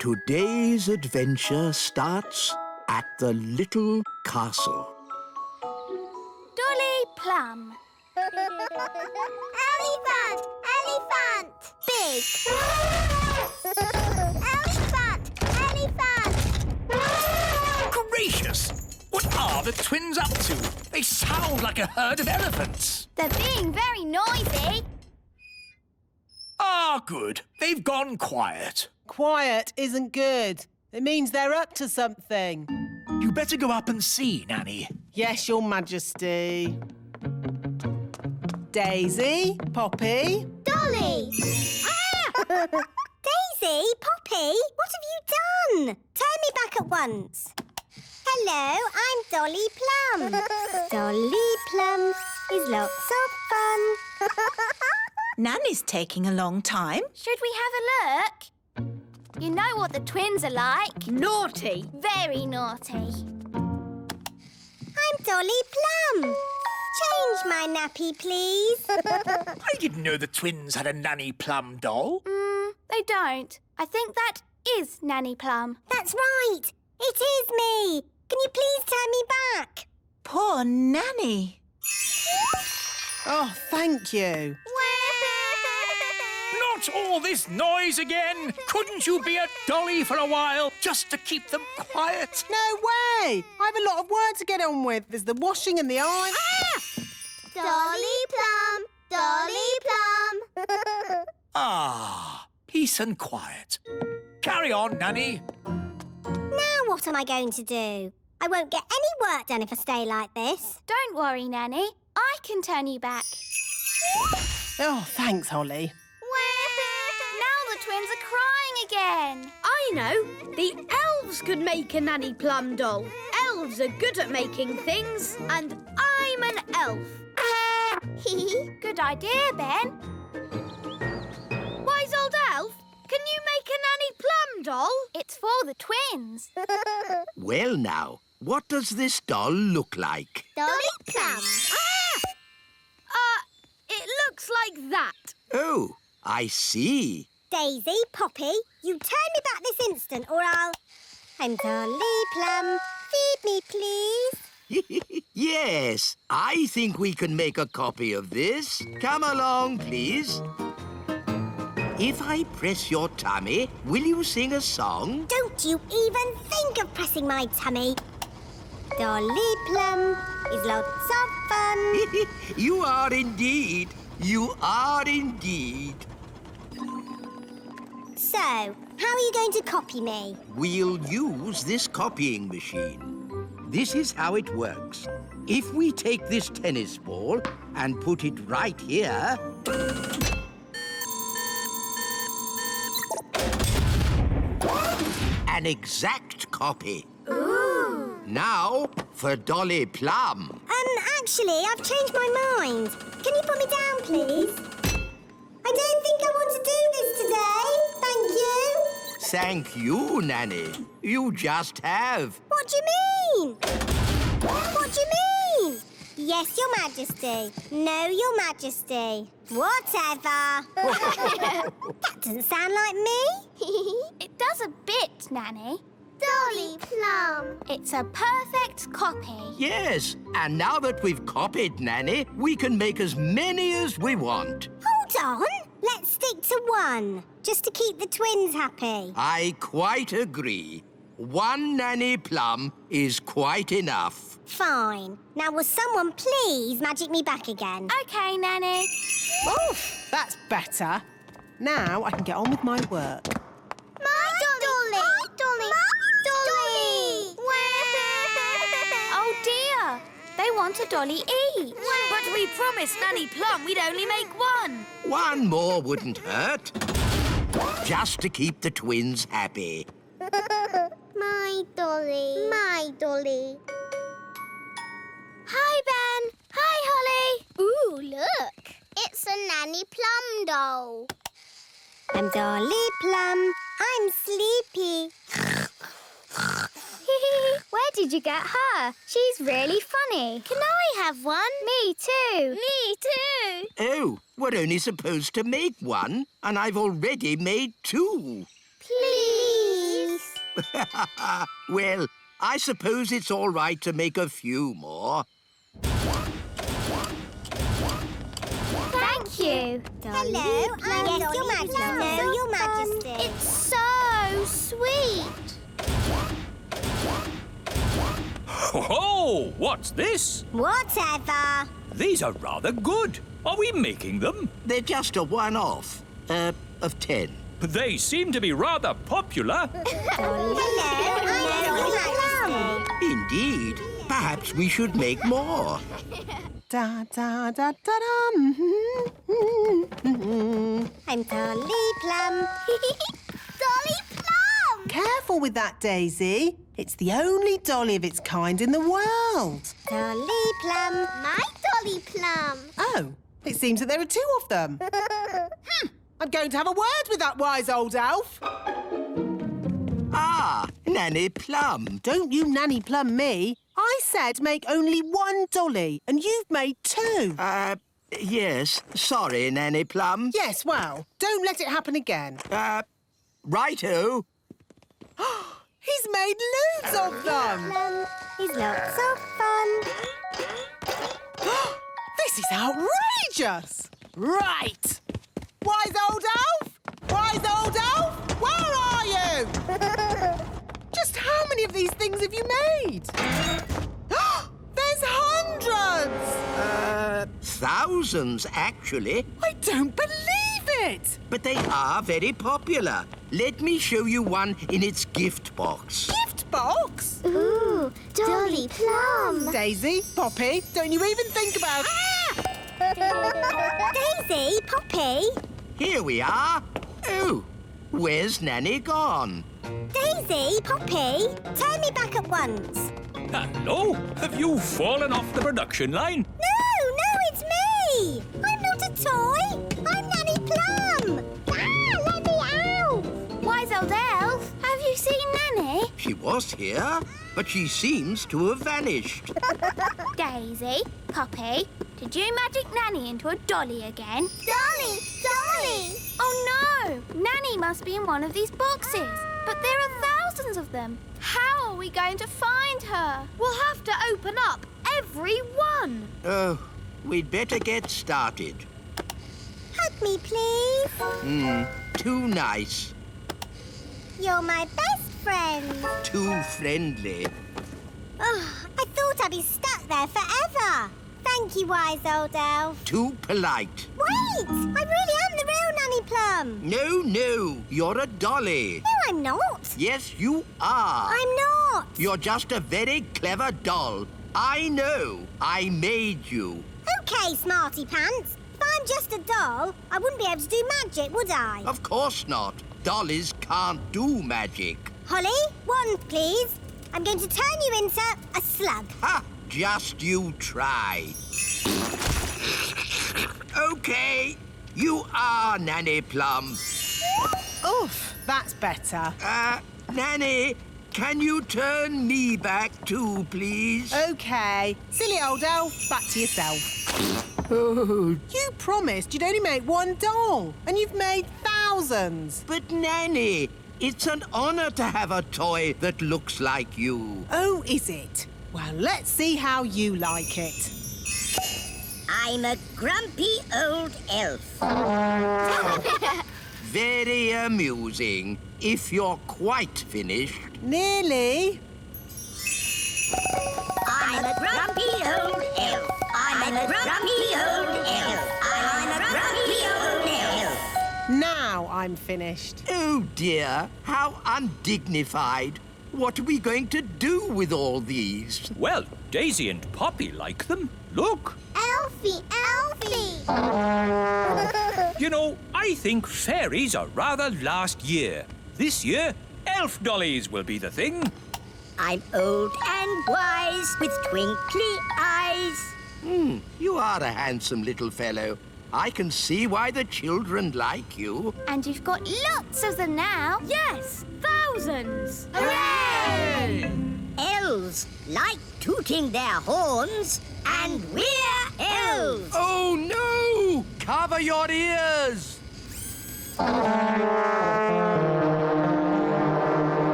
Today's adventure starts at the little castle. Dolly Plum. Elephant! Elephant! Big! Elephant! Elephant! Gracious! What are the twins up to? They sound like a herd of elephants. They're being very noisy. Ah, good. They've gone quiet. Quiet isn't good. It means they're up to something. You better go up and see, Nanny. Yes, Your Majesty. Daisy, Poppy. Dolly! Ah! Daisy, Poppy, what have you done? Turn me back at once. Hello, I'm Dolly Plum. Dolly Plum is lots of fun. Nanny's taking a long time. Should we have a look? You know what the twins are like. Naughty. Very naughty. I'm Dolly Plum. Change my nappy, please. I didn't know the twins had a Nanny Plum doll. They don't. I think that is Nanny Plum. That's right. It is me. Can you please turn me back? Poor Nanny. Oh, thank you. Not all this noise again! Couldn't you be a dolly for a while, just to keep them quiet? No way! I have a lot of work to get on with. There's the washing and the iron. Dolly Plum, Dolly Plum. Ah, peace and quiet. Carry on, Nanny. Now what am I going to do? I won't get any work done if I stay like this. Don't worry, Nanny. I can turn you back. Oh, thanks, Holly. Now the twins are crying again. I know. The elves could make a Nanny Plum doll. Elves are good at making things, and I'm an elf. Good idea, Ben. Wise old elf, can you make a Nanny Plum doll? It's for the twins. Well now, what does this doll look like? Dolly Plum. It looks like that. Oh, I see. Daisy, Poppy, you turn me back this instant or I'll... I'm Dolly Plum. Feed me, please. Yes, I think we can make a copy of this. Come along, please. If I press your tummy, will you sing a song? Don't you even think of pressing my tummy. Dolly Plum is lots of fun. You are indeed. You are indeed. So, how are you going to copy me? We'll use this copying machine. This is how it works. If we take this tennis ball and put it right here... An exact copy. Ooh. Now for Dolly Plum. Actually, I've changed my mind. Can you put me down, please? I don't think I want to do this today. Thank you. Thank you, Nanny. You just have. What do you mean? What do you mean? Yes, Your Majesty. No, Your Majesty. Whatever. That doesn't sound like me. It does a bit, Nanny. Dolly Plum. It's a perfect copy. Yes, and now that we've copied Nanny, we can make as many as we want. Hold on. Let's stick to one, just to keep the twins happy. I quite agree. One Nanny Plum is quite enough. Fine. Now will someone please magic me back again? OK, Nanny. Oof, that's better. Now I can get on with my work. My Dolly! My Dolly! My Dolly! Oh, dear. They want a dolly each. But we promised Nanny Plum we'd only make one. One more wouldn't hurt. Just to keep the twins happy. My Dolly. My Dolly. Hi, Ben. Hi, Holly. Ooh, look. It's a Nanny Plum doll. I'm Dolly Plum. I'm sleepy. Where did you get her? She's really funny. Can I have one? Me too. Me too. Oh, we're only supposed to make one, and I've already made two. Please. Well, I suppose it's all right to make a few more. Thank you. Hello, I'm Your Majesty. No, Your Majesty. It's so sweet. Oh, what's this? Whatever. These are rather good. Are we making them? They're just a one-off. Of 10. They seem to be rather popular. Hello, I'm Your Majesty. Indeed. Perhaps we should make more. Da da da da da. I'm Dolly Plum. Dolly Plum! Careful with that, Daisy. It's the only dolly of its kind in the world. Dolly Plum. My Dolly Plum. Oh, it seems that there are two of them. I'm going to have a word with that wise old elf. Ah, Nanny Plum. Don't you Nanny Plum me. I said make only one dolly, and you've made two. Yes. Sorry, Nanny Plum. Yes, well, don't let it happen again. Righto. He's made loads of them. He's lots of fun. This is outrageous. Right. Wise old elf? Wise old elf? Where are you? Just how many of these things have you made? There's hundreds! Thousands, actually. I don't believe it! But they are very popular. Let me show you one in its gift box. Gift box? Ooh, Dolly Plum. Daisy, Poppy, don't you even think about Daisy, Poppy. Here we are. Oh, where's Nanny gone? Daisy, Poppy. Turn me back at once. Hello? Have you fallen off the production line? No, it's me. I'm not a toy. I'm Nanny Plum. Let me out. Wise old elf, have you seen Nanny? She was here, but she seems to have vanished. Daisy, Poppy, did you magic Nanny into a dolly again? Dolly. Oh no! Nanny must be in one of these boxes. But there are thousands of them. How are we going to find her? We'll have to open up every one. Oh, we'd better get started. Hug me, please. Too nice. You're my best friend. Too friendly. Oh, I thought I'd be stuck there forever. Thank you, wise old elf. Too polite. Wait! I really am the real Nanny Plum. No, you're a dolly. No, I'm not. Yes, you are. I'm not. You're just a very clever doll. I know. I made you. OK, Smarty Pants. If I'm just a doll, I wouldn't be able to do magic, would I? Of course not. Dollies can't do magic. Holly, wand, please. I'm going to turn you into a slug. Ha! Just you try. OK, you are Nanny Plum. Oof, that's better. Nanny, can you turn me back too, please? OK. Silly old elf, back to yourself. Oh, You promised you'd only make one doll, and you've made thousands. but Nanny, it's an honour to have a toy that looks like you. Oh, is it? Well, let's see how you like it. I'm a grumpy old elf. Very amusing, if you're quite finished. Nearly. I'm a grumpy old elf. I'm a grumpy old elf. I'm a grumpy old elf. Now I'm finished. Oh dear, how undignified. What are we going to do with all these? Well, Daisy and Poppy like them. Look. Elfie. You know, I think fairies are rather last year. This year, elf dollies will be the thing. I'm old and wise with twinkly eyes. You are a handsome little fellow. I can see why the children like you. And you've got lots of them now. Yes, thousands. Hooray! Elves like tooting their horns, and we're elves. Oh no! Cover your ears!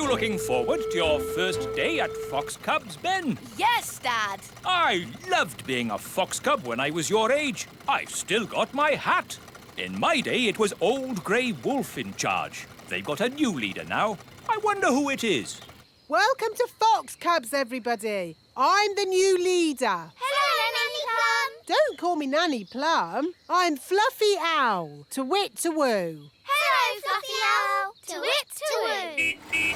you looking forward to your first day at Fox Cubs, Ben? Yes, Dad. I loved being a fox cub when I was your age. I've still got my hat. In my day, it was Old Grey Wolf in charge. They've got a new leader now. I wonder who it is. Welcome to Fox Cubs, everybody. I'm the new leader. Hello, Nanny Plum. Don't call me Nanny Plum. I'm Fluffy Owl, to wit to woo. Hello, Fluffy Owl. To wit to woo.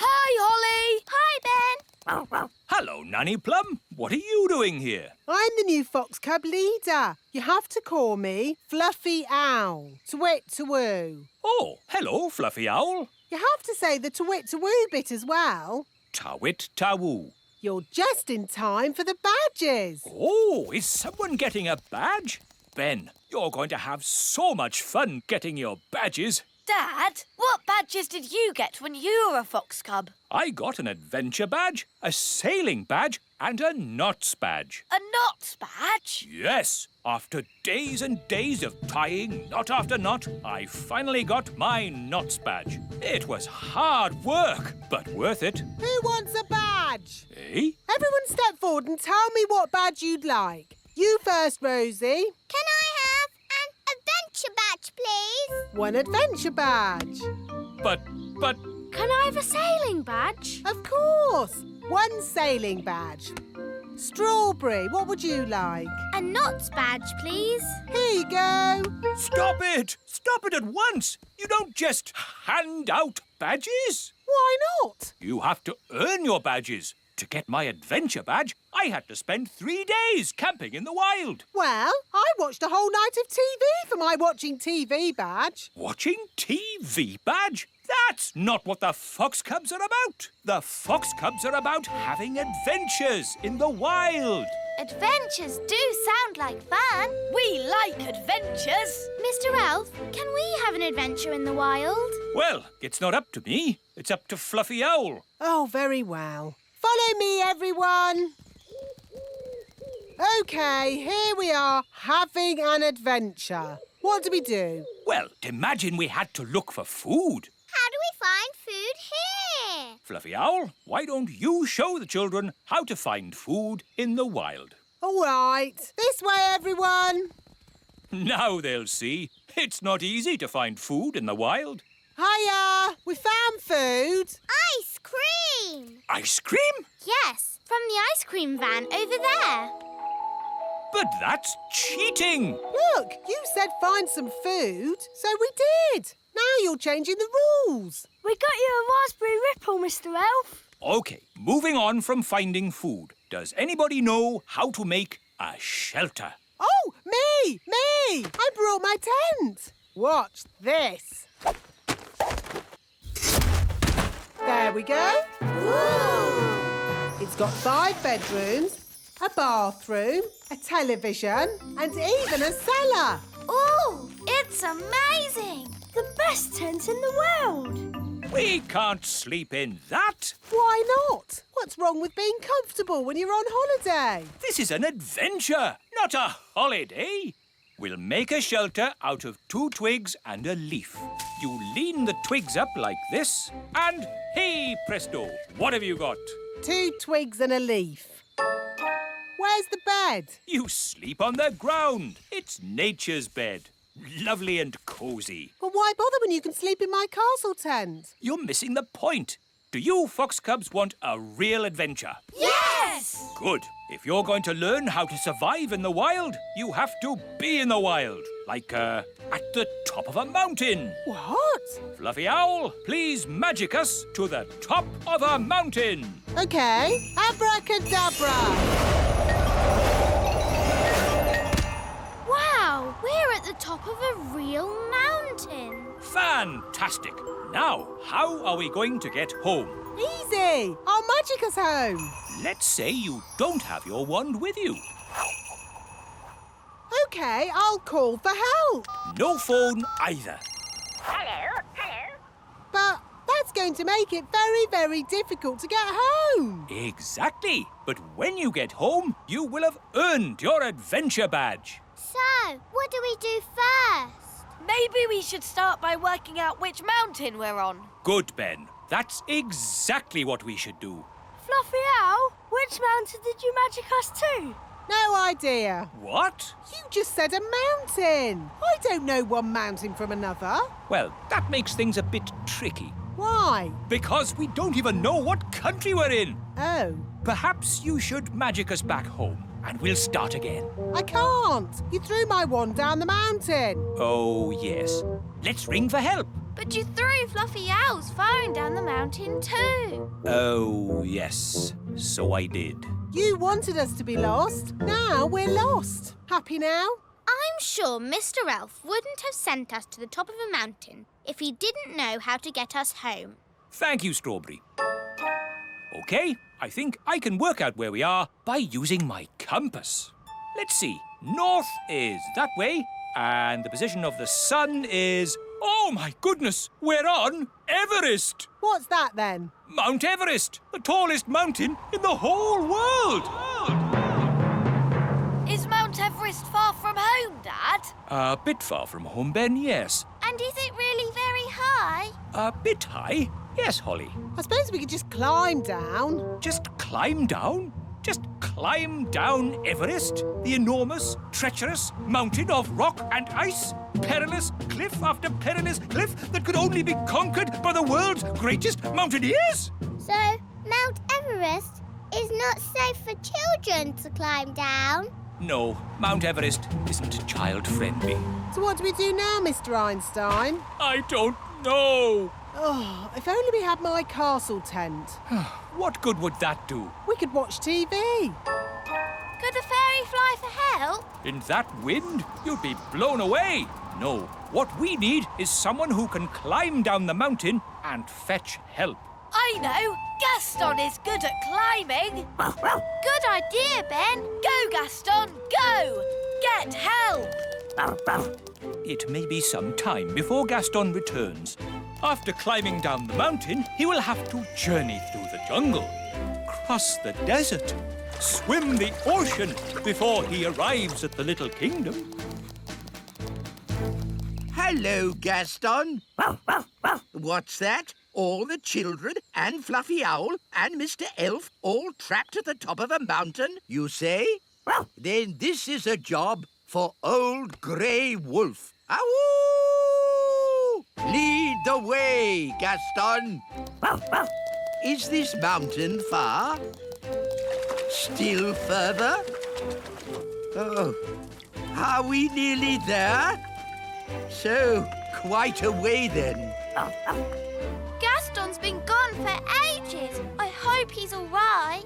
Hi, Holly. Hi, Ben. Hello, Nanny Plum. What are you doing here? I'm the new Fox Cub leader. You have to call me Fluffy Owl, to wit to woo. Oh, hello, Fluffy Owl. You have to say the to wit to woo bit as well. Tawit Tawoo. You're just in time for the badges. Oh, is someone getting a badge? Ben, you're going to have so much fun getting your badges. Dad, what badges did you get when you were a fox cub? I got an adventure badge, a sailing badge, and a knots badge. A knots badge? Yes, after days and days of tying knot after knot, I finally got my knots badge. It was hard work, but worth it. Who wants a badge? Eh? Everyone step forward and tell me what badge you'd like. You first, Rosie. Can I have an adventure badge, please? One adventure badge. But, Can I have a sailing badge? Of course. One sailing badge. Strawberry, what would you like? A knots badge, please. Here you go. stop it! Stop it at once! You don't just hand out badges. Why not? You have to earn your badges. To get my adventure badge, I had to spend 3 days camping in the wild. Well, I watched a whole night of TV for my watching TV badge. Watching TV badge? That's not what the Fox Cubs are about. The Fox Cubs are about having adventures in the wild. Adventures do sound like fun. We like adventures. Mr. Elf, can we have an adventure in the wild? Well, it's not up to me. It's up to Fluffy Owl. Oh, very well. Follow me, everyone. OK, here we are, having an adventure. What do we do? Well, imagine we had to look for food. How do we find food here? Fluffy Owl, why don't you show the children how to find food in the wild? All right. This way, everyone. Now they'll see. It's not easy to find food in the wild. Hiya! We found food. Ice cream! Ice cream? Yes, from the ice cream van over there. But that's cheating. Look, you said find some food, so we did. Now you're changing the rules. We got you a raspberry ripple, Mr. Elf. OK, moving on from finding food. Does anybody know how to make a shelter? Oh, me! I brought my tent. Watch this. There we go. It's got 5 bedrooms, a bathroom, a television, and even a cellar. Oh, it's amazing. The best tent in the world. We can't sleep in that. Why not? What's wrong with being comfortable when you're on holiday? This is an adventure, not a holiday. We'll make a shelter out of 2 twigs and a leaf. You lean the twigs up like this, and hey presto, what have you got? 2 twigs and a leaf. Where's the bed? You sleep on the ground. It's nature's bed. Lovely and cosy. Well, why bother when you can sleep in my castle tent? You're missing the point. Do you Fox Cubs want a real adventure? Yes! Good. If you're going to learn how to survive in the wild, you have to be in the wild. Like, at the top of a mountain. What? Fluffy Owl, please magic us to the top of a mountain. OK. Abracadabra. Wow, we're at the top of a real mountain. Fantastic. Now, how are we going to get home? Easy. I'll magic us home. Let's say you don't have your wand with you. OK, I'll call for help. No phone either. Hello. But that's going to make it very, very difficult to get home. Exactly. But when you get home, you will have earned your adventure badge. So, what do we do first? Maybe we should start by working out which mountain we're on. Good, Ben. That's exactly what we should do. Fluffy Owl, which mountain did you magic us to? No idea. What? You just said a mountain. I don't know one mountain from another. Well, that makes things a bit tricky. Why? Because we don't even know what country we're in. Oh, Perhaps you should magic us back home, and we'll start again. I can't. You threw my wand down the mountain. Oh, yes. Let's ring for help. But you threw Fluffy Owl's phone down the mountain too. Oh, yes. So I did. You wanted us to be lost. Now we're lost. Happy now? I'm sure Mr. Elf wouldn't have sent us to the top of a mountain if he didn't know how to get us home. Thank you, Strawberry. OK, I think I can work out where we are by using my compass. Let's see. North is that way, and the position of the sun is... Oh, my goodness! We're on Everest! What's that then? Mount Everest, the tallest mountain in the whole world! Is Mount Everest far from home, Dad? A bit far from home, Ben, yes. And is it really very high? A bit high? Yes, Holly. I suppose we could just climb down. Just climb down? Just climb down Everest, the enormous, treacherous mountain of rock and ice? Perilous cliff after perilous cliff that could only be conquered by the world's greatest mountaineers? So, Mount Everest is not safe for children to climb down. No, Mount Everest isn't child-friendly. So what do we do now, Mr. Einstein? I don't know. Oh, if only we had my castle tent. What good would that do? We could watch TV. Could a fairy fly for help? In that wind, you'd be blown away. No, what we need is someone who can climb down the mountain and fetch help. I know. Gaston is good at climbing. Good idea, Ben. Go, Gaston, go! Get help! It may be some time before Gaston returns. After climbing down the mountain, he will have to journey through the jungle, cross the desert, swim the ocean before he arrives at the Little Kingdom. Hello, Gaston. What's that? All the children and Fluffy Owl and Mr. Elf all trapped at the top of a mountain, you say? Then this is a job for Old Grey Wolf. Awoo! Lead the way, Gaston. Is this mountain far? Still further? Oh, are we nearly there? So, quite a way then. Gaston's been gone for ages. I hope he's all right.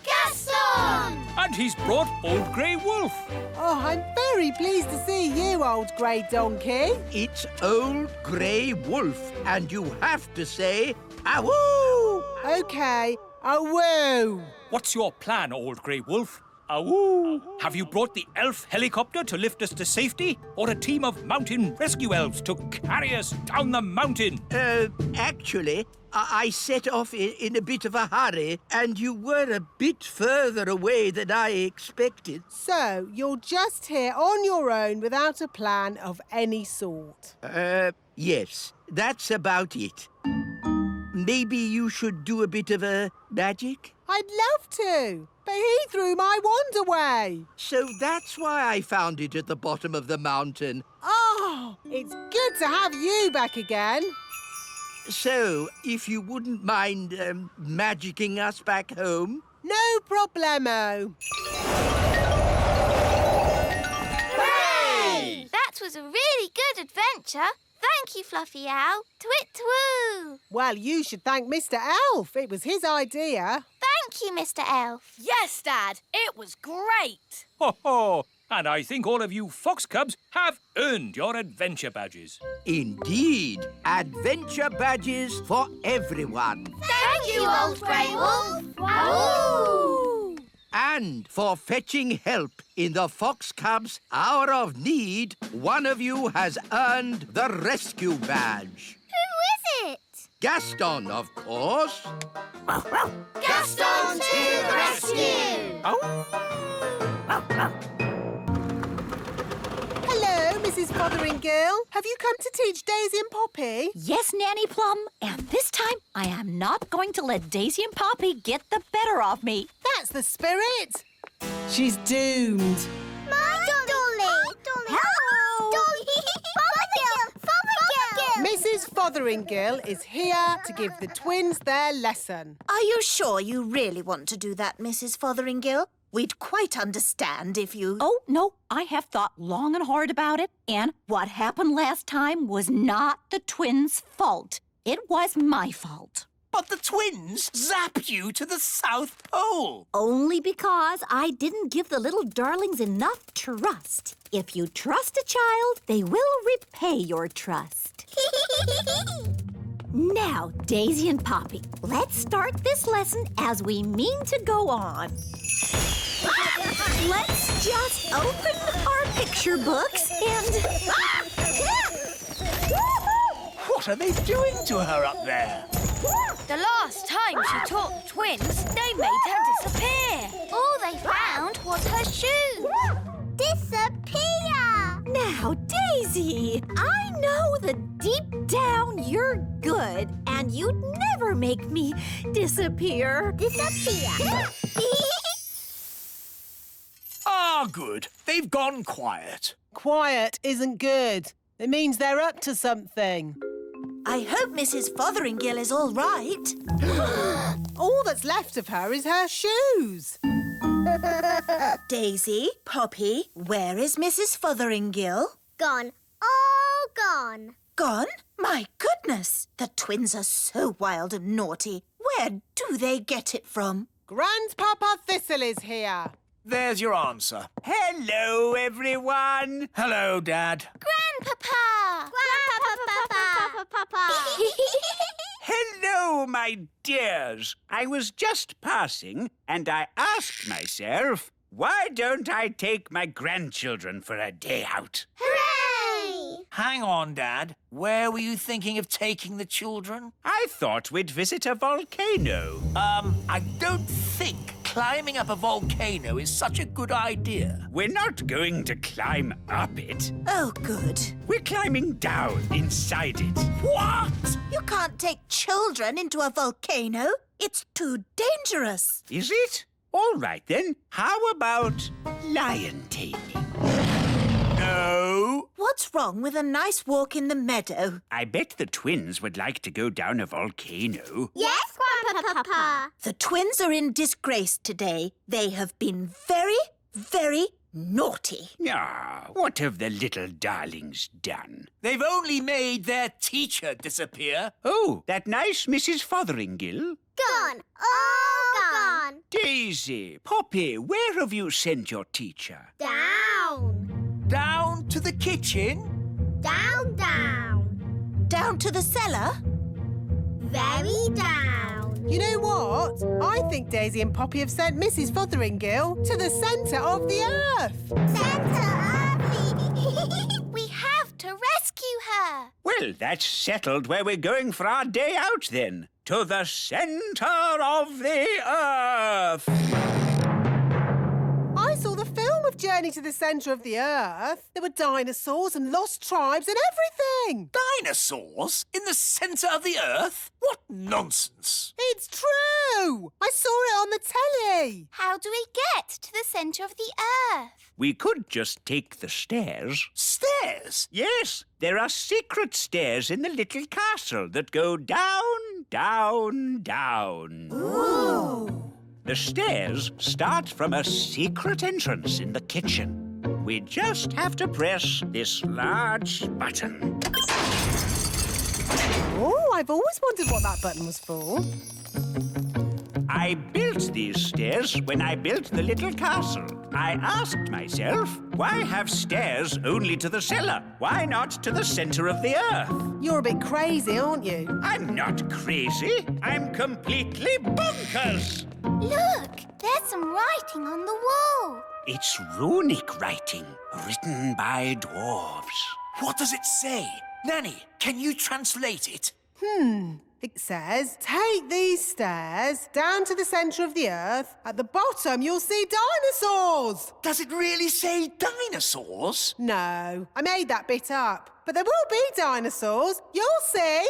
Gaston! And he's brought Old Grey Wolf. Oh, I'm very pleased to see you, old grey donkey. It's Old Grey Wolf, and you have to say, awoo! OK, awoo. What's your plan, Old Grey Wolf? Awoo! Have you brought the elf helicopter to lift us to safety? Or a team of mountain rescue elves to carry us down the mountain? Actually, I set off in a bit of a hurry, and you were a bit further away than I expected. So, you're just here on your own without a plan of any sort? Yes, that's about it. Maybe you should do a bit of a magic? I'd love to, but he threw my wand away. So that's why I found it at the bottom of the mountain. Oh, it's good to have you back again. So, if you wouldn't mind magicking us back home? No problemo. Hooray! That was a really good adventure. Thank you, Fluffy Owl. Twit-twoo! Well, you should thank Mr. Elf. It was his idea. Thank you, Mr. Elf. Yes, Dad, it was great. Ho ho! And I think all of you fox cubs have earned your adventure badges. Indeed. Adventure badges for everyone. Thank you, Old Grey Wolf. Awoo! And for fetching help in the Fox Cubs' hour of need, one of you has earned the rescue badge. Who is it? Gaston, of course. Gaston to the rescue! Hello, Mrs. Fotheringill. Have you come to teach Daisy and Poppy? Yes, Nanny Plum. And this time, I am not going to let Daisy and Poppy get the better of me. That's the spirit. She's doomed. My Dolly! Hello! Fotheringill! Mrs. Fotheringill is here to give the twins their lesson. Are you sure you really want to do that, Mrs. Fotheringill? We'd quite understand if you... Oh, no, I have thought long and hard about it. And what happened last time was not the twins' fault. It was my fault. But the twins zap you to the South Pole. Only because I didn't give the little darlings enough trust. If you trust a child, they will repay your trust. Now, Daisy and Poppy, let's start this lesson as we mean to go on. Let's just open our picture books and... What are they doing to her up there? The last time she taught the twins, they made her disappear. All they found was her shoes. Disappear! Now, Daisy, I know that deep down you're good and you'd never make me disappear. Disappear! Ah, good. They've gone quiet. Quiet isn't good. It means they're up to something. I hope Mrs. Fotheringill is all right. All that's left of her is her shoes. Daisy, Poppy, where is Mrs. Fotheringill? Gone. All gone. Gone? My goodness! The twins are so wild and naughty. Where do they get it from? Grandpapa Thistle is here. There's your answer. Hello, everyone. Hello, Dad. Grandpapa! Grandpapa! Hello, my dears. I was just passing and I asked myself, why don't I take my grandchildren for a day out? Hooray! Hang on, Dad. Where were you thinking of taking the children? I thought we'd visit a volcano. I don't think climbing up a volcano is such a good idea. We're not going to climb up it. Oh, good. We're climbing down inside it. What? You can't take children into a volcano. It's too dangerous. Is it? All right, then. How about lion taming? No. What's wrong with a nice walk in the meadow? I bet the twins would like to go down a volcano. Yes, Grandpapa. The twins are in disgrace today. They have been very, very naughty. Ah, what have the little darlings done? They've only made their teacher disappear. Oh, that nice Mrs. Fotheringill? Gone. All gone. Daisy, Poppy, where have you sent your teacher? Down. Down to the kitchen? Down, down. Down to the cellar? Very down. You know what? I think Daisy and Poppy have sent Mrs. Fotheringill to the centre of the earth. Centre. We have to rescue her. Well, that's settled where we're going for our day out, then. To the centre of the earth. I saw the film of Journey to the Centre of the Earth. There were dinosaurs and lost tribes and everything. Dinosaurs? In the centre of the earth? What nonsense! It's true. I saw it on the telly. How do we get to the centre of the earth? We could just take the stairs. Stairs? Yes, there are secret stairs in the little castle that go down, down, down. Ooh. The stairs start from a secret entrance in the kitchen. We just have to press this large button. Oh, I've always wondered what that button was for. I built these stairs when I built the little castle. I asked myself, why have stairs only to the cellar? Why not to the centre of the earth? You're a bit crazy, aren't you? I'm not crazy. I'm completely bonkers. Look, there's some writing on the wall. It's runic writing, written by dwarves. What does it say? Nanny, can you translate it? It says, take these stairs down to the centre of the earth. At the bottom, you'll see dinosaurs. Does it really say dinosaurs? No, I made that bit up. But there will be dinosaurs. You'll see.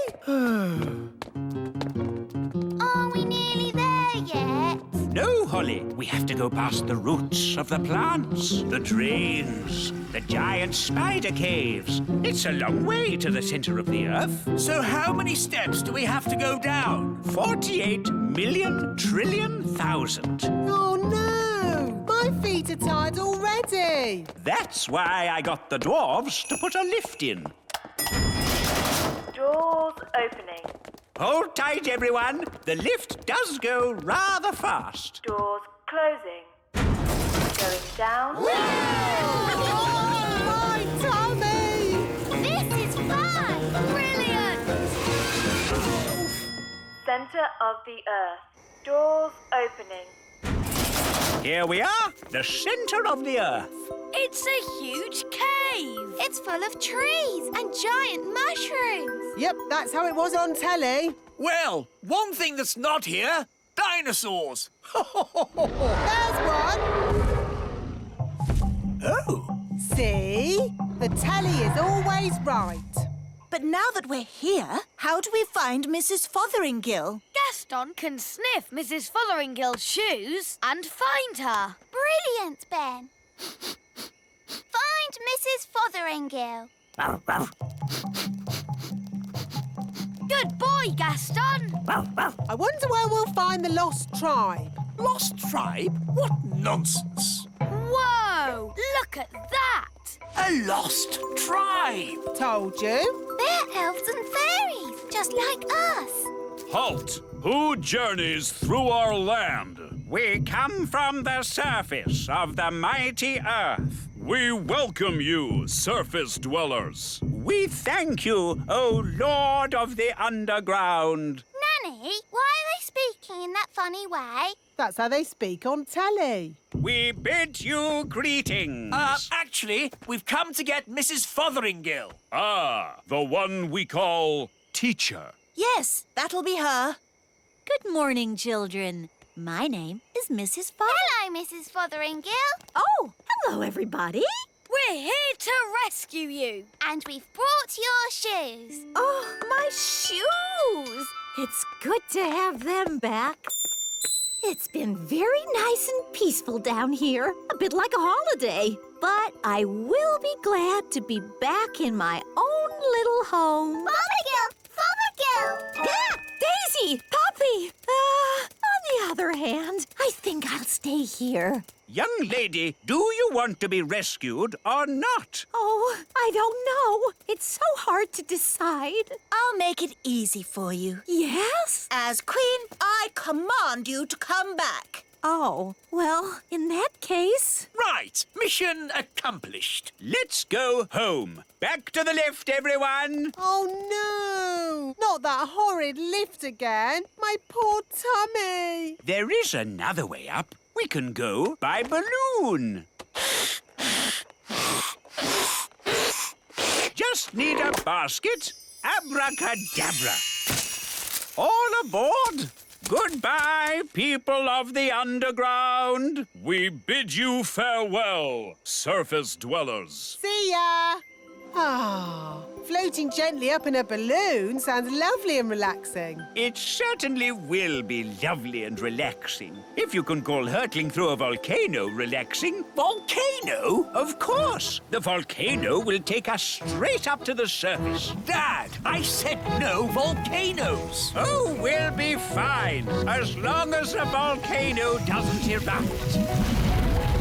Are we nearly there yet? No, Holly. We have to go past the roots of the plants, the drains, the giant spider caves. It's a long way to the centre of the earth. So how many steps do we have to go down? 48,000,000,000,000. Oh, no. My feet are tired already. That's why I got the dwarves to put a lift in. Doors opening. Hold tight, everyone. The lift does go rather fast. Doors closing. Going down. My tummy! This is fun! Brilliant! Center of the earth. Doors opening. Here we are, the centre of the earth. It's a huge cave. It's full of trees and giant mushrooms. Yep, that's how it was on telly. Well, one thing that's not here, dinosaurs. There's one. Oh. See? The telly is always right. But now that we're here, how do we find Mrs. Fotheringill? Gaston can sniff Mrs. Fotheringill's shoes and find her. Brilliant, Ben. Find Mrs. Fotheringill. Good boy, Gaston. I wonder where we'll find the lost tribe. Lost tribe? What nonsense. Whoa, look at that. A lost tribe. Told you. They're elves and fairies, just like us. Halt! Who journeys through our land? We come from the surface of the mighty earth. We welcome you, surface dwellers. We thank you, O Lord of the underground. Nanny, why are they speaking in that funny way? That's how they speak on telly. We bid you greetings. Actually, we've come to get Mrs. Fotheringill. Ah, the one we call teacher. Yes, that'll be her. Good morning, children. My name is Mrs. Fotheringill. Hello, Mrs. Fotheringill. Oh, hello, everybody. We're here to rescue you. And we've brought your shoes. Oh, my shoes. It's good to have them back. It's been very nice and peaceful down here, a bit like a holiday. But I will be glad to be back in my own little home. Fotheringill! Fotheringill! Ah, Daisy! Poppy! On the other hand, I think I'll stay here. Young lady, do you want to be rescued or not? Oh, I don't know. It's so hard to decide. I'll make it easy for you. Yes? As Queen, I command you to come back. Oh, well, in that case... Right, mission accomplished. Let's go home. Back to the lift, everyone. Oh, no. Not that horrid lift again. My poor tummy. There is another way up. We can go by balloon. Just need a basket. Abracadabra. All aboard. Goodbye, people of the underground. We bid you farewell, surface dwellers. See ya. Ah, floating gently up in a balloon sounds lovely and relaxing. It certainly will be lovely and relaxing. If you can call hurtling through a volcano relaxing. Volcano? Of course. The volcano will take us straight up to the surface. Dad, I said no volcanoes. Oh, we'll be fine, as long as the volcano doesn't erupt.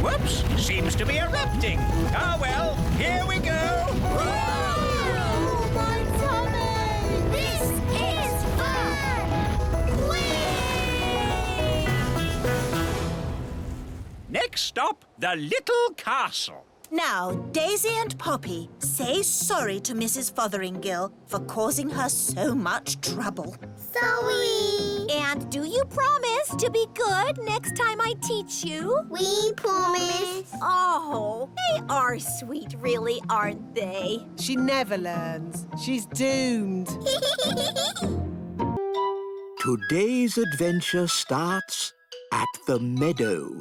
Whoops, seems to be erupting. Ah, well, here we go. Oh, my tummy! This is fun! Whee! Next stop, the little castle. Now, Daisy and Poppy, say sorry to Mrs. Fotheringill for causing her so much trouble. Sorry. And do you promise to be good next time I teach you? We promise. Oh, they are sweet, really, aren't they? She never learns. She's doomed. Today's adventure starts at the meadow.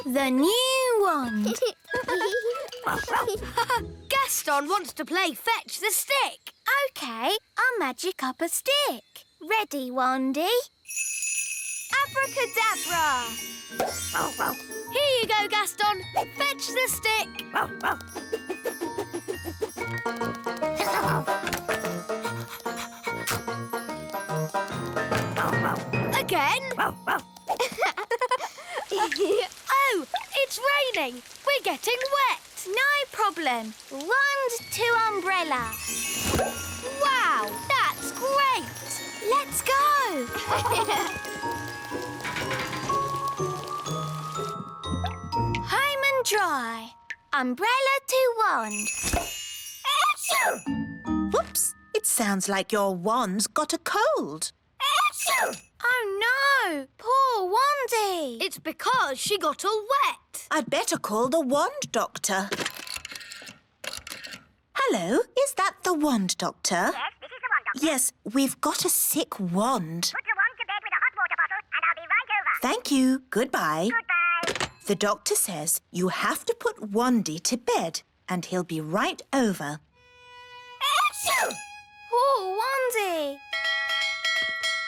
The new wand. Gaston wants to play fetch the stick. OK, I'll magic up a stick. Ready, Wandy? Abracadabra! Here you go, Gaston. Fetch the stick. Again. Oh, it's raining. We're getting wet. No problem. Wand to umbrella. Wow, that's great. Let's go. Home and dry. Umbrella to wand. Whoops! It sounds like your wand's got a cold. Oh no! Poor Wandy! It's because she got all wet. I'd better call the wand doctor. Hello, is that the wand doctor? Yes, this is the wand doctor. Yes, we've got a sick wand. Put your wand to bed with a hot water bottle and I'll be right over. Thank you. Goodbye. Goodbye. The doctor says you have to put Wandy to bed and he'll be right over. Poor Wandy!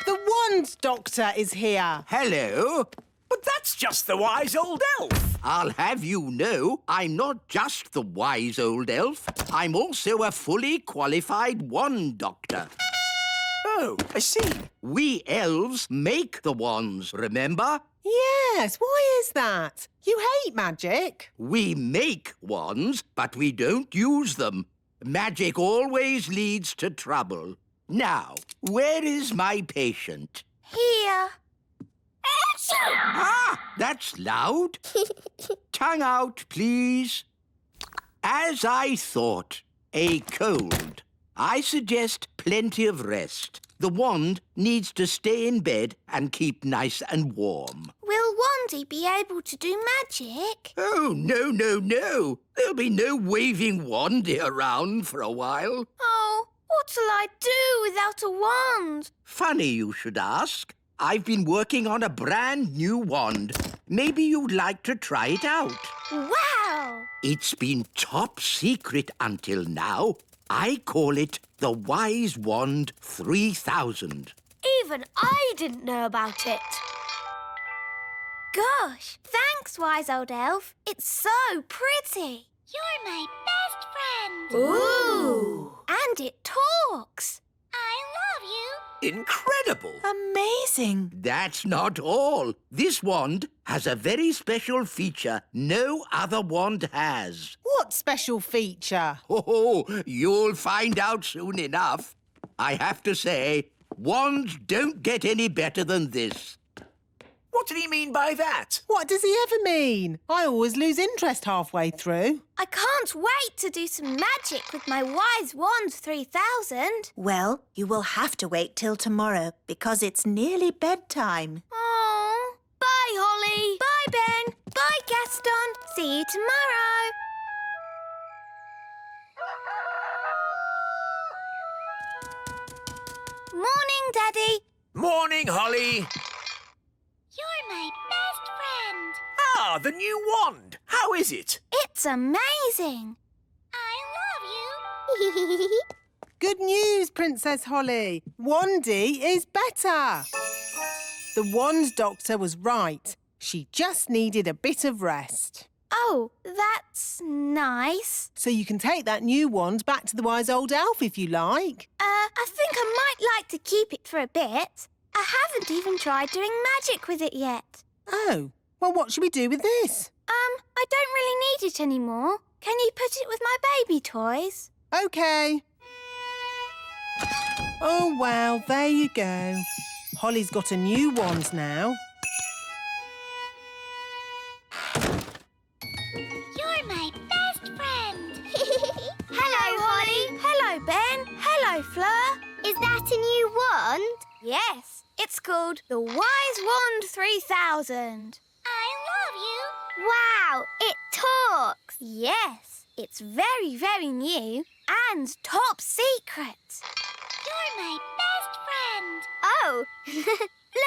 The wand doctor is here. Hello. But that's just the wise old elf. I'll have you know, I'm not just the wise old elf. I'm also a fully qualified wand doctor. Oh, I see. We elves make the wands, remember? Yes, why is that? You hate magic. We make wands, but we don't use them. Magic always leads to trouble. Now, where is my patient? Here. Ah, that's loud. Tongue out, please. As I thought, a cold. I suggest plenty of rest. The wand needs to stay in bed and keep nice and warm. Will Wandy be able to do magic? Oh, no, no, no. There'll be no waving Wandy around for a while. Oh, what'll I do without a wand? Funny you should ask. I've been working on a brand new wand. Maybe you'd like to try it out. Wow! It's been top secret until now. I call it the Wise Wand 3000. Even I didn't know about it. Gosh, thanks, wise old elf. It's so pretty. You're my best friend. Ooh! And it talks. I love you. Incredible. Amazing. That's not all. This wand has a very special feature no other wand has. What special feature? Oh, you'll find out soon enough. I have to say, wands don't get any better than this. What did he mean by that? What does he ever mean? I always lose interest halfway through. I can't wait to do some magic with my wise wand 3000. Well, you will have to wait till tomorrow because it's nearly bedtime. Oh. Bye, Holly. Bye, Ben. Bye, Gaston. See you tomorrow. Morning, Daddy. Morning, Holly. You're my best friend. Ah, the new wand. How is it? It's amazing. I love you. Good news, Princess Holly. Wandy is better. The wand doctor was right. She just needed a bit of rest. Oh, that's nice. So you can take that new wand back to the wise old elf if you like. I think I might like to keep it for a bit. I haven't even tried doing magic with it yet. Oh, well, what should we do with this? I don't really need it anymore. Can you put it with my baby toys? OK. Oh, well, there you go. Holly's got a new wand now. You're my best friend. Hello, Holly. Hello, Ben. Hello, Fleur. Is that a new wand? Yes, it's called the Wise Wand 3000. I love you. Wow, it talks. Yes, it's very, very new and top secret. You're my best friend. go!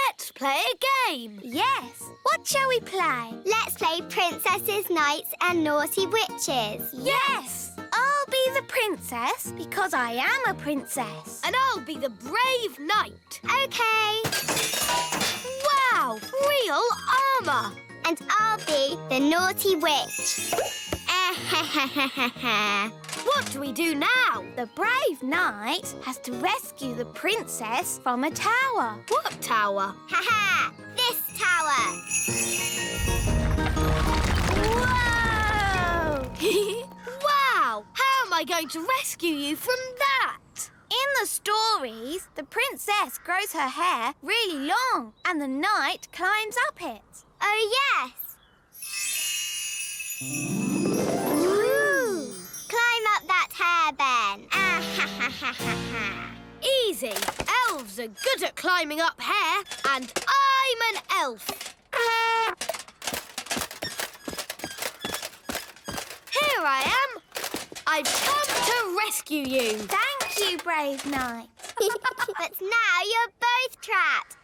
Let's play a game. Yes. What shall we play? Let's play princesses, knights and naughty witches. Yes! I'll be the princess because I am a princess. And I'll be the brave knight. Okay. Wow, real armour. And I'll be the naughty witch. What do we do now? The brave knight has to rescue the princess from a tower. What tower? Ha-ha! This tower. Whoa! Wow! How am I going to rescue you from that? In the stories, the princess grows her hair really long and the knight climbs up it. Oh, yes. Ooh. Climb up that hair, Ben. Easy. Elves are good at climbing up hair, and I'm an elf. Here I am. I've come to rescue you. Thank you, brave knight. But now you're both trapped.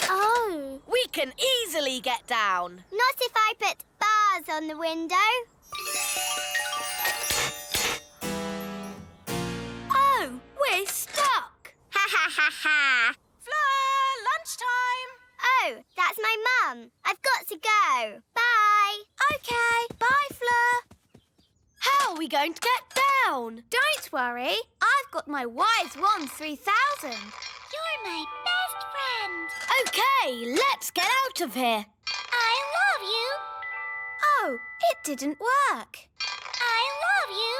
Oh. We can easily get down. Not if I put bars on the window. Oh, we're stuck. Fleur, lunchtime. Oh, that's my mum. I've got to go. Bye. OK. Bye, Fleur. How are we going to get down? Don't worry. I've got my Wise Wand 3000. You're my best friend. OK, let's get out of here. I love you. Oh, it didn't work. I love you.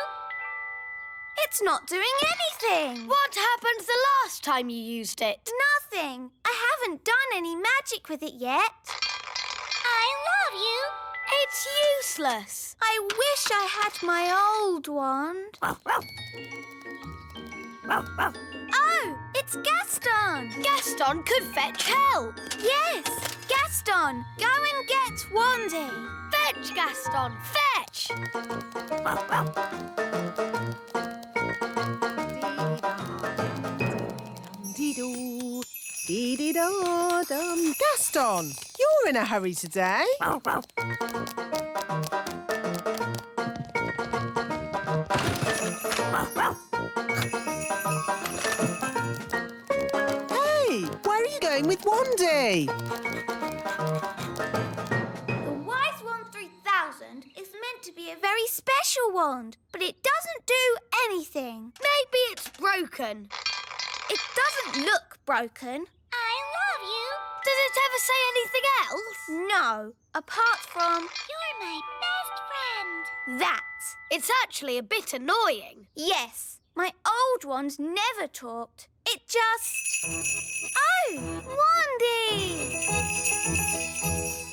It's not doing anything. What happened the last time you used it? Nothing. I haven't done any magic with it yet. I love you. It's useless. I wish I had my old wand. Oh, it's Gaston. Gaston could fetch help. Yes, Gaston, go and get Wandy. Fetch, Gaston, fetch. Dee-dee-da-dum. Gaston, you're in a hurry today. Hey, where are you going with Wandy? The Wise Wand 3000 is meant to be a very special wand, but it doesn't do anything. Maybe it's broken. It doesn't look broken. I love you. Does it ever say anything else? No, apart from You're my best friend. that. It's actually a bit annoying. Yes, my old wand never talked. It just... Oh, Wandy!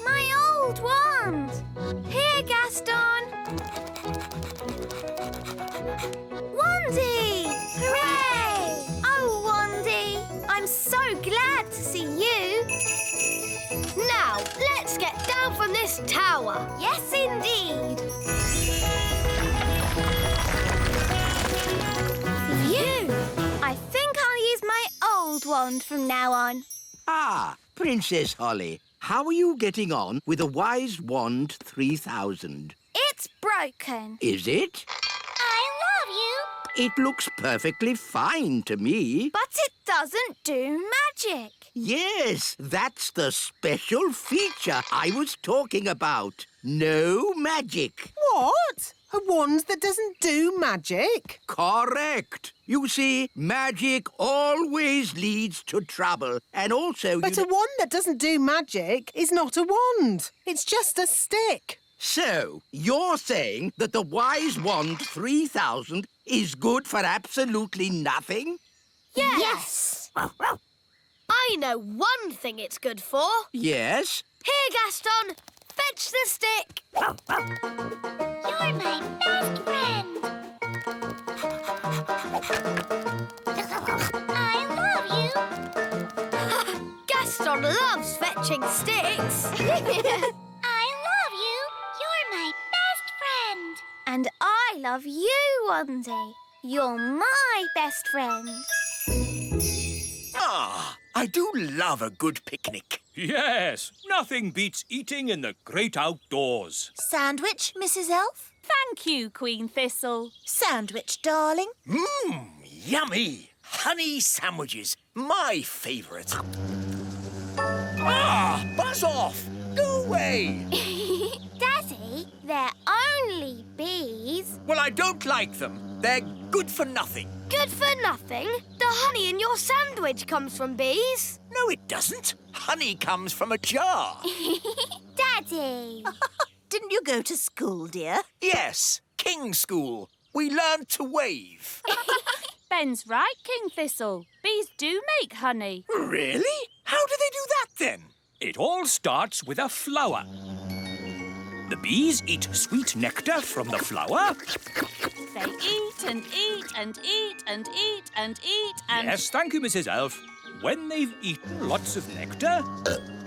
My old wand! Here, Gaston! Wandy! Hooray! Oh, Wandy, I'm so glad to see you. Now, let's get down from this tower. Yes, indeed. Phew! I think I'll use my old wand from now on. Ah, Princess Holly, how are you getting on with the Wise Wand 3000? It's broken. Is it? I love you. It looks perfectly fine to me. But it doesn't do magic. Yes, that's the special feature I was talking about. No magic. What? A wand that doesn't do magic? Correct. You see, magic always leads to trouble. And also... But a wand that doesn't do magic is not a wand. It's just a stick. So, you're saying that the Wise Wand 3000 is good for absolutely nothing? Yes. I know one thing it's good for. Yes? Here, Gaston. Fetch the stick. You're my best friend. I love you. Gaston loves fetching sticks. I love you. You're my best friend. And I love you, Wandy. You're my best friend. I do love a good picnic. Yes, nothing beats eating in the great outdoors. Sandwich, Mrs. Elf? Thank you, Queen Thistle. Sandwich, darling. Mmm, yummy. Honey sandwiches, my favourite. Ah, buzz off. Go away. Daddy, they're only bees. Well, I don't like them. They're good for nothing. Good for nothing? The honey in your sandwich comes from bees. No, it doesn't. Honey comes from a jar. Daddy. Didn't you go to school, dear? Yes, King School. We learned to wave. Ben's right, King Thistle. Bees do make honey. Really? How do they do that, then? It all starts with a flower. The bees eat sweet nectar from the flower. They eat and eat and eat and eat and eat and... Yes, thank you, Mrs. Elf. When they've eaten lots of nectar,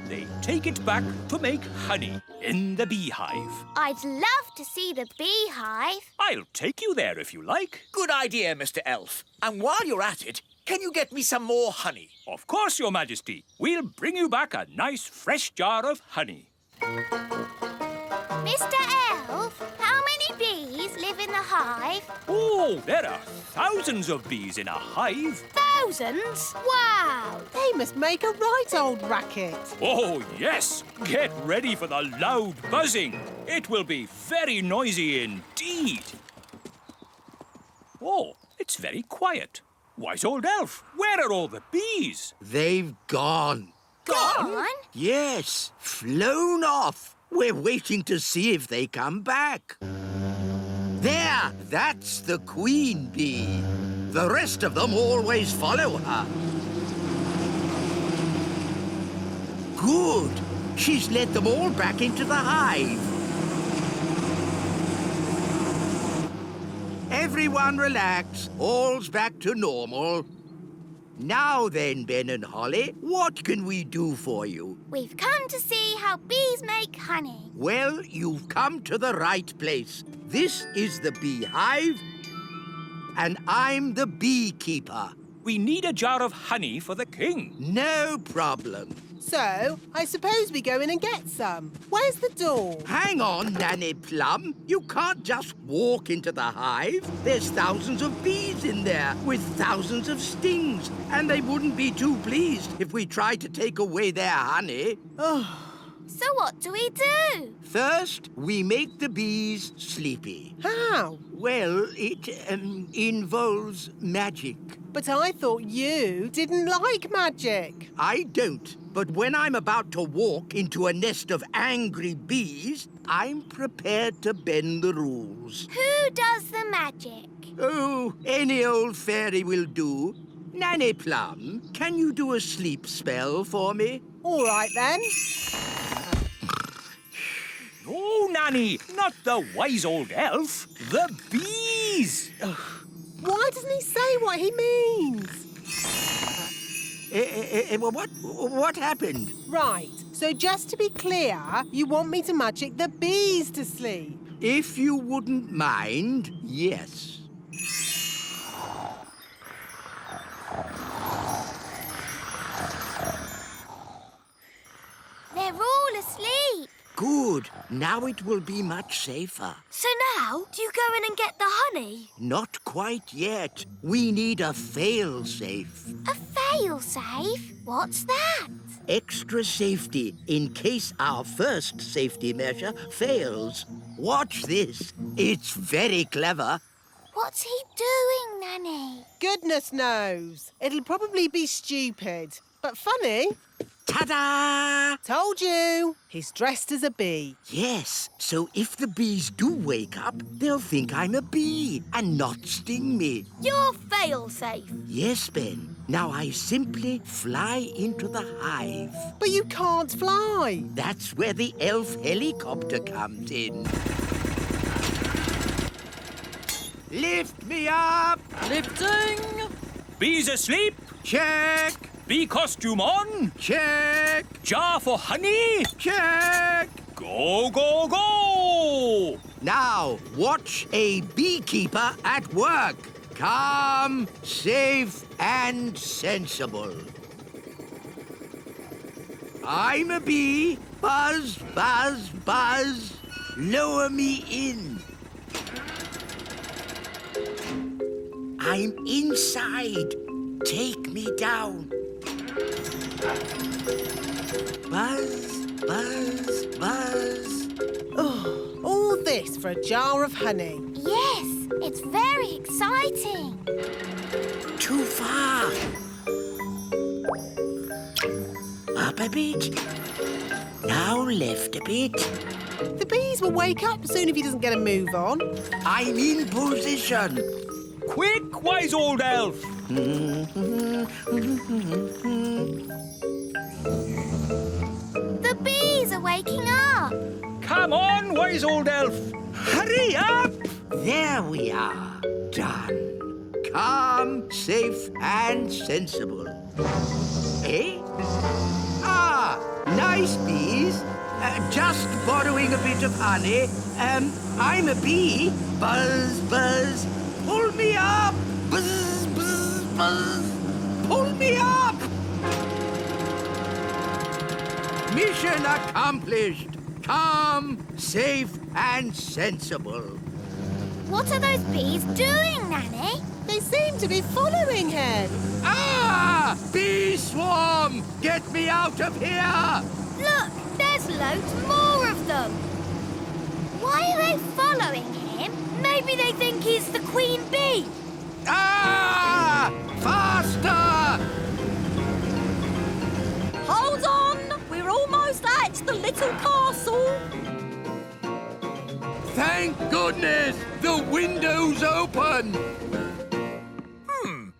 they take it back to make honey in the beehive. I'd love to see the beehive. I'll take you there if you like. Good idea, Mr. Elf. And while you're at it, can you get me some more honey? Of course, Your Majesty. We'll bring you back a nice fresh jar of honey. Mr. Elf, how many bees live in the hive? Oh, there are thousands of bees in a hive. Thousands? Wow! They must make a right old racket. Oh, yes. Get ready for the loud buzzing. It will be very noisy indeed. Oh, it's very quiet. Wise old elf, where are all the bees? They've gone. Gone? Yes, flown off. We're waiting to see if they come back. There, that's the queen bee. The rest of them always follow her. Good. She's led them all back into the hive. Everyone relax. All's back to normal. Now then, Ben and Holly, what can we do for you? We've come to see how bees make honey. Well, you've come to the right place. This is the beehive, and I'm the beekeeper. We need a jar of honey for the king. No problem. So, I suppose we go in and get some. Where's the door? Hang on, Nanny Plum. You can't just walk into the hive. There's thousands of bees in there with thousands of stings, and they wouldn't be too pleased if we tried to take away their honey. Oh. So what do we do? First, we make the bees sleepy. How? Well, it involves magic. But I thought you didn't like magic. I don't. But when I'm about to walk into a nest of angry bees, I'm prepared to bend the rules. Who does the magic? Oh, any old fairy will do. Nanny Plum, can you do a sleep spell for me? All right, then. No, Nanny, not the wise old elf. The bees. Why doesn't he say what he means? What happened? Right, so just to be clear, you want me to magic the bees to sleep? If you wouldn't mind, yes. They're all asleep. Good. Now it will be much safer. So now, do you go in and get the honey? Not quite yet. We need a fail-safe. A fail-safe? What's that? Extra safety in case our first safety measure fails. Watch this. It's very clever. What's he doing, Nanny? Goodness knows. It'll probably be stupid, but funny. Ta-da! Told you. He's dressed as a bee. Yes, so if the bees do wake up, they'll think I'm a bee and not sting me. You're fail-safe. Yes, Ben. Now I simply fly into the hive. But you can't fly. That's where the elf helicopter comes in. Lift me up! Lifting. Bees asleep. Check! Bee costume on. Check! Jar for honey. Check! Go, go, go! Now, watch a beekeeper at work. Calm, safe, and sensible. I'm a bee. Buzz, buzz, buzz. Lower me in. I'm inside. Take me down. Buzz, buzz, buzz. Oh, all this for a jar of honey. Yes, it's very exciting. Too far. Up a bit. Now left a bit. The bees will wake up soon if he doesn't get a move on. I'm in position. Quick, wise old elf! The bees are waking up. Come on, wise old elf! Hurry up! There we are. Done. Calm, safe, and sensible. Eh? Ah, nice bees. Just borrowing a bit of honey. I'm a bee. Buzz, buzz. Pull me up. Buzz, buzz, buzz. Pull me up. Mission accomplished. Calm, safe, and sensible. What are those bees doing, Nanny? They seem to be following him. Ah! Bee swarm! Get me out of here! Look, there's loads more of them. Why are they following him? Maybe they think he's the queen bee. Ah! Faster! Hold on! We're almost at the little castle. Thank goodness! The window's open!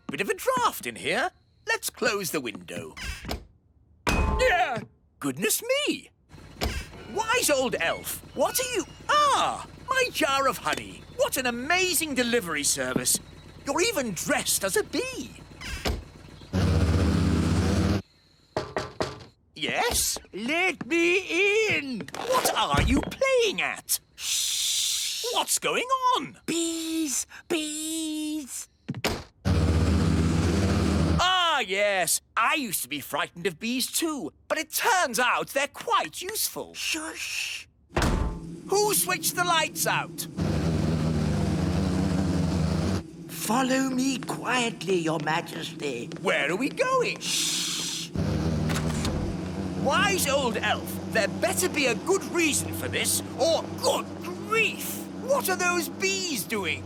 Bit of a draft in here. Let's close the window. Yeah! Goodness me! Wise old elf, what are you... Ah! My jar of honey. What an amazing delivery service. You're even dressed as a bee. Yes? Let me in! What are you playing at? Shh! What's going on? Bees! Bees! Ah, yes. I used to be frightened of bees too, but it turns out they're quite useful. Shush! Who switched the lights out? Follow me quietly, Your Majesty. Where are we going? Shh! Wise old elf, there better be a good reason for this, or good grief! What are those bees doing?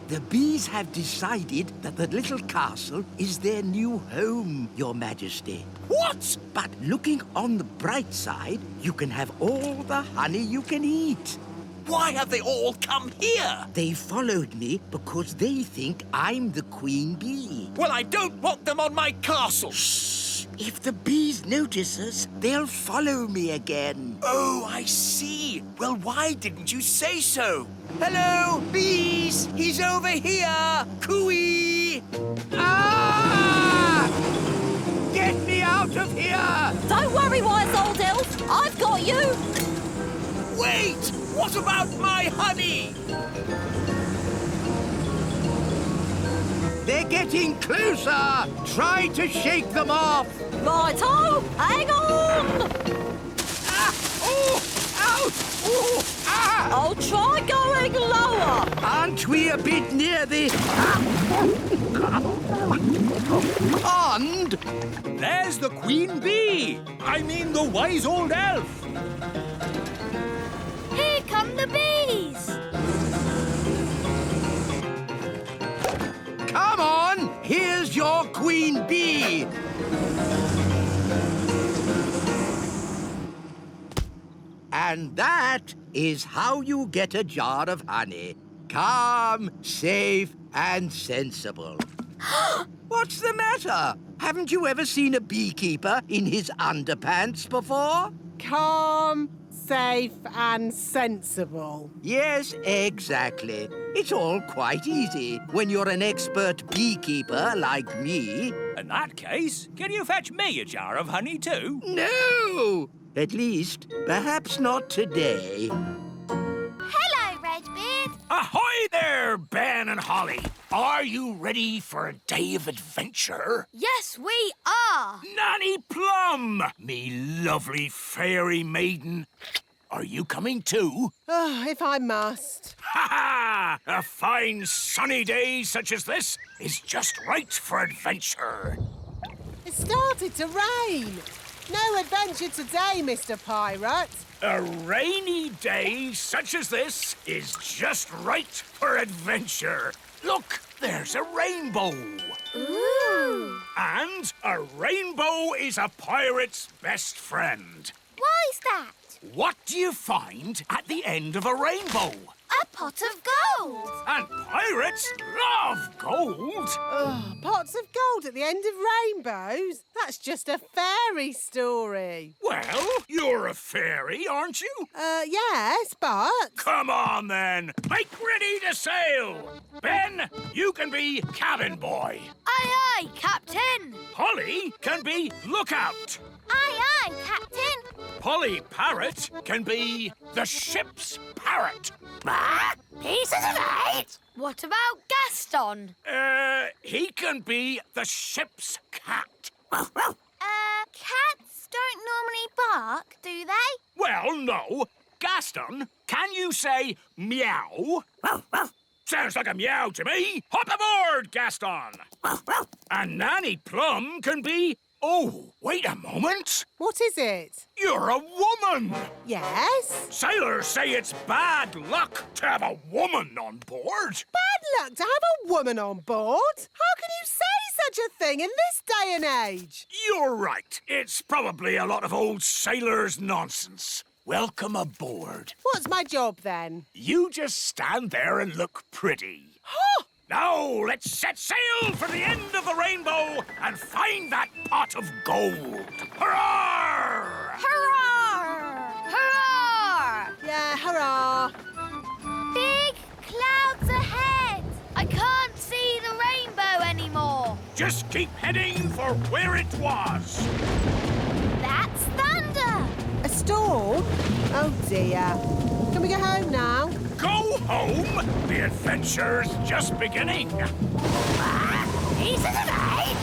The bees have decided that the little castle is their new home, Your Majesty. What? But looking on the bright side, you can have all the honey you can eat. Why have they all come here? They followed me because they think I'm the queen bee. Well, I don't want them on my castle. Shh! If the bees notice us, they'll follow me again. Oh, I see. Well, why didn't you say so? Hello, bees! He's over here! Cooey! Ah! Get me out of here! Don't worry, wise old elf. I've got you. Wait! What about my honey? They're getting closer! Try to shake them off! Righto, hang on! Ah! Oh! Ouch! Oh! Ah! I'll try going lower. Aren't we a bit near the... pond? There's the queen bee! I mean the wise old elf! Here come the bees. Come on! Here's your queen bee! And that is how you get a jar of honey. Calm, safe, and sensible. What's the matter? Haven't you ever seen a beekeeper in his underpants before? Calm, safe and sensible. Yes, exactly. It's all quite easy when you're an expert beekeeper like me. In that case, can you fetch me a jar of honey too? No! At least, perhaps not today. Hello, Redbeard. Ahoy there, Ben and Holly! Are you ready for a day of adventure? Yes, we are. Nanny Plum, me lovely fairy maiden. Are you coming too? Oh, if I must. Ha ha! A fine sunny day such as this is just right for adventure. It started to rain. No adventure today, Mr. Pirate. A rainy day such as this is just right for adventure. Look, there's a rainbow. Ooh. And a rainbow is a pirate's best friend. Why's that? What do you find at the end of a rainbow? A pot of gold. And pirates love gold. Oh, pots of gold at the end of rainbows? That's just a fairy story. Well, you're a fairy, aren't you? Yes, but... Come on, then. Make ready to sail. Ben, you can be cabin boy. Aye, aye, Captain. Polly can be lookout. Aye, aye, Captain. Polly Parrot can be the ship's parrot. Pieces of 8. What about Gaston? He can be the ship's cat. Cats don't normally bark, do they? Well, no. Gaston, can you say meow? Sounds like a meow to me. Hop aboard, Gaston. And Nanny Plum can be... Oh, wait a moment. What is it? You're a woman. Yes? Sailors say it's bad luck to have a woman on board. Bad luck to have a woman on board? How can you say such a thing in this day and age? You're right. It's probably a lot of old sailors' nonsense. Welcome aboard. What's my job, then? You just stand there and look pretty. Now, let's set sail for the end of the rainbow and find that pot of gold. Hurrah! Hurrah! Hurrah! Yeah, hurrah! Big clouds ahead. I can't see the rainbow anymore. Just keep heading for where it was. That's thunder. A storm? Oh, dear. Can we go home now? Go home? The adventure's just beginning. Pieces of 8.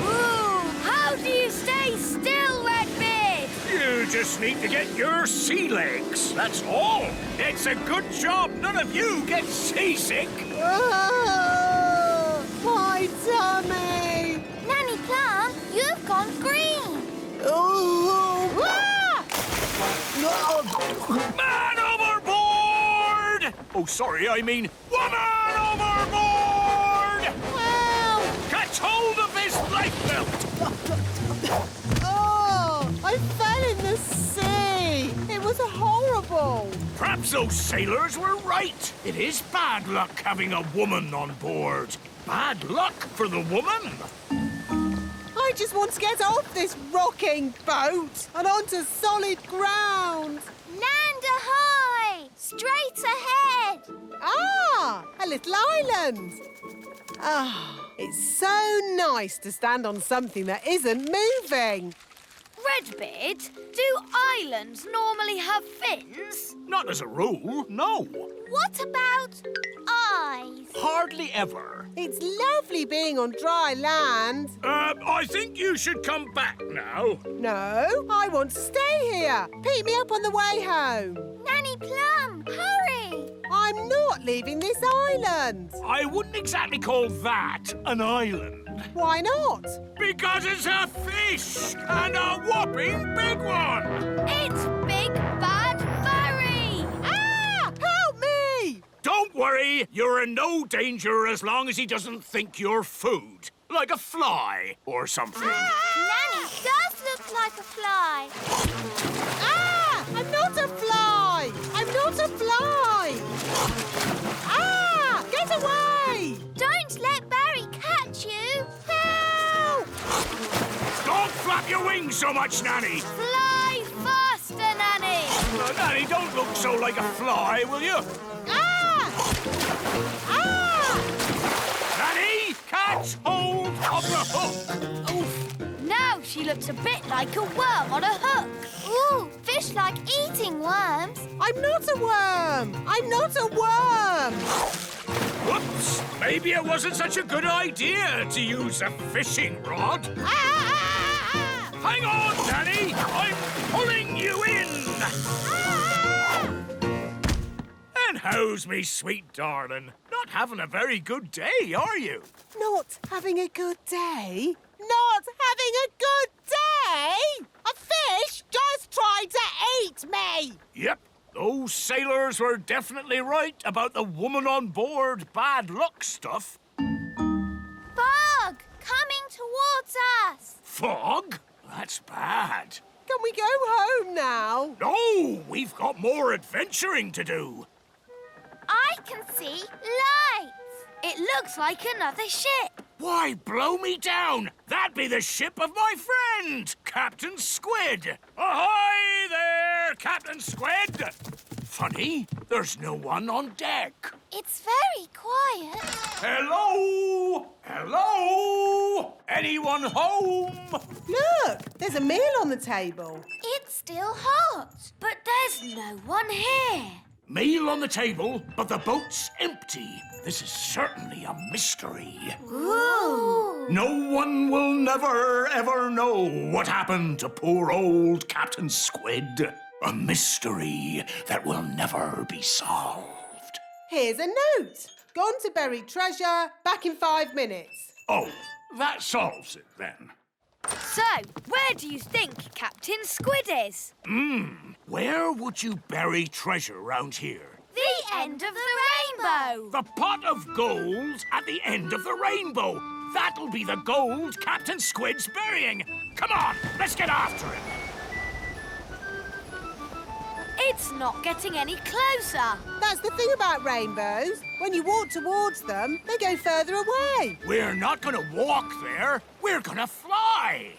Ooh, how do you stay still, Redbeard? You just need to get your sea legs. That's all. It's a good job none of you get seasick. Oh, my tummy! Nanny Plum, you've gone green. Oh! Man overboard! Oh, sorry, I mean woman overboard! Help! Catch hold of this lifebelt! Oh, I fell in the sea. It was horrible. Perhaps those sailors were right. It is bad luck having a woman on board. Bad luck for the woman. I just want to get off this rocking boat and onto solid ground. Land ahoy! Straight ahead. Ah, a little island. Ah, it's so nice to stand on something that isn't moving. Redbeard, do islands normally have fins? Not as a rule, no. What about eyes? Hardly ever. It's lovely being on dry land. I think you should come back now. No, I want to stay here. Pick me up on the way home. Nanny Plum, hurry! I'm not leaving this island. I wouldn't exactly call that an island. Why not? Because it's a fish, and a whopping big one. It's Big Bad Barry! Ah! Help me! Don't worry, you're in no danger as long as he doesn't think you're food. Like a fly or something. Nanny does look like a fly. Ah! I'm not a fly! I'm not a fly! Ah! Get away! Don't let Barry catch you. Help! Don't flap your wings so much, Nanny. Fly faster, Nanny! Nanny, don't look so like a fly, will you? Ah! Ah! Nanny, catch hold of the hook. Now she looks a bit like a worm on a hook. Ooh, Fish like eating worms. I'm not a worm! I'm not a worm! Whoops! Maybe it wasn't such a good idea to use a fishing rod. Hang on, Danny! I'm pulling you in! And how's me sweet darling? Not having a very good day, are you? Not having a good day? Not having a good day? A fish just tried to eat me! Yep, those sailors were definitely right about the woman on board bad luck stuff. Fog! Coming towards us! Fog? That's bad. Can we go home now? No, we've got more adventuring to do. I can see lights. It looks like another ship. Why, blow me down! That'd be the ship of my friend, Captain Squid. Ahoy there, Captain Squid! Funny, there's no one on deck. It's very quiet. Hello? Hello? Anyone home? Look, there's a meal on the table. It's still hot. But there's no one here. Meal on the table, but the boat's empty. This is certainly a mystery. Ooh. No one will never, ever know what happened to poor old Captain Squid. A mystery that will never be solved. Here's a note. Gone to bury treasure, back in 5 minutes. Oh, that solves it then. So, where do you think Captain Squid is? Where would you bury treasure round here? The end of the rainbow. The pot of gold at the end of the rainbow. That'll be the gold Captain Squid's burying. Come on, let's get after him. It's not getting any closer. That's the thing about rainbows. When you walk towards them, they go further away. We're not gonna walk there. We're gonna fly.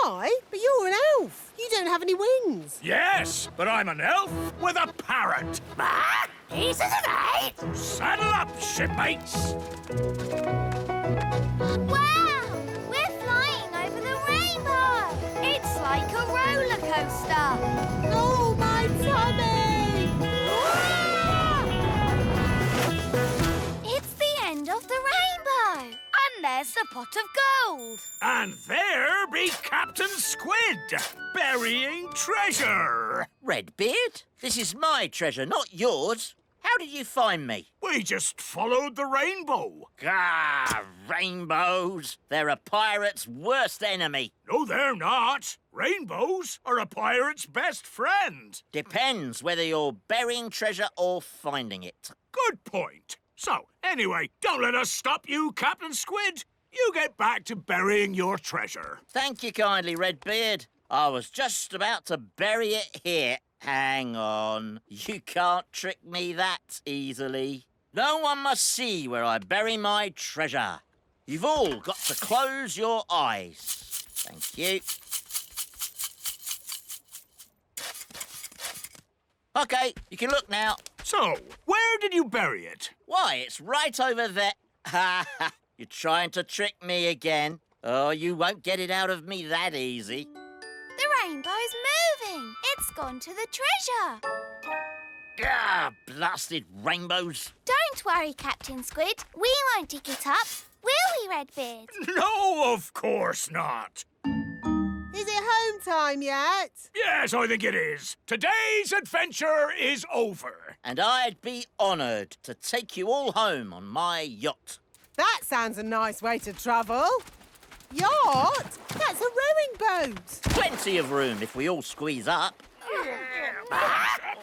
Fly? But you're an elf. You don't have any wings. Yes, but I'm an elf with a parrot. Pieces of eight. Saddle up, shipmates. Wow! We're flying over the rainbow. It's like a roller coaster. Oh, my tummy! It's the end of the rainbow. And there's the pot of gold. And there be Captain Squid, burying treasure. Redbeard, this is my treasure, not yours. How did you find me? We just followed the rainbow. Ah, rainbows. They're a pirate's worst enemy. No, they're not. Rainbows are a pirate's best friend. Depends whether you're burying treasure or finding it. Good point. So, anyway, don't let us stop you, Captain Squid. You get back to burying your treasure. Thank you kindly, Redbeard. I was just about to bury it here. Hang on. You can't trick me that easily. No one must see where I bury my treasure. You've all got to close your eyes. Thank you. OK, you can look now. So, where did you bury it? Why, it's right over there. Ha ha! You're trying to trick me again. Oh, you won't get it out of me that easy. The rainbow's moving. It's gone to the treasure. Ah, blasted rainbows. Don't worry, Captain Squid. We won't dig it up. Will we, Redbeard? No, of course not. Is it home time yet? Yes, I think it is. Today's adventure is over. And I'd be honoured to take you all home on my yacht. That sounds a nice way to travel. Yacht? That's a rowing boat. Plenty of room if we all squeeze up.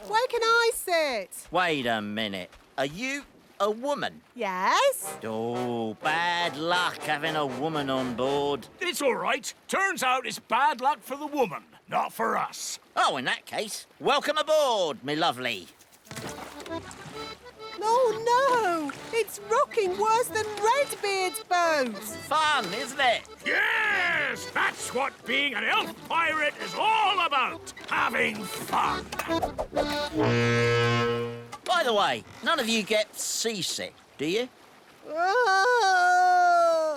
Where can I sit? Wait a minute. Are you a woman? Yes? Oh, bad luck having a woman on board. It's all right. Turns out it's bad luck for the woman, not for us. Oh, in that case, welcome aboard, me lovely. Oh, no! It's rocking worse than Redbeard's boat! Fun, isn't it? Yes! That's what being an elf pirate is all about. Having fun. By the way, none of you get seasick, do you? Oh!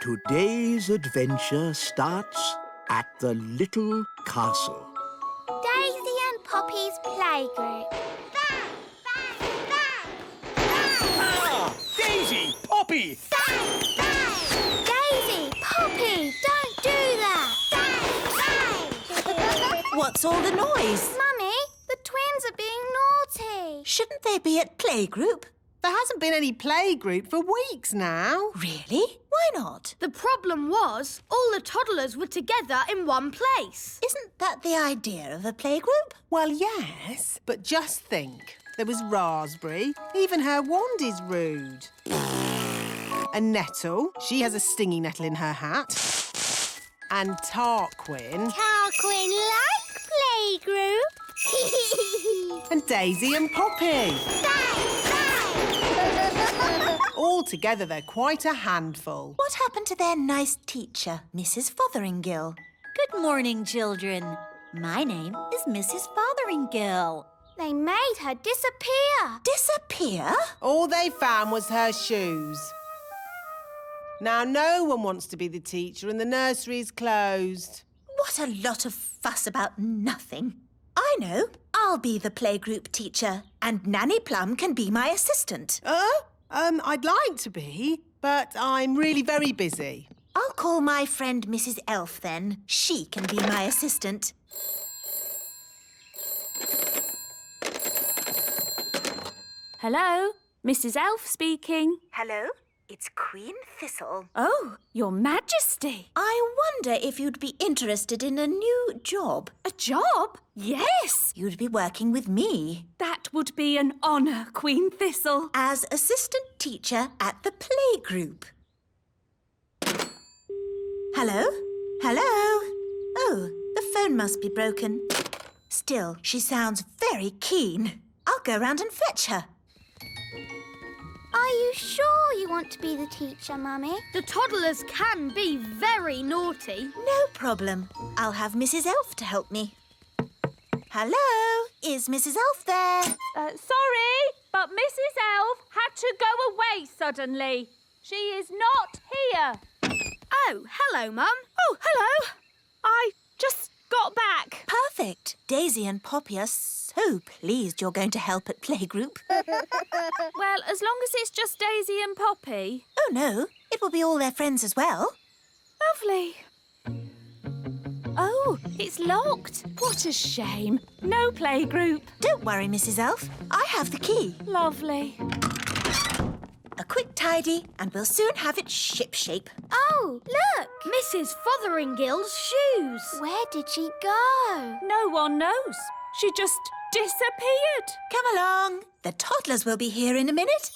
Today's adventure starts at the little castle. nursery's playgroup. Bang! Bang! Bang! Ah! Daisy! Poppy! Bang! Bang! Daisy, Poppy, don't do that. Bang! What's all the noise? Mummy, the twins are being naughty. Shouldn't they be at playgroup? There hasn't been any playgroup for weeks now. Really? Why not? The problem was all the toddlers were together in one place. Isn't that the idea of a playgroup? Well, yes, but just think. There was Raspberry. Even her wand is rude. And Nettle. She has a stingy nettle in her hat. And Tarquin. Tarquin like playgroup. And Daisy and Poppy. Bang! Bang! All together, they're quite a handful. What happened to their nice teacher, Mrs. Fotheringill? Good morning, children. My name is Mrs. Fotheringill. They made her disappear. Disappear? All they found was her shoes. Now, no one wants to be the teacher and the nursery's closed. What a lot of fuss about nothing. I know. I'll be the playgroup teacher and Nanny Plum can be my assistant. I'd like to be, but I'm really very busy. I'll call my friend Mrs. Elf then. She can be my assistant. Hello, Mrs. Elf speaking. Hello, it's Queen Thistle. Oh, Your Majesty. I wonder if you'd be interested in a new job. A job? Yes. You'd be working with me. That would be an honour, Queen Thistle. As assistant teacher at the playgroup. Hello? Hello? Oh, the phone must be broken. Still, she sounds very keen. I'll go round and fetch her. Are you sure you want to be the teacher, Mummy? The toddlers can be very naughty. No problem. I'll have Mrs. Elf to help me. Hello? Is Mrs. Elf there? Sorry, but Mrs. Elf had to go away suddenly. She is not here. Oh, hello, Mum. Oh, hello. I just got back. Perfect. Daisy and Poppy are so pleased you're going to help at playgroup. Well, as long as it's just Daisy and Poppy. Oh, no. It will be all their friends as well. Lovely. Oh, it's locked. What a shame. No playgroup. Don't worry, Mrs. Elf. I have the key. Lovely. A quick tidy and we'll soon have it shipshape. Oh, look! Mrs. Fotheringill's shoes. Where did she go? No one knows. She just disappeared. Come along. The toddlers will be here in a minute.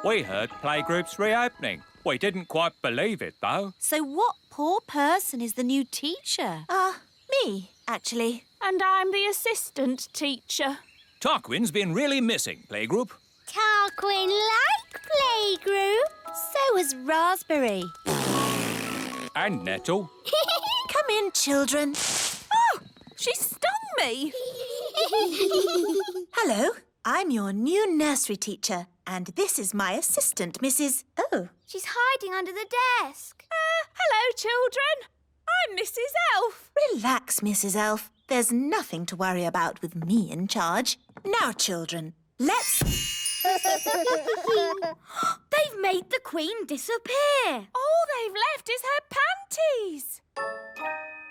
We heard playgroup's reopening. We didn't quite believe it, though. So what poor person is the new teacher? Me, actually. And I'm the assistant teacher. Tarquin's been really missing, playgroup. Tarquin like playgroup. So is Raspberry. And Nettle. Come in, children. Oh, she stung me. Hello, I'm your new nursery teacher, and this is my assistant, Mrs. Oh. She's hiding under the desk. Hello, children. I'm Mrs. Elf. Relax, Mrs. Elf. There's nothing to worry about with me in charge. Now, children, let's... They've made the Queen disappear. All they've left is her panties.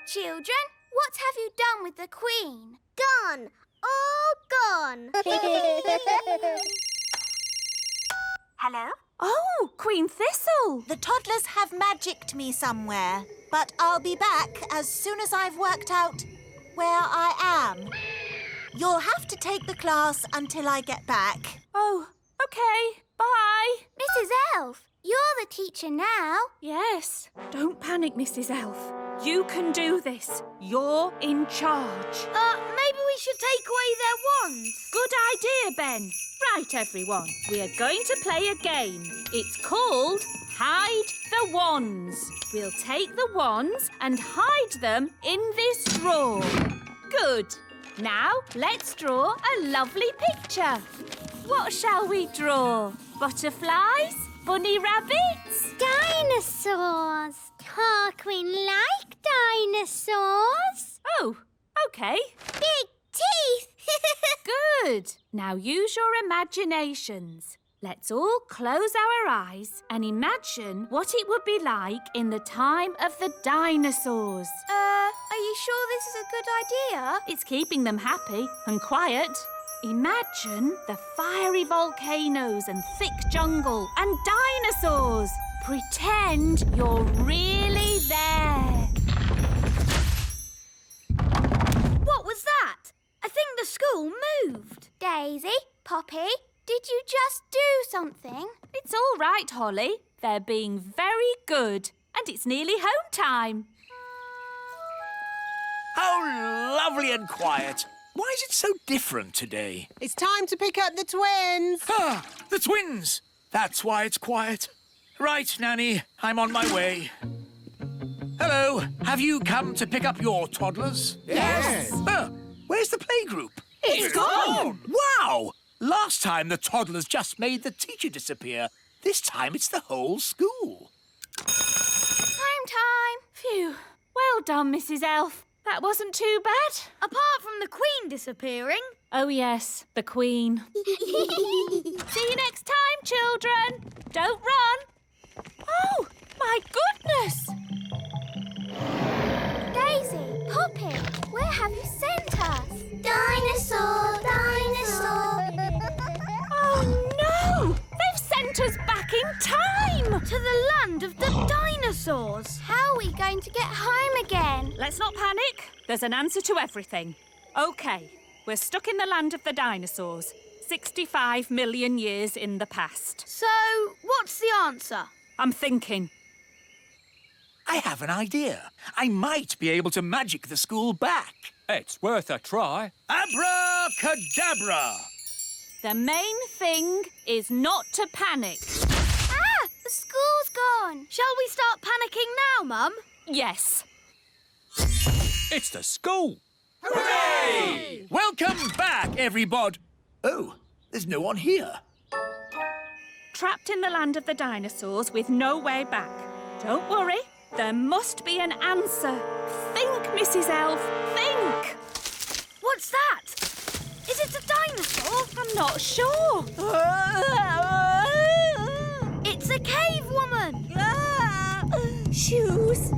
Children, what have you done with the Queen? Gone. All gone. Hello? Oh, Queen Thistle. The toddlers have magicked me somewhere, but I'll be back as soon as I've worked out where I am. You'll have to take the class until I get back. Oh, OK. Bye. Mrs. Elf, you're the teacher now. Yes. Don't panic, Mrs. Elf. You can do this. You're in charge. Maybe we should take away their wands. Good idea, Ben. Right, everyone. We are going to play a game. It's called Hide the Wands. We'll take the wands and hide them in this drawer. Good. Now, let's draw a lovely picture. What shall we draw? Butterflies? Bunny rabbits? Dinosaurs. Tarquin like dinosaurs. Oh, OK. Big teeth. Good. Now use your imaginations. Let's all close our eyes and imagine what it would be like in the time of the dinosaurs. Are you sure this is a good idea? It's keeping them happy and quiet. Imagine the fiery volcanoes and thick jungle and dinosaurs. Pretend you're really there. What was that? I think the school moved. Daisy, Poppy, did you just do something? It's all right, Holly. They're being very good. And it's nearly home time. How lovely and quiet. Why is it so different today? It's time to pick up the twins. Ah, the twins. That's why it's quiet. Right, Nanny, I'm on my way. Hello, have you come to pick up your toddlers? Yes. Where's the playgroup? It's gone. Wow! Last time the toddlers just made the teacher disappear. This time it's the whole school. Home time. Phew. Well done, Mrs. Elf. That wasn't too bad. Apart from the Queen disappearing. Oh, yes, the Queen. See you next time, children. Don't run. Oh, my goodness. Daisy, Poppy, where have you sent us? Dinosaur, dinosaur. Oh, no! They've sent us back in time! To the land of the dinosaurs. How are we going to get home again? Let's not panic. There's an answer to everything. OK, we're stuck in the land of the dinosaurs. 65 million years in the past. So, what's the answer? I'm thinking. I have an idea. I might be able to magic the school back. It's worth a try. Abracadabra! The main thing is not to panic. Ah, the school's gone. Shall we start panicking now, Mum? Yes. It's the school. Hooray! Welcome back, everybody. Oh, there's no one here. Trapped in the land of the dinosaurs with no way back. Don't worry, there must be an answer. Think, Mrs. Elf, think! What's that? Is it a dinosaur? I'm not sure. It's a cave woman. Shoes.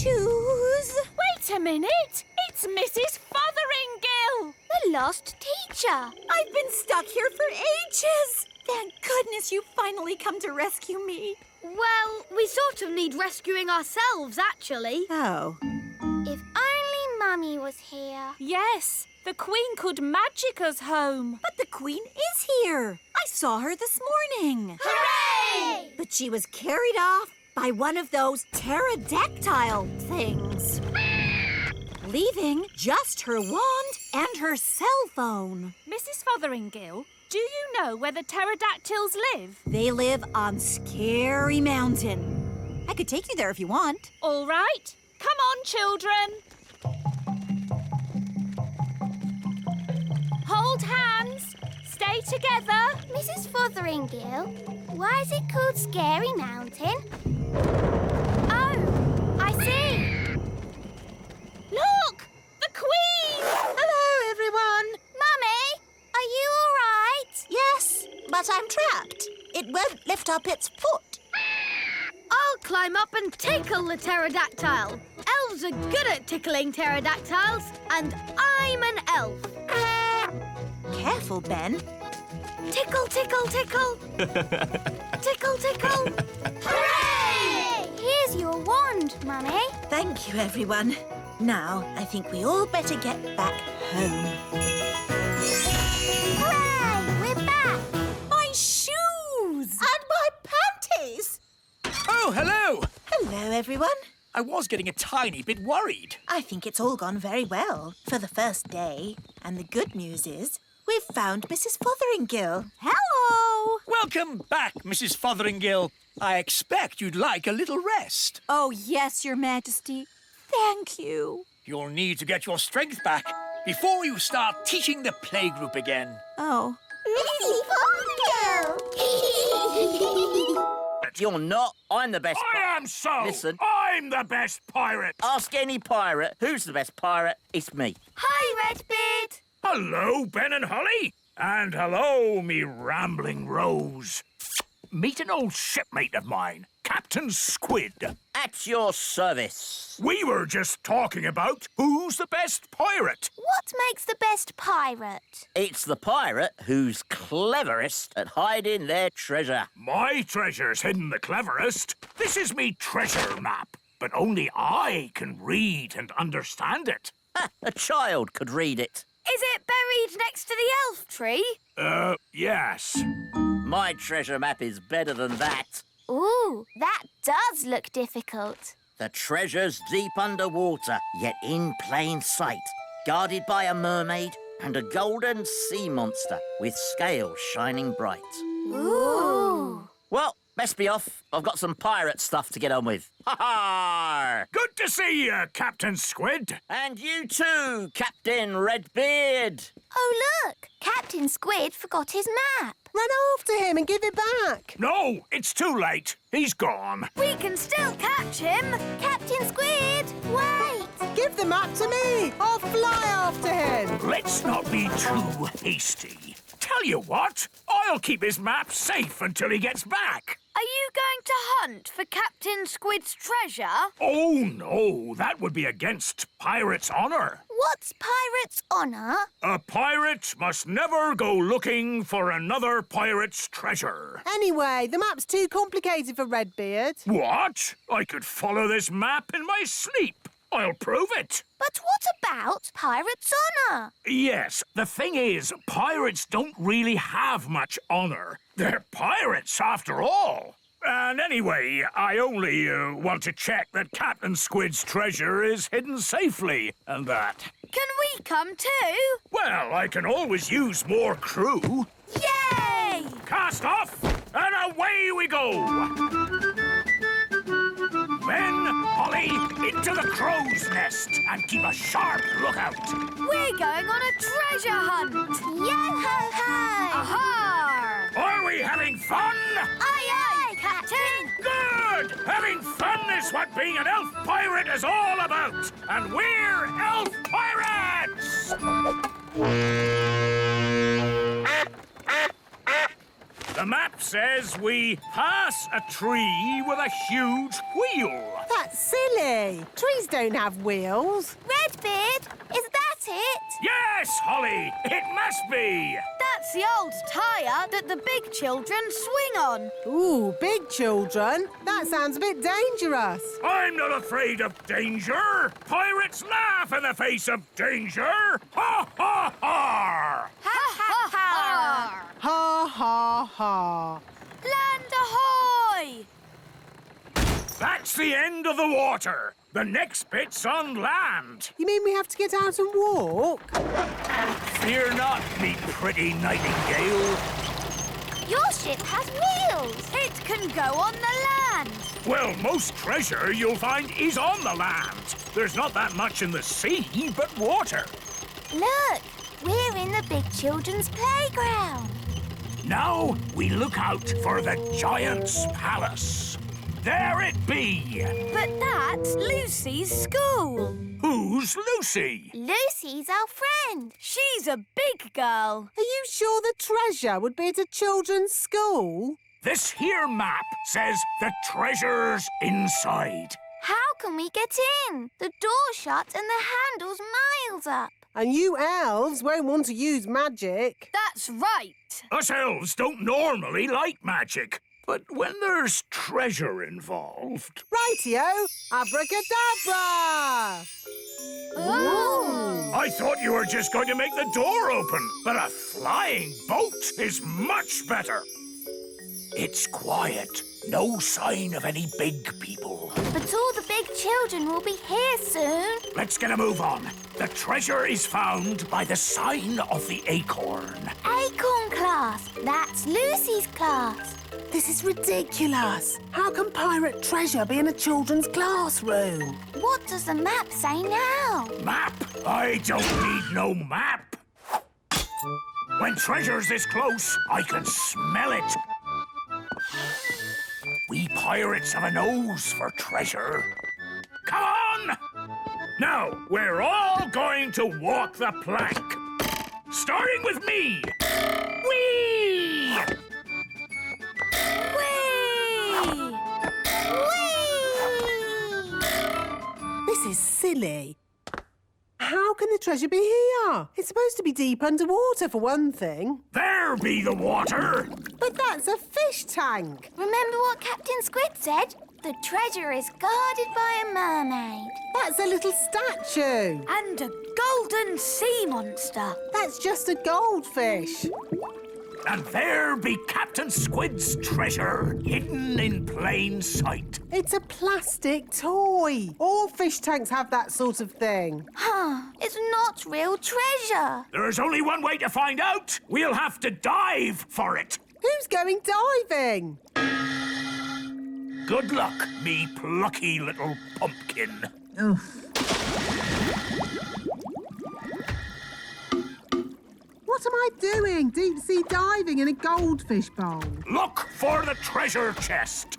Wait a minute. It's Mrs. Fotheringill. The lost teacher. I've been stuck here for ages. Thank goodness you finally come to rescue me. Well, we sort of need rescuing ourselves, actually. Oh. If only Mummy was here. Yes, the Queen could magic us home. But the Queen is here. I saw her this morning. Hooray! But she was carried off by one of those pterodactyl things, leaving just her wand and her cell phone. Mrs. Fotheringill, do you know where the pterodactyls live? They live on Scary Mountain. I could take you there if you want. All right. Come on, children. Hold hands. Stay together. Mrs. Fotheringill, why is it called Scary Mountain? Oh, I see. Look! The Queen! Hello, everyone. Mummy, are you all right? Yes, but I'm trapped. It won't lift up its foot. I'll climb up and tickle the pterodactyl. Elves are good at tickling pterodactyls, and I'm an elf. Careful, Ben. Tickle, tickle, tickle. Tickle, tickle. Hooray! Here's your wand, Mummy. Thank you, everyone. Now, I think we all better get back home. Hooray! We're back. My shoes! And my panties. Oh, hello! Hello, everyone. I was getting a tiny bit worried. I think it's all gone very well for the first day. And the good news is we've found Mrs. Fotheringill. Hello! Welcome back, Mrs. Fotheringill. I expect you'd like a little rest. Oh, yes, Your Majesty. Thank you. You'll need to get your strength back before you start teaching the playgroup again. Oh. You're not. I'm the best. I am so. Listen. I I'm the best pirate. Ask any pirate who's the best pirate. It's me. Hi, Redbeard. Hello, Ben and Holly. And hello, me rambling Rose. Meet an old shipmate of mine, Captain Squid. At your service. We were just talking about who's the best pirate. What makes the best pirate? It's the pirate who's cleverest at hiding their treasure. My treasure's hidden the cleverest. This is me treasure map, but only I can read and understand it. A child could read it. Is it buried next to the elf tree? Yes. My treasure map is better than that. Ooh, that does look difficult. The treasure's deep underwater, yet in plain sight, guarded by a mermaid and a golden sea monster with scales shining bright. Ooh. Well, best be off. I've got some pirate stuff to get on with. Ha-ha! Good to see you, Captain Squid. And you too, Captain Redbeard. Oh, look! Captain Squid forgot his map. Run after him and give it back. No, it's too late. He's gone. We can still catch him. Captain Squid, wait! Give the map to me. I'll fly after him. Let's not be too hasty. Tell you what, I'll keep his map safe until he gets back. Are you going to hunt for Captain Squid's treasure? Oh, no, that would be against pirate's honor. What's pirate's honor? A pirate must never go looking for another pirate's treasure. Anyway, the map's too complicated for Redbeard. What? I could follow this map in my sleep. I'll prove it. But what about pirate's honor? Yes, the thing is, pirates don't really have much honor. They're pirates, after all. And anyway, I only want to check that Captain Squid's treasure is hidden safely, and that. Can we come too? Well, I can always use more crew. Yay! Cast off, and away we go! Ben, Holly, into the crow's nest and keep a sharp lookout. We're going on a treasure hunt. Yo-ho-ho! Aha! Are we having fun? Aye, aye, Captain. Good! Having fun is what being an elf pirate is all about. And we're elf pirates! The map says we pass a tree with a huge wheel. That's silly. Trees don't have wheels. Redbeard, is that it? Yes, Holly, it must be. That's the old tyre that the big children swing on. Ooh, big children. That sounds a bit dangerous. I'm not afraid of danger. Pirates laugh in the face of danger. Ha, ha, ha! Ha, ha, ha! Ha, ha, ha. Land ahoy! That's the end of the water. The next bit's on land. You mean we have to get out and walk? Fear not, me pretty nightingale. Your ship has wheels. It can go on the land. Well, most treasure you'll find is on the land. There's not that much in the sea but water. Look, we're in the big children's playground. Now we look out for the giant's palace. There it be. But that's Lucy's school. Who's Lucy? Lucy's our friend. She's a big girl. Are you sure the treasure would be at a children's school? This here map says the treasure's inside. How can we get in? The door's shut and the handle's miles up. And you elves won't want to use magic. That's right. Us elves don't normally like magic. But when there's treasure involved... Rightio! Abracadabra! Ooh! I thought you were just going to make the door open, but a flying boat is much better. It's quiet. No sign of any big people. But all the big children will be here soon. Let's get a move on. The treasure is found by the sign of the acorn. Acorn class. That's Lucy's class. This is ridiculous. How can pirate treasure be in a children's classroom? What does the map say now? Map? I don't need no map. When treasure's this close, I can smell it. We pirates have a nose for treasure. Now, we're all going to walk the plank. Starting with me. Whee! This is silly. How can the treasure be here? It's supposed to be deep underwater, for one thing. There be the water. But that's a fish tank. Remember what Captain Squid said? The treasure is guarded by a mermaid. That's a little statue. And a golden sea monster. That's just a goldfish. And there be Captain Squid's treasure, hidden in plain sight. It's a plastic toy. All fish tanks have that sort of thing. It's not real treasure. There's only one way to find out. We'll have to dive for it. Who's going diving? Good luck, me plucky little pumpkin. What am I doing? Deep sea diving in a goldfish bowl. Look for the treasure chest.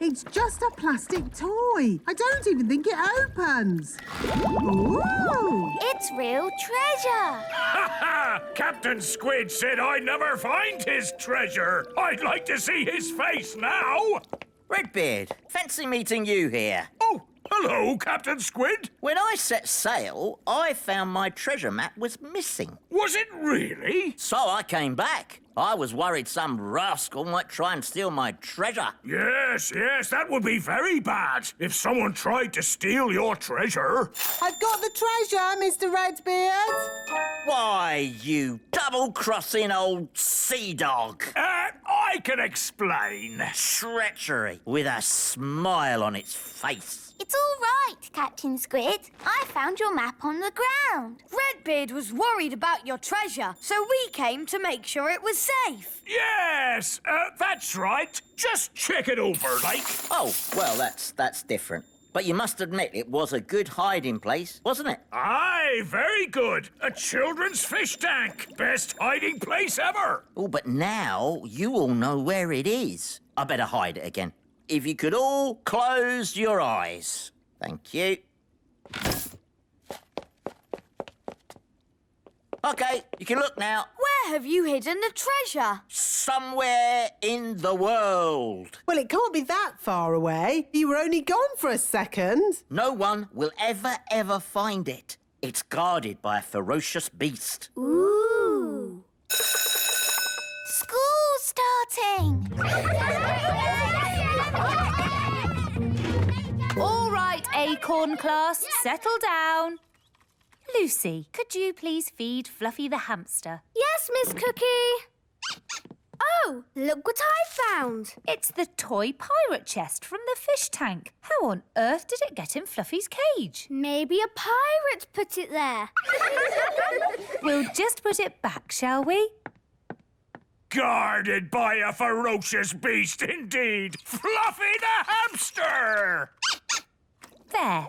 It's just a plastic toy. I don't even think it opens. Ooh! It's real treasure. Ha ha! Captain Squid said I'd never find his treasure. I'd like to see his face now. Redbeard, fancy meeting you here. Oh, hello, Captain Squid. When I set sail, I found my treasure map was missing. Was it really? So I came back. I was worried some rascal might try and steal my treasure. Yes, that would be very bad if someone tried to steal your treasure. I've got the treasure, Mr. Redbeard. Why, you double-crossing old sea dog. I can explain. Treachery with a smile on its face. It's all right, Captain Squid. I found your map on the ground. Redbeard was worried about your treasure, so we came to make sure it was safe. Yes, that's right. Just check it over, like. Oh, well, that's different. But you must admit it was a good hiding place, wasn't it? Aye, very good. A children's fish tank. Best hiding place ever. Oh, but now you all know where it is. I better hide it again. If you could all close your eyes. Thank you. OK, you can look now. Where have you hidden the treasure? Somewhere in the world. Well, it can't be that far away. You were only gone for a second. No one will ever find it. It's guarded by a ferocious beast. Ooh. School's starting. All right, Acorn class, settle down. Lucy, could you please feed Fluffy the hamster? Yes, Miss Cookie. Oh, look what I found. It's the toy pirate chest from the fish tank. How on earth did it get in Fluffy's cage? Maybe a pirate put it there. We'll just put it back, shall we? Guarded by a ferocious beast indeed. Fluffy the hamster! There,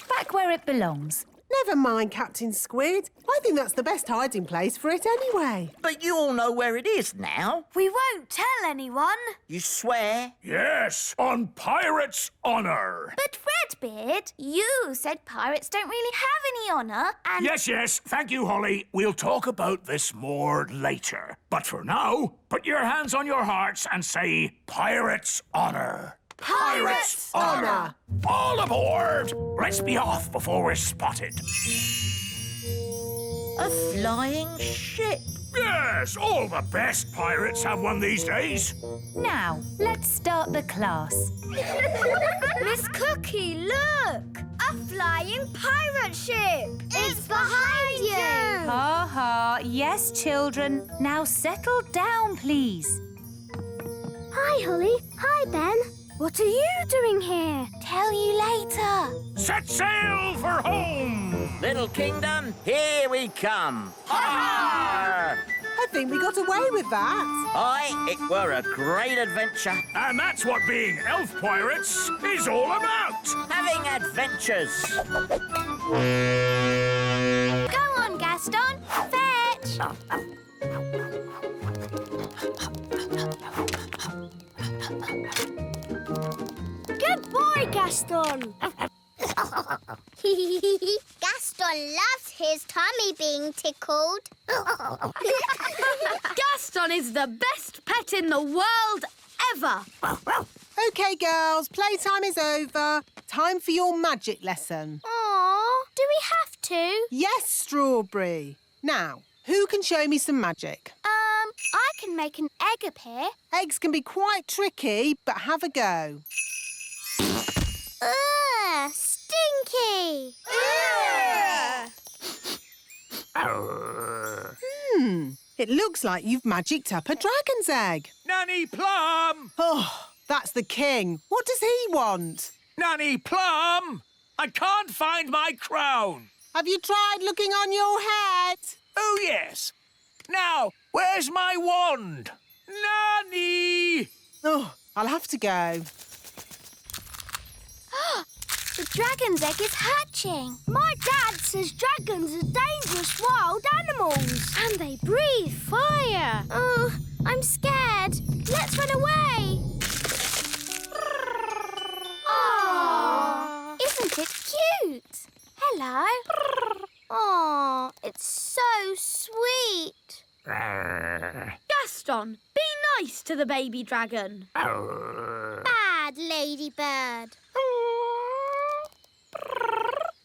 back where it belongs. Never mind, Captain Squid. I think that's the best hiding place for it anyway. But you all know where it is now. We won't tell anyone. You swear? Yes, on pirate's honour. But Redbeard, you said pirates don't really have any honour and... Yes, thank you, Holly. We'll talk about this more later. But for now, put your hands on your hearts and say pirate's honour. Pirate's honour. All aboard! Let's be off before we're spotted. A flying ship. Yes, all the best pirates have one these days. Now, let's start the class. Miss Cookie, look! A flying pirate ship! It's behind you! Ha ha, yes, children. Now settle down, please. Hi, Holly. Hi, Ben. What are you doing here? Tell you later. Set sail for home! Little kingdom, here we come. Ha! I think we got away with that. Aye, it were a great adventure. And that's what being elf pirates is all about. Having adventures. Go on, Gaston. Fetch. Good boy, Gaston. Gaston loves his tummy being tickled. Gaston is the best pet in the world ever. OK, girls, playtime is over. Time for your magic lesson. Aww, do we have to? Yes, Strawberry. Now, who can show me some magic? I can make an egg appear. Eggs can be quite tricky, but have a go. Ugh, stinky. It looks like you've magicked up a dragon's egg. Nanny Plum! Oh, that's the king. What does he want? Nanny Plum! I can't find my crown. Have you tried looking on your head? Oh, yes. Now, where's my wand? Nanny! Oh, I'll have to go. The dragon's egg is hatching. My dad says dragons are dangerous wild animals. And they breathe fire. Oh, I'm scared. Let's run away. Oh, isn't it cute? Hello. Oh, it's so sweet. Gaston, be nice to the baby dragon. Bad ladybird.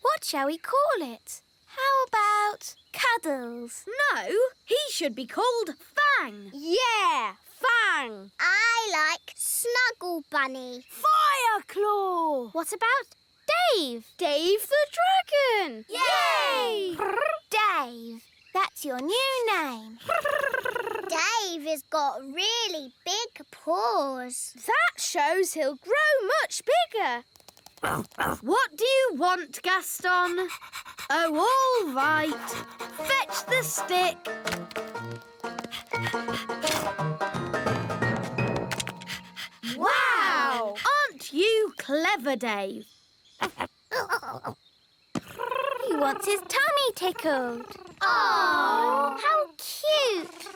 What shall we call it? How about Cuddles? No, he should be called Fang. Yeah, Fang. I like Snuggle Bunny. Fireclaw. What about Dave? Dave the dragon. Yay! Dave, that's your new name. Dave has got really big paws. That shows he'll grow much bigger. What do you want, Gaston? Oh, all right. Fetch the stick. Wow! Aren't you clever, Dave? He wants his tummy tickled. Oh, how cute.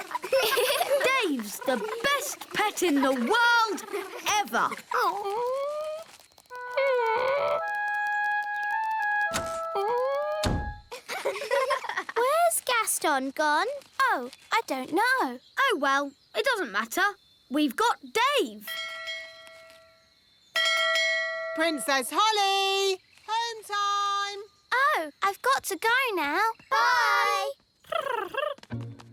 Dave's the best pet in the world ever. Where's Gaston gone? Oh, I don't know. Oh, well, it doesn't matter. We've got Dave. Princess Holly! Home time! Oh, I've got to go now. Bye.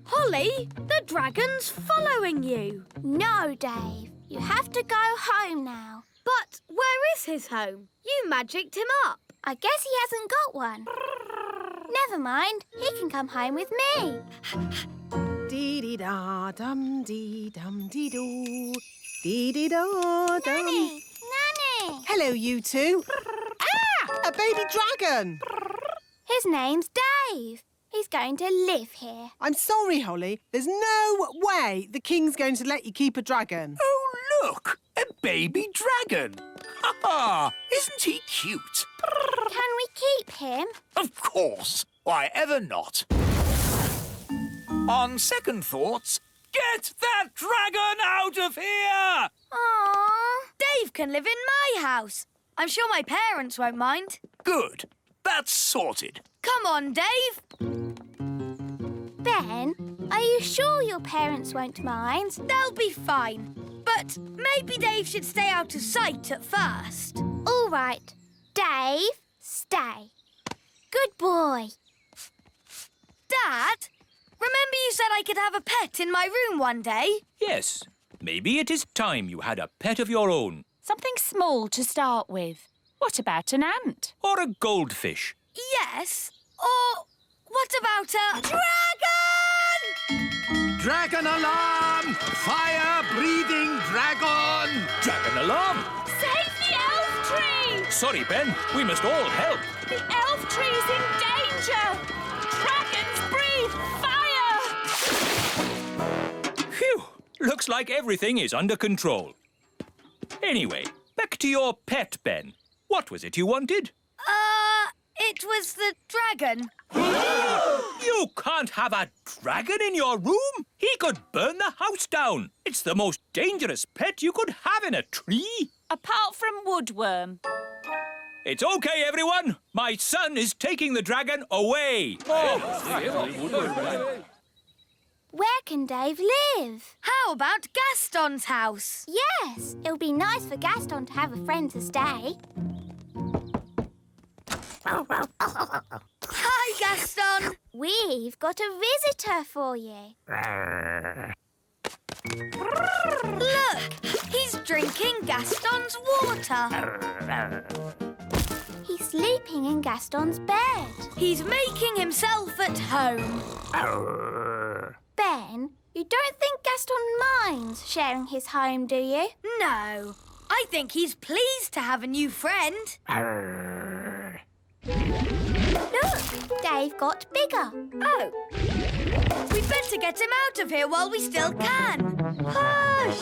Holly, the dragon's following you. No, Dave. You have to go home now. But where is his home? You magicked him up. I guess he hasn't got one. Never mind. He can come home with me. Dee-dee-da-dum-dee-dum-dee-doo. Dee-dee-da-dum. Nanny! Nanny! Hello, you two. A baby dragon! His name's Dave. He's going to live here. I'm sorry, Holly. There's no way the king's going to let you keep a dragon. Oh, look! A baby dragon! Ha ha! Isn't he cute? Can we keep him? Of course! Why ever not? On second thoughts, get that dragon out of here! Aww. Dave can live in my house. I'm sure my parents won't mind. Good. That's sorted. Come on, Dave. Ben, are you sure your parents won't mind? They'll be fine. But maybe Dave should stay out of sight at first. All right. Dave, stay. Good boy. Dad, remember you said I could have a pet in my room one day? Yes. Maybe it is time you had a pet of your own. Something small to start with. What about an ant? Or a goldfish. Yes. Or what about a dragon? Dragon alarm! Fire-breathing dragon! Dragon alarm! Save the elf tree! Sorry, Ben. We must all help. The elf tree's in danger! Dragons breathe fire! Phew! Looks like everything is under control. Anyway, back to your pet, Ben. What was it you wanted? It was the dragon. You can't have a dragon in your room. He could burn the house down. It's the most dangerous pet you could have in a tree. Apart from Woodworm. It's okay, everyone. My son is taking the dragon away. Where can Dave live? How about Gaston's house? Yes, it'll be nice for Gaston to have a friend to stay. Hi, Gaston. We've got a visitor for you. Look, he's drinking Gaston's water. He's sleeping in Gaston's bed. He's making himself at home. Ben, you don't think Gaston minds sharing his home, do you? No, I think he's pleased to have a new friend. Look, Dave got bigger. Oh. We'd better get him out of here while we still can. Hush!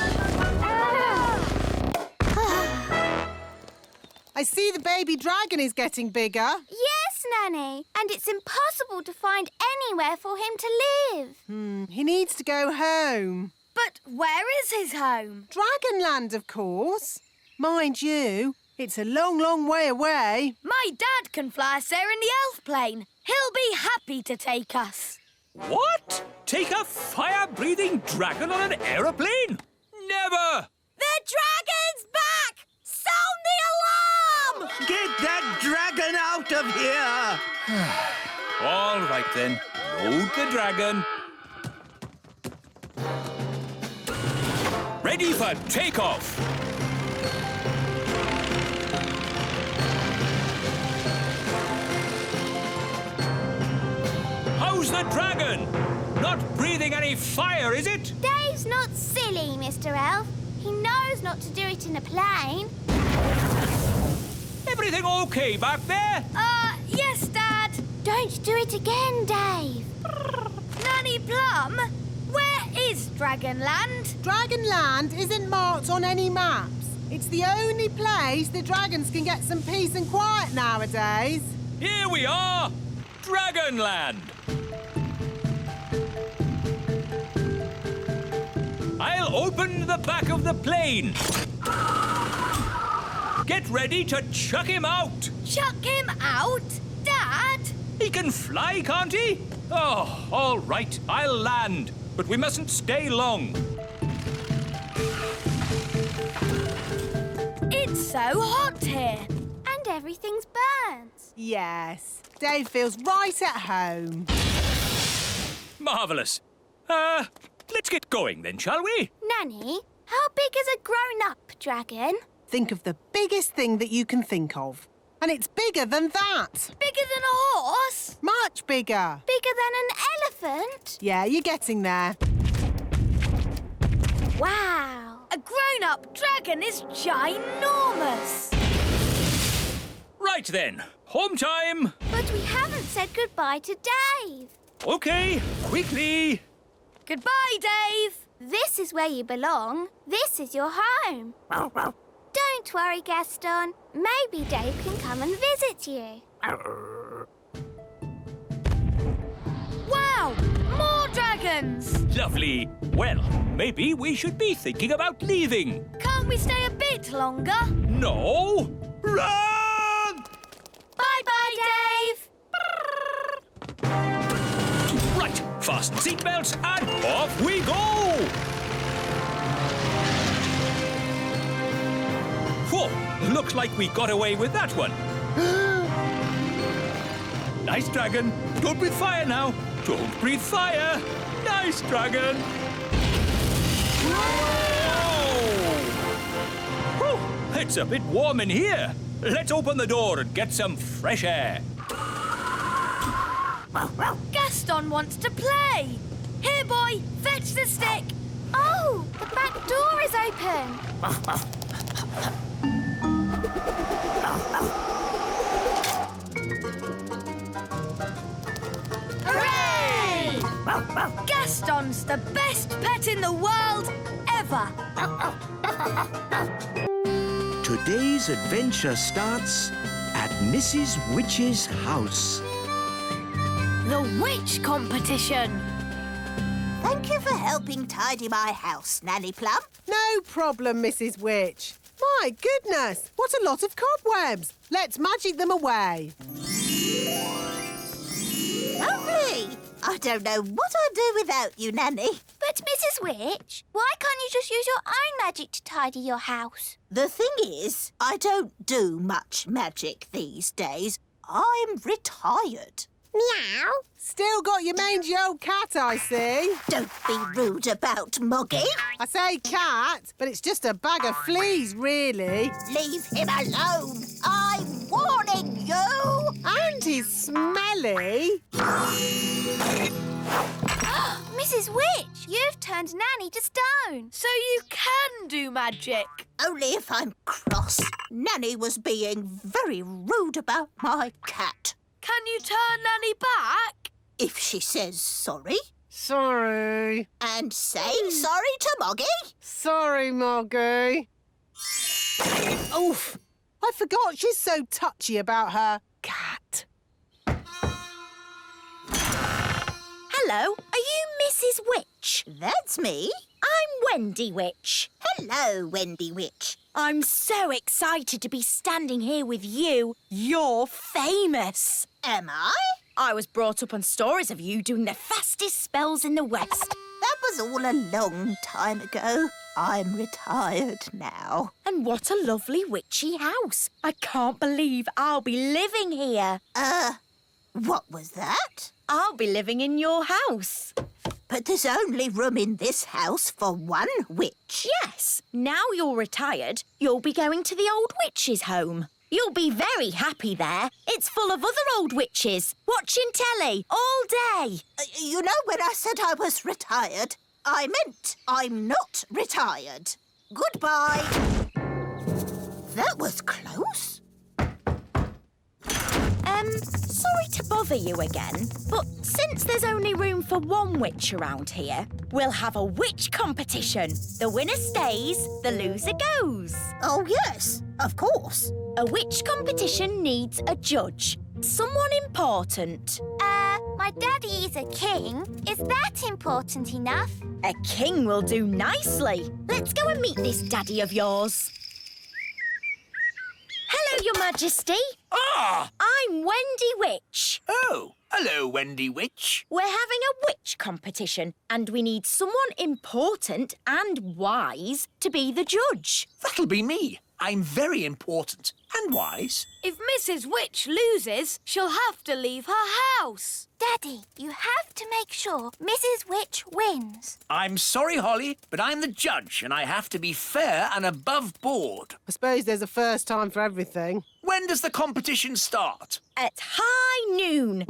I see the baby dragon is getting bigger. Yes, Nanny. And it's impossible to find anywhere for him to live. He needs to go home. But where is his home? Dragonland, of course. Mind you, it's a long, long way away. My dad can fly us there in the elf plane. He'll be happy to take us. What? Take a fire-breathing dragon on an aeroplane? Never! The dragon's back! Sound the alarm! Get that dragon out of here! All right, then. Load the dragon. Ready for takeoff. How's the dragon? Not breathing any fire, is it? Dave's not silly, Mr. Elf. He knows not to do it in a plane. Everything okay back there? Yes, Dad. Don't do it again, Dave. Nanny Plum, where is Dragonland? Dragonland isn't marked on any maps. It's the only place the dragons can get some peace and quiet nowadays. Here we are! Dragonland! I'll open the back of the plane. Get ready to chuck him out. Chuck him out? Dad? He can fly, can't he? Oh, all right, I'll land. But we mustn't stay long. It's so hot here. And everything's burnt. Yes, Dave feels right at home. Marvellous. Let's get going then, shall we? Nanny, how big is a grown-up dragon? Think of the biggest thing that you can think of. And it's bigger than that. Bigger than a horse? Much bigger. Bigger than an elephant? Yeah, you're getting there. Wow. A grown-up dragon is ginormous. Right then, home time. But we haven't said goodbye to Dave. OK, quickly. Goodbye, Dave. This is where you belong. This is your home. Don't worry, Gaston. Maybe Dave can come and visit you. Wow! More dragons! Lovely. Well, maybe we should be thinking about leaving. Can't we stay a bit longer? No. Run! Bye-bye, Dave! Right, fasten seatbelts and off we go! Whoa, looks like we got away with that one. Nice dragon. Don't breathe fire now. Don't breathe fire. Nice dragon. Whoa! Whew, it's a bit warm in here. Let's open the door and get some fresh air. Gaston wants to play. Here, boy, fetch the stick. Oh, the back door is open. Hooray! Gaston's the best pet in the world ever. Today's adventure starts at Mrs. Witch's house. The witch competition. Thank you for helping tidy my house, Nanny Plum. No problem, Mrs. Witch. My goodness, what a lot of cobwebs. Let's magic them away. Lovely. I don't know what I'd do without you, Nanny. But, Mrs. Witch, why can't you just use your own magic to tidy your house? The thing is, I don't do much magic these days. I'm retired. Meow. Still got your mangy old cat, I see. Don't be rude about Moggy. I say cat, but it's just a bag of fleas, really. Leave him alone. I'm warning you. And he's smelly. Mrs. Witch, you've turned Nanny to stone. So you can do magic. Only if I'm cross. Nanny was being very rude about my cat. Can you turn Nanny back? If she says sorry. Sorry. And say sorry to Moggy. Sorry, Moggy. Oof. I forgot she's so touchy about her cat. Hello, are you Mrs. Witch? That's me. I'm Wendy Witch. Hello, Wendy Witch. I'm so excited to be standing here with you. You're famous. Am I? I was brought up on stories of you doing the fastest spells in the West. That was all a long time ago. I'm retired now. And what a lovely witchy house. I can't believe I'll be living here. What was that? I'll be living in your house. But there's only room in this house for one witch. Yes. Now you're retired, you'll be going to the old witch's home. You'll be very happy there. It's full of other old witches, watching telly all day. You know, when I said I was retired, I meant I'm not retired. Goodbye. That was close. Sorry to bother you again, but since there's only room for one witch around here, we'll have a witch competition. The winner stays, the loser goes. Oh, yes, of course. A witch competition needs a judge. Someone important. My daddy is a king. Is that important enough? A king will do nicely. Let's go and meet this daddy of yours. Hello, Your Majesty. Ah! I'm Wendy Witch. Oh, hello, Wendy Witch. We're having a witch competition and we need someone important and wise to be the judge. That'll be me. I'm very important and wise. If Mrs. Witch loses, she'll have to leave her house. Daddy, you have to make sure Mrs. Witch wins. I'm sorry, Holly, but I'm the judge and I have to be fair and above board. I suppose there's a first time for everything. When does the competition start? At high noon.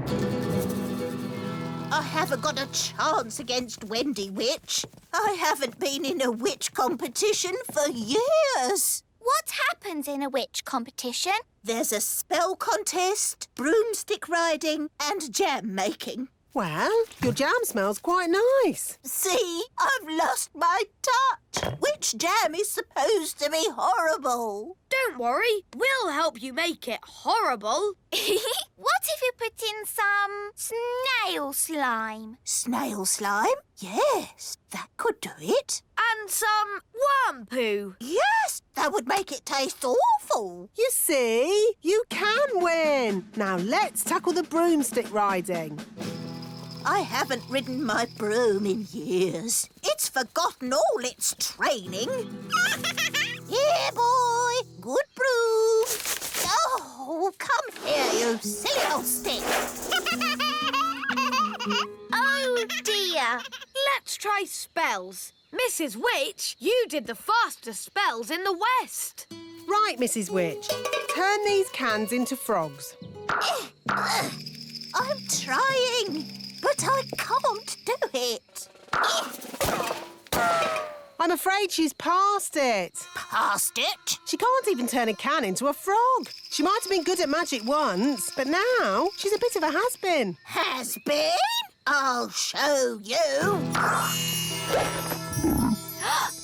I haven't got a chance against Wendy Witch. I haven't been in a witch competition for years. What happens in a witch competition? There's a spell contest, broomstick riding and jam making. Well, your jam smells quite nice. See, I've lost my touch. Witch jam is supposed to be horrible. Don't worry, we'll help you make it horrible. What if you put in some snail slime? Snail slime? Yes, that could do it. And some worm poo. Yes, that would make it taste awful. You see, you can win. Now let's tackle the broomstick riding. I haven't ridden my broom in years. It's forgotten all its training. Here, boy. Good broom. Oh, come here, you silly old stick. Oh, dear. Let's try spells. Mrs. Witch, you did the fastest spells in the West. Right, Mrs. Witch. Turn these cans into frogs. I'm trying, but I can't do it. I'm afraid she's past it. Past it? She can't even turn a can into a frog. She might have been good at magic once, but now she's a bit of a has-been. Has-been? I'll show you.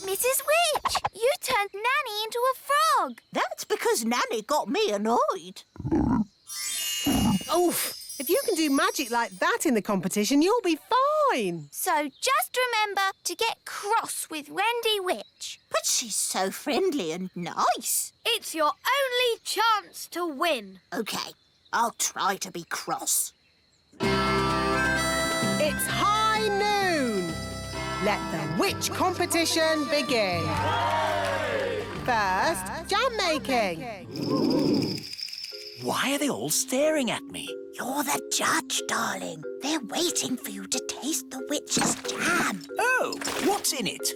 Mrs. Witch, you turned Nanny into a frog. That's because Nanny got me annoyed. Oof! If you can do magic like that in the competition, you'll be fine. So just remember to get cross with Wendy Witch. But she's so friendly and nice. It's your only chance to win. OK, I'll try to be cross. It's high noon. Let the witch competition begin. First, jam making. Why are they all staring at me? You're the judge, darling. They're waiting for you to taste the witch's jam. Oh, what's in it?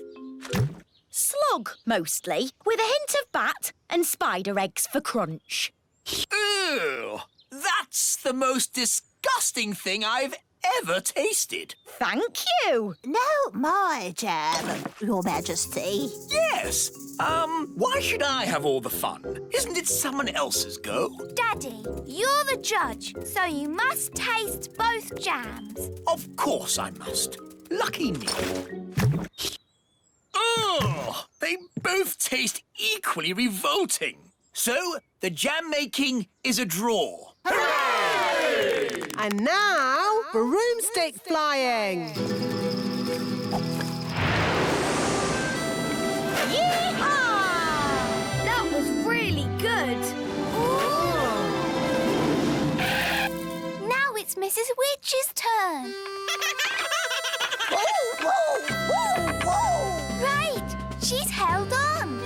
Slug, mostly, with a hint of bat and spider eggs for crunch. Ew! That's the most disgusting thing I've ever tasted. Thank you. No, my jam, Your Majesty. Yes. Why should I have all the fun? Isn't it someone else's go? Daddy, you're the judge, so you must taste both jams. Of course I must. Lucky me. Ugh! They both taste equally revolting. So, the jam making is a draw. Hooray! And now, broomstick flying. Yeehaw! That was really good. Now it's Mrs. Witch's turn. Whoa, whoa, whoa, whoa! Right, she's held on.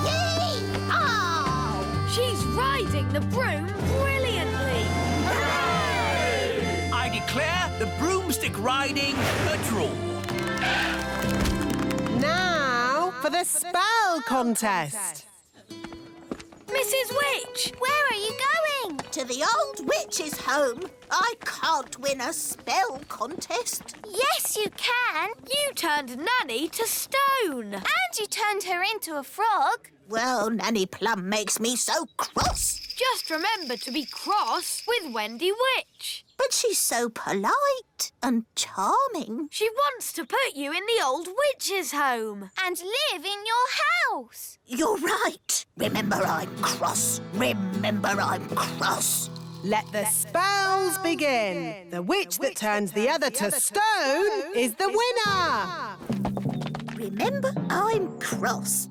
Yay! Oh! She's riding the broom brilliantly. Hooray! I declare the broomstick riding a draw. Now for the spell contest. Mrs. Witch! Where are you going? To the old witch's home. I can't win a spell contest. Yes, you can. You turned Nanny to stone. And you turned her into a frog. Well, Nanny Plum makes me so cross. Just remember to be cross with Wendy Witch. But she's so polite and charming. She wants to put you in the old witch's home. And live in your house. You're right. Remember, I'm cross. Remember, I'm cross. Let the spells begin. The witch that turns the other to stone is the winner. Remember, I'm cross.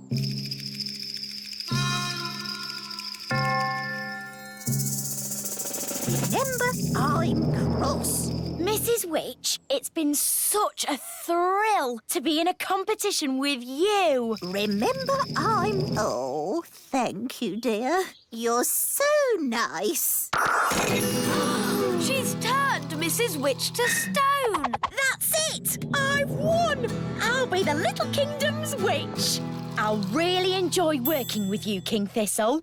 Remember, I'm cross. Mrs. Witch, it's been such a thrill to be in a competition with you. Remember, I'm... Oh, thank you, dear. You're so nice. She's turned Mrs. Witch to stone. That's it! I've won! I'll be the Little Kingdom's witch. I'll really enjoy working with you, King Thistle.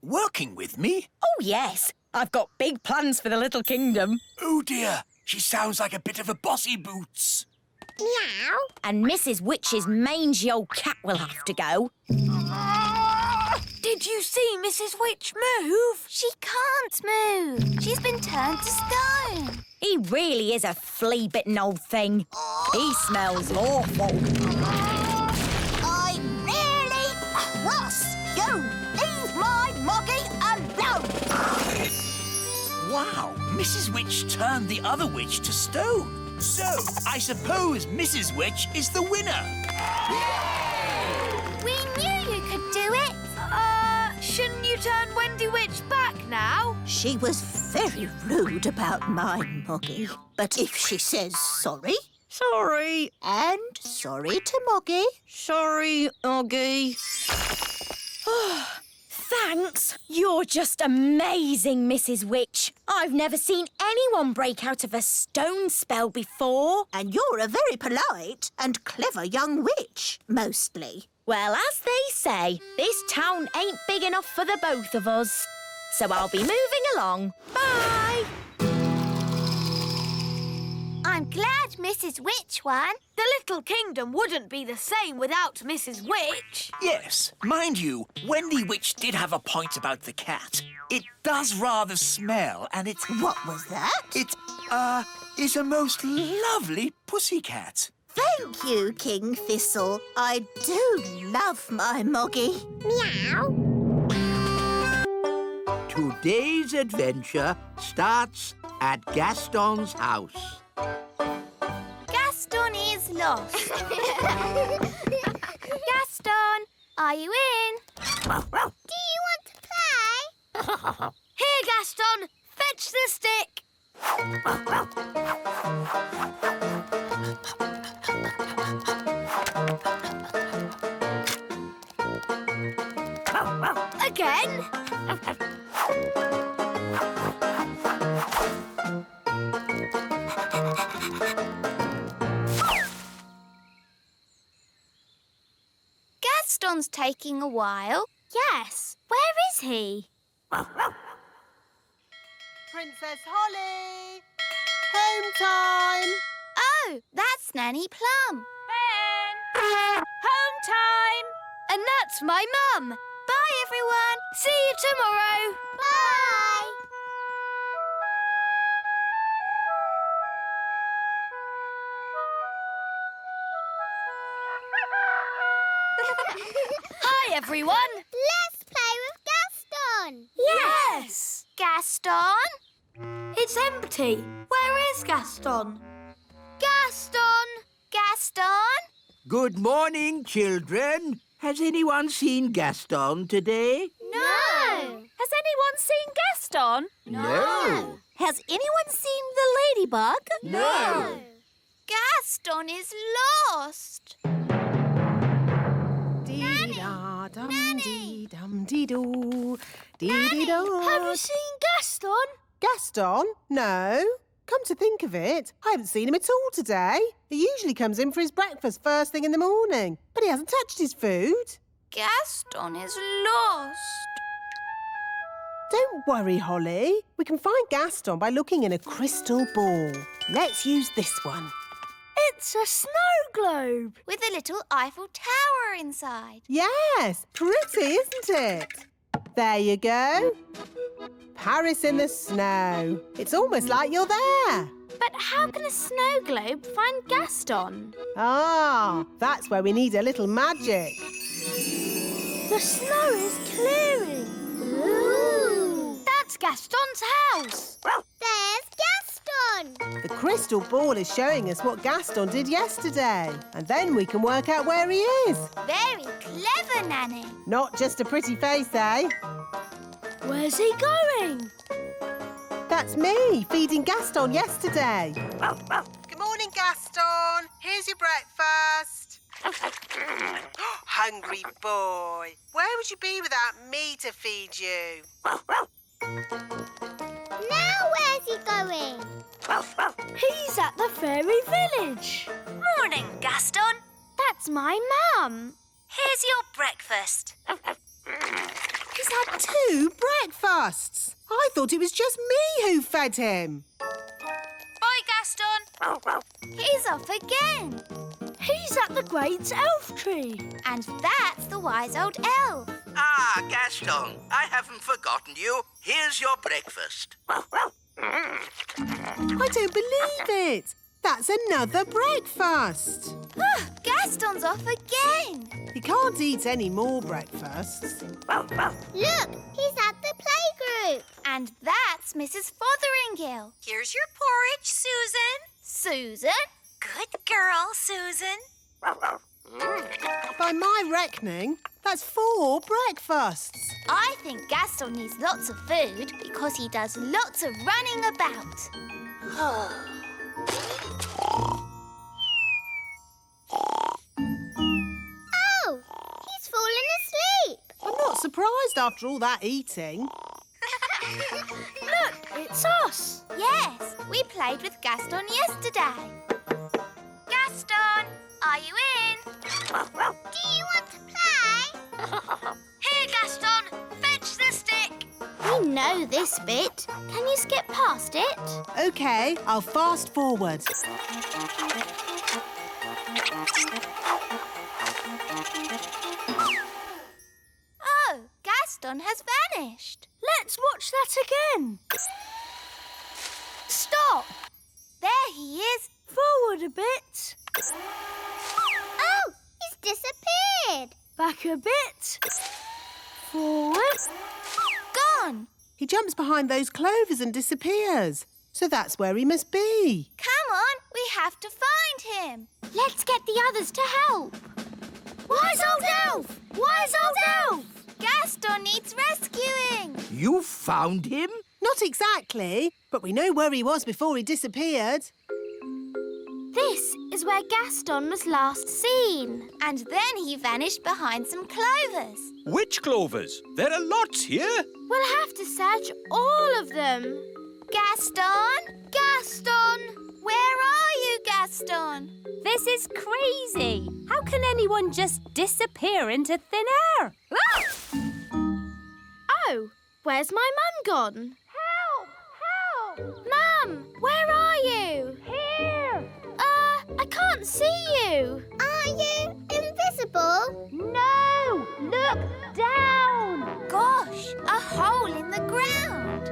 Working with me? Oh, yes. I've got big plans for the Little Kingdom. Oh, dear. She sounds like a bit of a bossy boots. Meow. And Mrs. Witch's mangy old cat will have to go. Did you see Mrs. Witch move? She can't move. She's been turned to stone. He really is a flea-bitten old thing. He smells awful. I'm really cross. You leave my moggy alone. Wow, Mrs. Witch turned the other witch to stone. So, I suppose Mrs. Witch is the winner. We knew you could do it. Shouldn't you turn Wendy Witch back now? She was very rude about my moggy. But if she says sorry... Sorry. And sorry to Moggy. Sorry, Oggy. Thanks. You're just amazing, Mrs. Witch. I've never seen anyone break out of a stone spell before. And you're a very polite and clever young witch, mostly. Well, as they say, this town ain't big enough for the both of us. So I'll be moving along. Bye. I'm glad Mrs. Witch won. The Little Kingdom wouldn't be the same without Mrs. Witch. Yes, mind you, Wendy Witch did have a point about the cat. It does rather smell, and it... What was that? It, is a most lovely pussycat. Thank you, King Thistle. I do love my Moggy. Meow. Today's adventure starts at Gaston's house. Gaston is lost. Are you in? Do you want to play? Here, Gaston. Fetch the stick. Again. Gaston's taking a while. Yes. Where is he? Princess Holly! Home time! Oh, that's Nanny Plum. Ben! Home time! And that's my mum. Bye, everyone. See you tomorrow. Bye. Hi, everyone. Let's play with Gaston. Yes. Gaston? It's empty. Where is Gaston? Gaston! Gaston? Good morning, children. Has anyone seen Gaston today? No. Has anyone seen Gaston? No. Has anyone seen the ladybug? No. Gaston is lost. Dee-da-dum-dee-dum-dee-doo. Have Dee-dee-da. you seen Gaston? Gaston? No. Come to think of it, I haven't seen him at all today. He usually comes in for his breakfast first thing in the morning, but he hasn't touched his food. Gaston is lost. Don't worry, Holly. We can find Gaston by looking in a crystal ball. Let's use this one. It's a snow globe. With a little Eiffel Tower inside. Yes, pretty, isn't it? There you go. Paris in the snow. It's almost like you're there. But how can a snow globe find Gaston? Ah, that's where we need a little magic. The snow is clearing. Ooh. That's Gaston's house. There's Gaston. The crystal ball is showing us what Gaston did yesterday. And then we can work out where he is. Very clever, Nanny. Not just a pretty face, eh? Where's he going? That's me, feeding Gaston yesterday. Good morning, Gaston. Here's your breakfast. Hungry boy. Where would you be without me to feed you? Now where's he going? He's at the fairy village. Morning, Gaston. That's my mum. Here's your breakfast. He's had 2 breakfasts. I thought it was just me who fed him. Bye, Gaston. He's off again. He's at the great elf tree. And that's the wise old elf. Ah, Gaston, I haven't forgotten you. Here's your breakfast. I don't believe it. That's another breakfast. Gaston's off again. He can't eat any more breakfasts. Look, he's at the playgroup. And that's Mrs. Fotheringill. Here's your porridge, Susan. Susan? Good girl, Susan. By my reckoning, that's 4 breakfasts. I think Gaston needs lots of food because he does lots of running about. Oh, he's fallen asleep. I'm not surprised after all that eating. Look, it's us. Yes, we played with Gaston yesterday. Gaston, are you in? Do you want to play? Here, Gaston, fetch the stick. We know this bit. Can you skip past it? OK, I'll fast forward. Oh, Gaston has vanished. Let's watch that again. Stop. There he is. Forward a bit. Oh, he's disappeared. Back a bit. Forward. Gone. He jumps behind those clovers and disappears. So that's where he must be. Come on, we have to find him. Let's get the others to help. Wise old elf! Wise Where's Old Elf? Gaston needs rescuing. You found him? Not exactly, but we know where he was before he disappeared. This is where Gaston was last seen. And then he vanished behind some clovers. Which clovers? There are lots here. We'll have to search all of them. Gaston? Gaston! Where are you, Gaston? This is crazy. How can anyone just disappear into thin air? Ah! Oh, where's my mum gone? Help! Help! Mum, where are you? Here. I can't see you. Are you invisible? No! Look down! Gosh, a hole in the ground.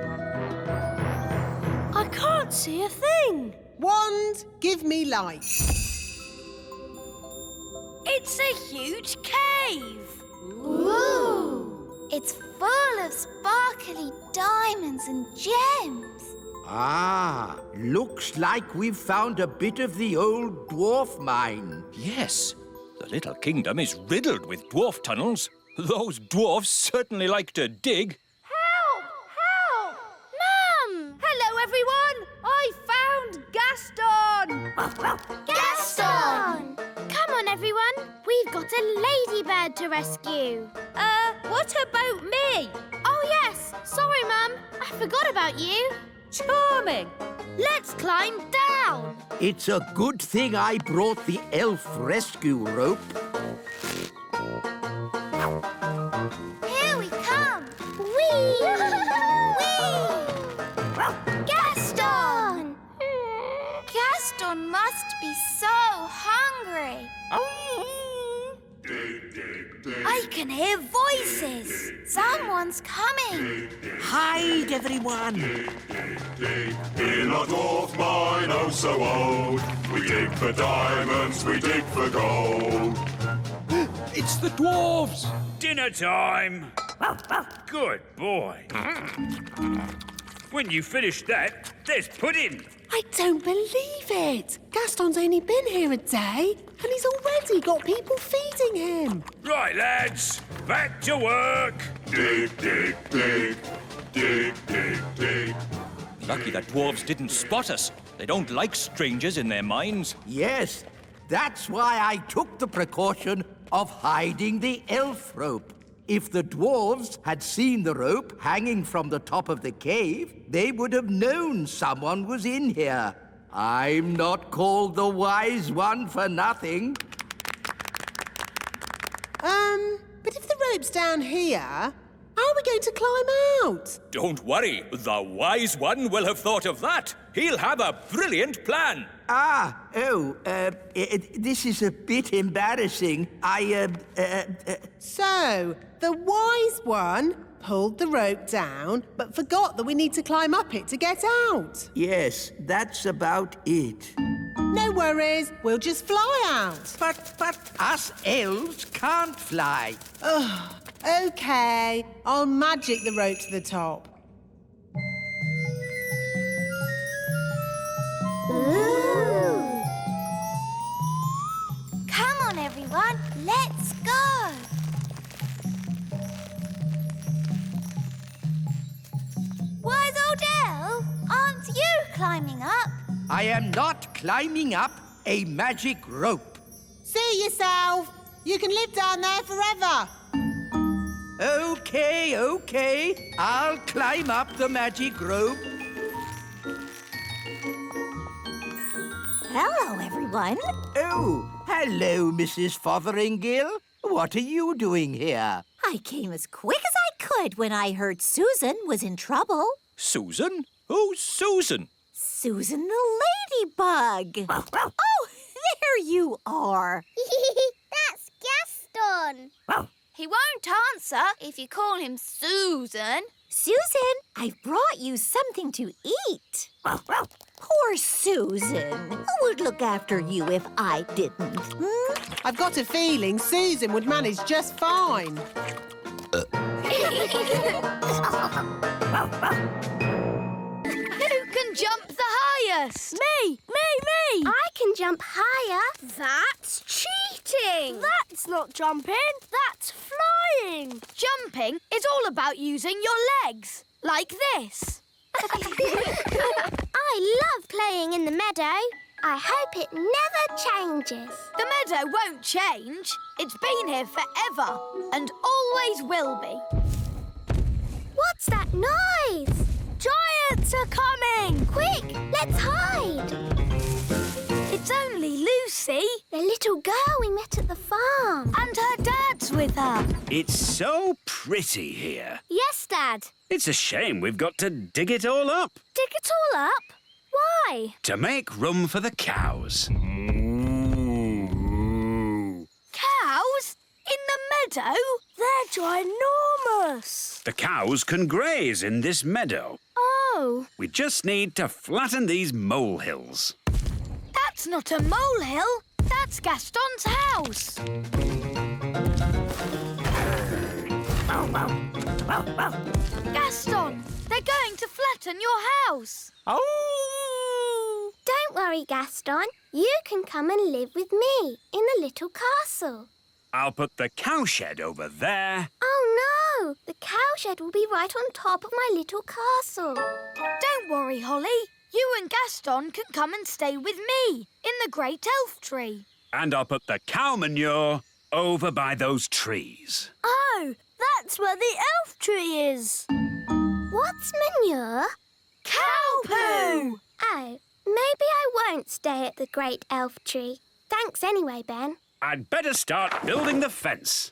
I can't see a thing. Wand, give me light. It's a huge cave. Ooh! It's full of sparkly diamonds and gems. Ah, looks like we've found a bit of the old dwarf mine. Yes, the Little Kingdom is riddled with dwarf tunnels. Those dwarfs certainly like to dig. Help! Help! Mum! Hello, everyone. I found Gaston. Gaston! Come on, everyone. We've got a ladybird to rescue. What about me? Oh, yes. Sorry, Mum. I forgot about you. Charming. Let's climb down. It's a good thing I brought the elf rescue rope. Here we come. Whee! Whee! Gaston! Gaston must be so hungry. I can hear voices. Someone's coming. Hide, everyone. In our dwarf mine, oh so old, we dig for diamonds, we dig for gold. It's the dwarves. Dinner time. Good boy. When you finish that, there's pudding. I don't believe it. Gaston's only been here a day and he's already got people feeding him. Right, lads, back to work. Dig, dig, dig. Dig, dig, dig. Lucky that dwarves didn't spot us. They don't like strangers in their mines. Yes, that's why I took the precaution of hiding the elf rope. If the dwarves had seen the rope hanging from the top of the cave, they would have known someone was in here. I'm not called the wise one for nothing. But if the rope's down here, how are we going to climb out? Don't worry, the wise one will have thought of that. He'll have a brilliant plan. This is a bit embarrassing. So, the wise one pulled the rope down, but forgot that we need to climb up it to get out. Yes, that's about it. No worries, we'll just fly out. But us elves can't fly. Ugh, OK, I'll magic the rope to the top. Ooh. Come on, everyone. Let's go. Wise Old Elf, aren't you climbing up? I am not climbing up a magic rope. See yourself. You can live down there forever. OK. I'll climb up the magic rope. Hello, everyone. Oh, hello, Mrs. Fotheringill. What are you doing here? I came as quick as I could when I heard Susan was in trouble. Susan? Who's Susan? Susan the ladybug. Oh, there you are. That's Gaston. He won't answer if you call him Susan. Susan, I've brought you something to eat. Poor Susan. Who would look after you if I didn't? I've got a feeling Susan would manage just fine. Who can jump the highest? Me! I can jump higher. That's cheating. exciting! That's not jumping, that's flying. Jumping is all about using your legs, like this. I love playing in the meadow. I hope it never changes. The meadow won't change. It's been here forever and always will be. What's that noise? Giants are coming! Quick, let's hide. It's only Lucy. The little girl we met at the farm. And her dad's with her. It's so pretty here. Yes, Dad. It's a shame we've got to dig it all up Dig it all up? Why? to make room for the cows. Cows? In the meadow? They're ginormous. The cows can graze in this meadow. Oh. We just need to flatten these molehills. That's not a molehill. That's Gaston's house. Gaston, they're going to flatten your house. Oh! Don't worry, Gaston. You can come and live with me in the little castle. I'll put the cowshed over there. Oh, no! The cowshed will be right on top of my little castle. Don't worry, Holly. You and Gaston can come and stay with me in the great elf tree. And I'll put the cow manure over by those trees. Oh, that's where the elf tree is. What's manure? Cow poo! Oh, maybe I won't stay at the great elf tree. Thanks anyway, Ben. I'd better start building the fence.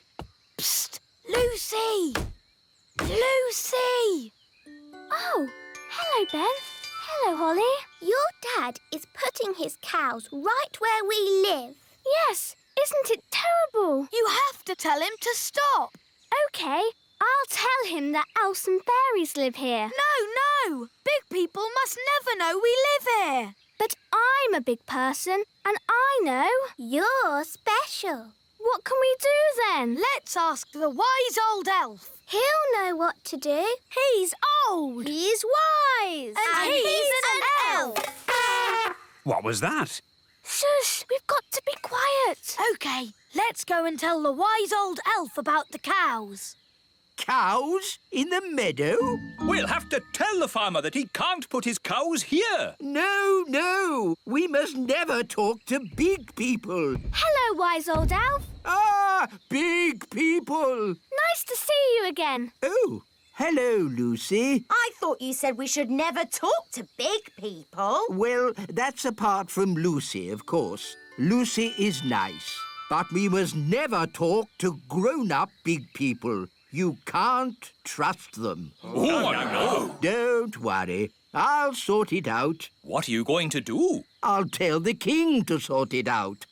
Psst! Lucy! Lucy! Oh, hello, Ben. Hello, Holly. Your dad is putting his cows right where we live. Yes, isn't it terrible? You have to tell him to stop. OK, I'll tell him that elves and fairies live here. No! Big people must never know we live here. But I'm a big person, and I know you're special. What can we do then? Let's ask the wise old elf. He'll know what to do. He's old. He's wise. And he's an elf. What was that? Shush, we've got to be quiet. OK, let's go and tell the wise old elf about the cows. Cows in the meadow? We'll have to tell the farmer that he can't put his cows here. No. We must never talk to big people. Hello, wise old elf. Ah, big people. Nice to see you again. Oh, hello, Lucy. I thought you said we should never talk to big people. Well, that's apart from Lucy, of course. Lucy is nice. But we must never talk to grown-up big people. You can't trust them. Oh, no. Don't worry. I'll sort it out. What are you going to do? I'll tell the king to sort it out.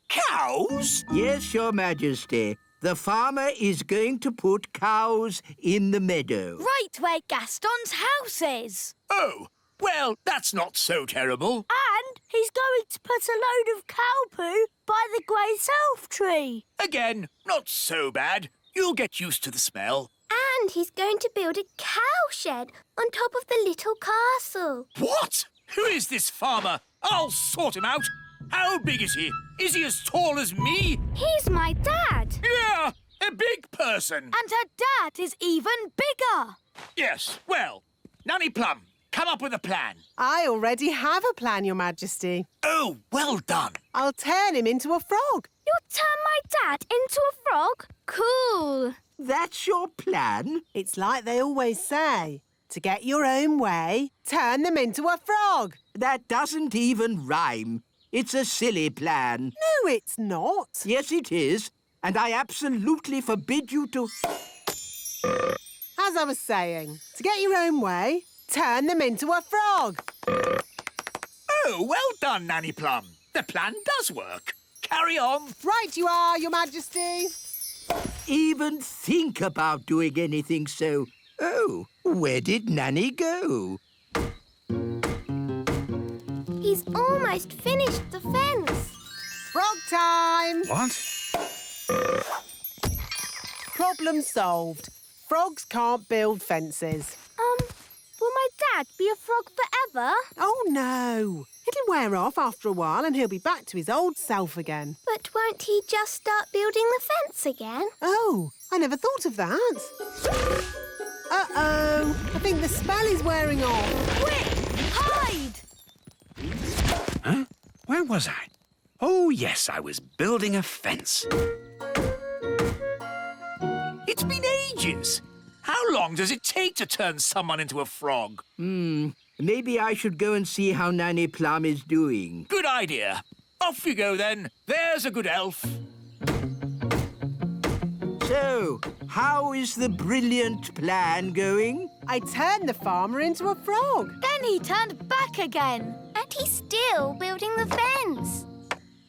Cows? Yes, Your Majesty. The farmer is going to put cows in the meadow. Right where Gaston's house is. Oh, well, that's not so terrible. And he's going to put a load of cow poo by the great elf tree. Again, not so bad. You'll get used to the smell. And he's going to build a cowshed on top of the little castle. What? Who is this farmer? I'll sort him out. How big is he? Is he as tall as me? He's my dad. Yeah, a big person. And her dad is even bigger. Yes, well, Nanny Plum, come up with a plan. I already have a plan, Your Majesty. Oh, well done. I'll turn him into a frog. You'll turn my dad into a frog? Cool. That's your plan? It's like they always say. To get your own way, turn them into a frog. That doesn't even rhyme. It's a silly plan. No, it's not. Yes, it is. And I absolutely forbid you to... As I was saying, to get your own way, turn them into a frog. Oh, well done, Nanny Plum. The plan does work. Carry on. Right you are, Your Majesty. Even think about doing anything so... Oh, where did Nanny go? He's almost finished the fence. Frog time. What? Problem solved. Frogs can't build fences. Will my Dad be a frog forever? Oh, no. It'll wear off after a while and he'll be back to his old self again. But won't he just start building the fence again? Oh, I never thought of that. Uh-oh. I think the spell is wearing off. Quick, hide! Huh? Where was I? Oh, yes, I was building a fence. It's been ages. How long does it take to turn someone into a frog? Maybe I should go and see how Nanny Plum is doing. Good idea. Off you go, then. There's a good elf. So, how is the brilliant plan going? I turned the farmer into a frog. Then he turned back again. And he's still building the fence.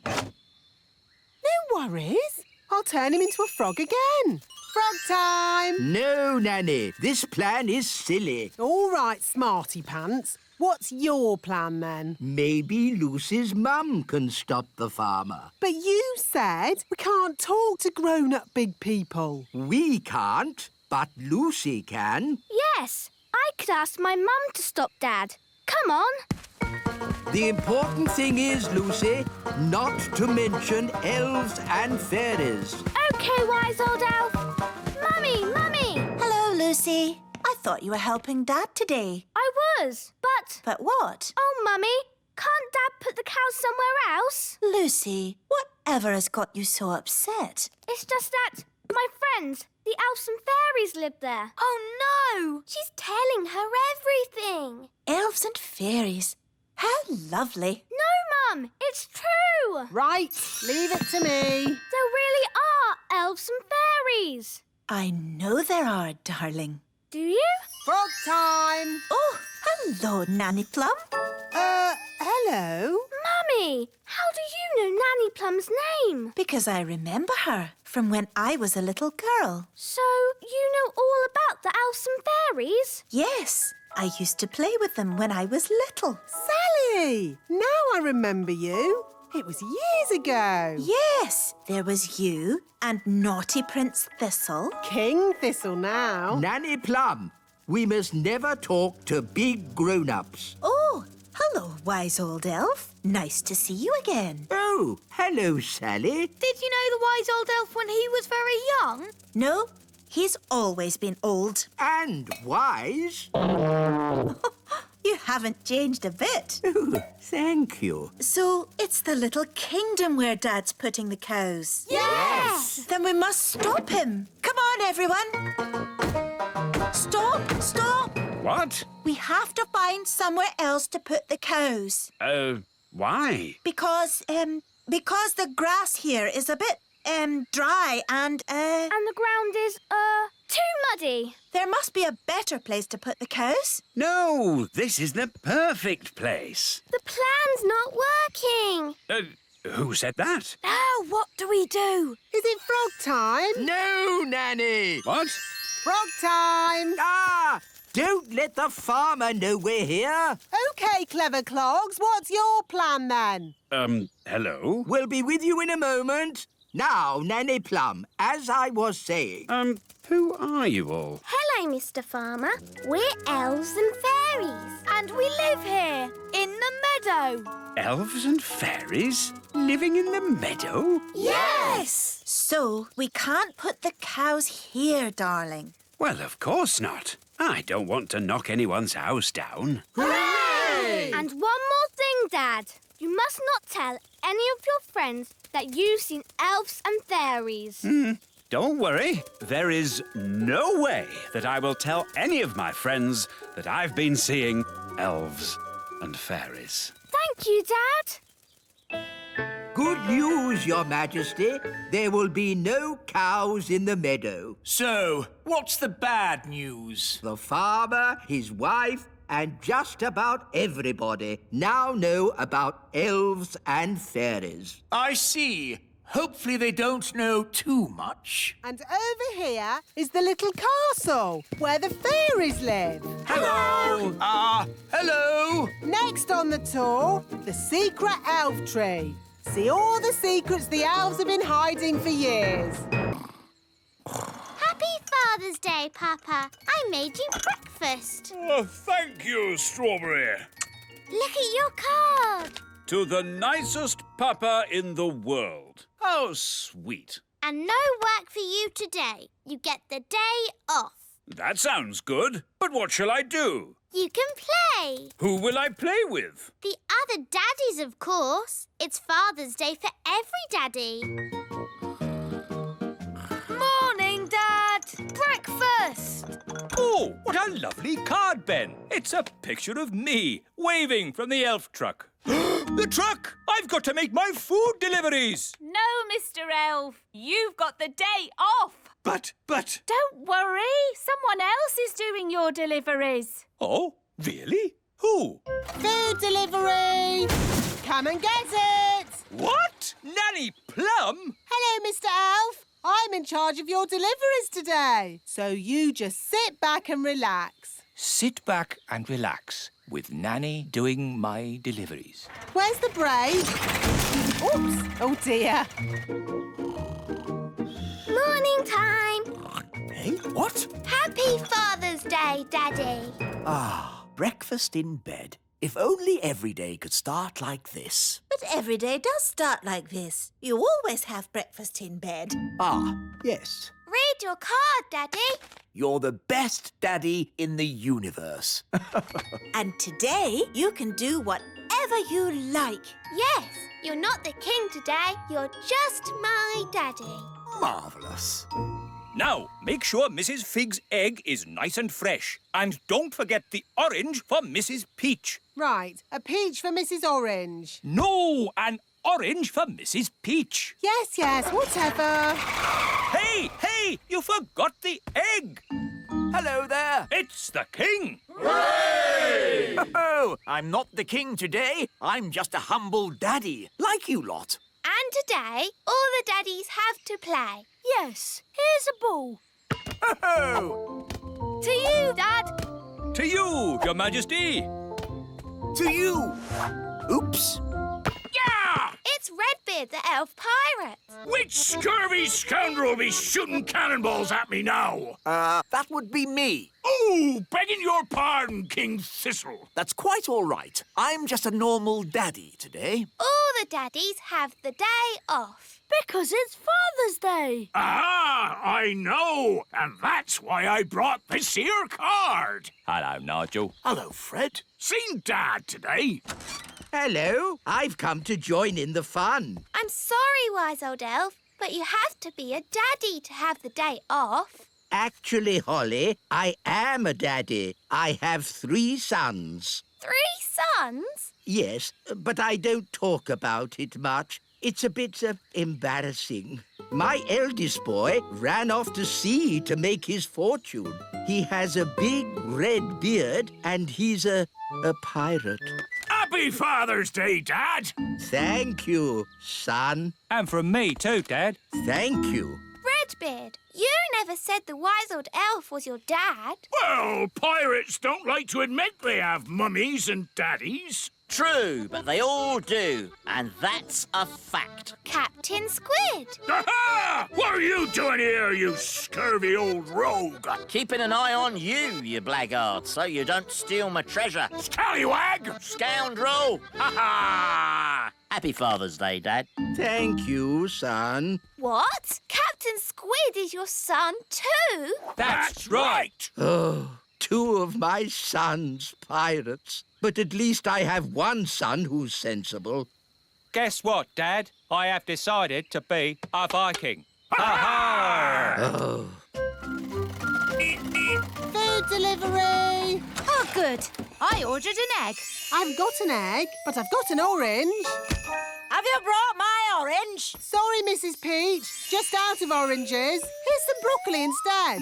No worries. I'll turn him into a frog again. Frog time! No, Nanny. This plan is silly. All right, Smarty Pants. What's your plan, then? Maybe Lucy's mum can stop the farmer. But you said we can't talk to grown-up big people. We can't, but Lucy can. Yes, I could ask my mum to stop Dad. Come on. The important thing is, Lucy, not to mention elves and fairies. OK, wise old elf. Mummy, Mummy! Hello, Lucy. I thought you were helping Dad today. I was, but... But what? Oh, Mummy, can't Dad put the cows somewhere else? Lucy, whatever has got you so upset? It's just that my friends, the elves and fairies, live there. Oh, no! She's telling her everything. Elves and fairies. How lovely. No, Mum, it's true. Right, leave it to me. There really are elves and fairies. I know there are, darling. Do you? Frog time. Oh, hello, Nanny Plum. Hello? Mummy, how do you know Nanny Plum's name? Because I remember her from when I was a little girl. So you know all about the elves and fairies? Yes, I used to play with them when I was little. Sally! Now I remember you. It was years ago. Yes, there was you and Naughty Prince Thistle. King Thistle now. Nanny Plum, we must never talk to big grown-ups. Oh, hello, wise old elf. Nice to see you again. Oh, hello, Sally. Did you know the wise old elf when he was very young? No, he's always been old. And wise. You haven't changed a bit. Oh, thank you. So it's the little kingdom where Dad's putting the cows? Yes! Then we must stop him. Come on, everyone. Stop, stop. What? We have to find somewhere else to put the cows. Why? Because the grass here is a bit, dry and, And the ground is, too muddy. There must be a better place to put the cows. No, this is the perfect place. The plan's not working. Who said that? Now what do we do? Is it frog time? No, Nanny. What? Frog time. Ah! Don't let the farmer know we're here. OK, clever clogs, what's your plan then? Hello? We'll be with you in a moment. Now, Nanny Plum, as I was saying... Who are you all? Hello, Mr. Farmer. We're elves and fairies. And we live here, in the meadow. Elves and fairies living in the meadow? Yes! So we can't put the cows here, darling. Well, of course not. I don't want to knock anyone's house down. Hooray! And one more thing, Dad. You must not tell any of your friends that you've seen elves and fairies. Don't worry. There is no way that I will tell any of my friends that I've been seeing elves and fairies. Thank you, Dad. Good news, Your Majesty. There will be no cows in the meadow. So, what's the bad news? The farmer, his wife, and just about everybody now know about elves and fairies. I see. Hopefully they don't know too much. And over here is the little castle where the fairies live. Hello! Hello! Next on the tour, the secret elf tree. See all the secrets the elves have been hiding for years. Happy Father's Day, Papa. I made you breakfast. Oh, thank you, Strawberry. Look at your card. To the nicest papa in the world. How sweet. And no work for you today. You get the day off. That sounds good. But what shall I do? You can play. Who will I play with? The other daddies, of course. It's Father's Day for every daddy. Morning, Dad. Breakfast. Oh, what a lovely card, Ben. It's a picture of me waving from the elf truck. The truck! I've got to make my food deliveries. No, Mr. Elf. You've got the day off. But... Don't worry. Someone else is doing your deliveries. Oh, really? Who? Food delivery! Come and get it! What? Nanny Plum? Hello, Mr. Elf. I'm in charge of your deliveries today. So you just sit back and relax. Sit back and relax with Nanny doing my deliveries. Where's the break? Oops! Oh, dear. Morning time. Hey, what? Happy Father's Day, Daddy. Ah, breakfast in bed. If only every day could start like this. But every day does start like this. You always have breakfast in bed. Ah, yes. Read your card, Daddy. You're the best daddy in the universe. And today you can do whatever you like. Yes, you're not the king today. You're just my daddy. Marvellous. Now, make sure Mrs. Fig's egg is nice and fresh. And don't forget the orange for Mrs. Peach. Right, a peach for Mrs. Orange. No, an orange for Mrs. Peach. Yes, whatever. Hey, you forgot the egg. Hello there. It's the king. Hooray! Oh, I'm not the king today. I'm just a humble daddy, like you lot. And today, all the daddies have to play. Yes, here's a ball. Oh! To you, Dad. To you, Your Majesty. To you. Oops. Yeah! It's Redbeard, the elf pirate. Which scurvy scoundrel will be shooting cannonballs at me now? That would be me. Oh, begging your pardon, King Thistle. That's quite all right. I'm just a normal daddy today. All the daddies have the day off. Because it's Father's Day. Ah, I know. And that's why I brought this here card. Hello, Nigel. Hello, Fred. Seen Dad today. Hello, I've come to join in the fun. I'm sorry, wise old elf, but you have to be a daddy to have the day off. Actually, Holly, I am a daddy. I have 3 sons. 3 sons? Yes, but I don't talk about it much. It's a bit embarrassing. My eldest boy ran off to sea to make his fortune. He has a big red beard and he's a pirate. Happy Father's Day, Dad. Thank you, son. And from me too, Dad. Thank you. Redbeard, you never said the wise old elf was your dad. Well, pirates don't like to admit they have mummies and daddies. True, but they all do. And that's a fact. Captain Squid. Aha! What are you doing here, you scurvy old rogue? Keeping an eye on you, you blackguard, so you don't steal my treasure. Scallywag! Scoundrel! Ha-ha! Happy Father's Day, Dad. Thank you, son. What? Captain Squid is your son too? That's right. Oh, 2 of my sons pirates. But at least I have 1 son who's sensible. Guess what, Dad? I have decided to be a Viking. Ha-ha! Oh. Food delivery! Oh, good. I ordered an egg. I've got an egg, but I've got an orange. Have you brought my orange? Sorry, Mrs. Peach. Just out of oranges. Here's some broccoli instead.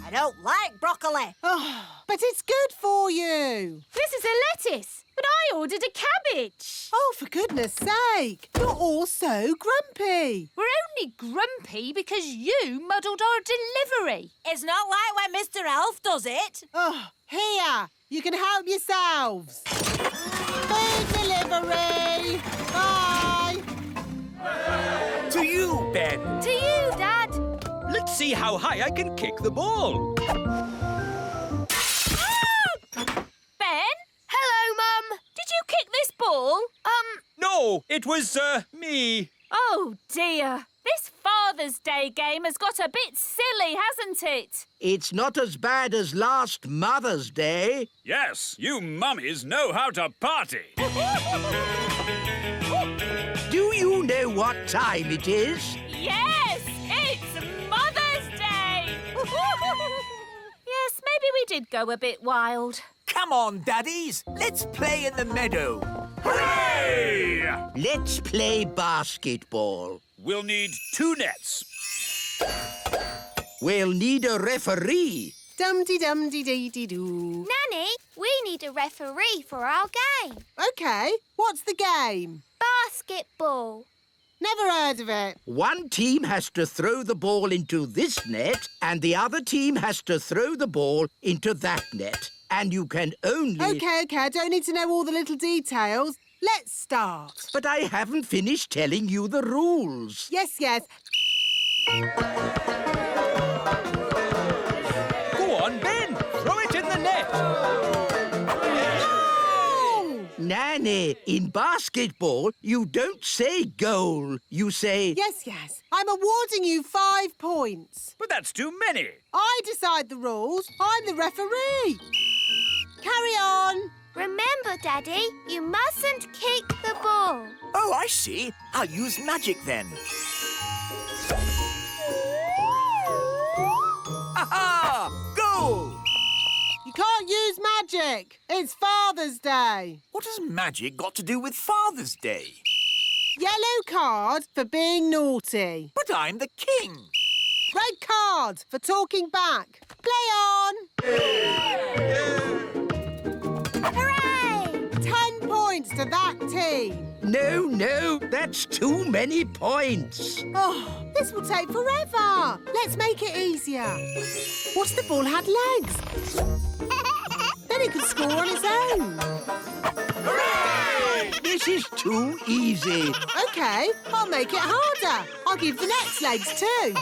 I don't like broccoli. Oh, but it's good for you. This is a lettuce, but I ordered a cabbage. Oh, for goodness sake. You're all so grumpy. We're only grumpy because you muddled our delivery. It's not like when Mr. Elf does it. Oh, here. You can help yourselves. Food delivery. Bye. To you, Ben. To you, Dad. Let's see how high I can kick the ball. Ben? Hello, Mum. Did you kick this ball? No, it was, me. Oh, dear. This Father's Day game has got a bit silly, hasn't it? It's not as bad as last Mother's Day. Yes, you mummies know how to party. Do you know what time it is? Yes, it's Mother's Day. Yes, maybe we did go a bit wild. Come on, daddies. Let's play in the meadow. Hooray! Let's play basketball. We'll need 2 nets. We'll need a referee. Dum-de-dum-de-dee-dee-doo. Nanny, we need a referee for our game. OK, what's the game? Basketball. Never heard of it. One team has to throw the ball into this net and the other team has to throw the ball into that net. And you can only... OK, I don't need to know all the little details. Let's start. But I haven't finished telling you the rules. Yes. Go on, Ben. Throw it in the net. No! Nanny, in basketball, you don't say goal. You say... Yes. I'm awarding you 5 points. But that's too many. I decide the rules. I'm the referee. Carry on. Remember, Daddy, you mustn't kick the ball. Oh, I see. I'll use magic then. Aha! Goal! You can't use magic. It's Father's Day. What has magic got to do with Father's Day? Yellow card for being naughty. But I'm the king. Red card for talking back. Play on. Hooray! 10 points to that team. No, that's too many points. Oh, this will take forever. Let's make it easier. What if the ball had legs? Then it could score on its own. Hooray! This is too easy. OK, I'll make it harder. I'll give the nets legs too.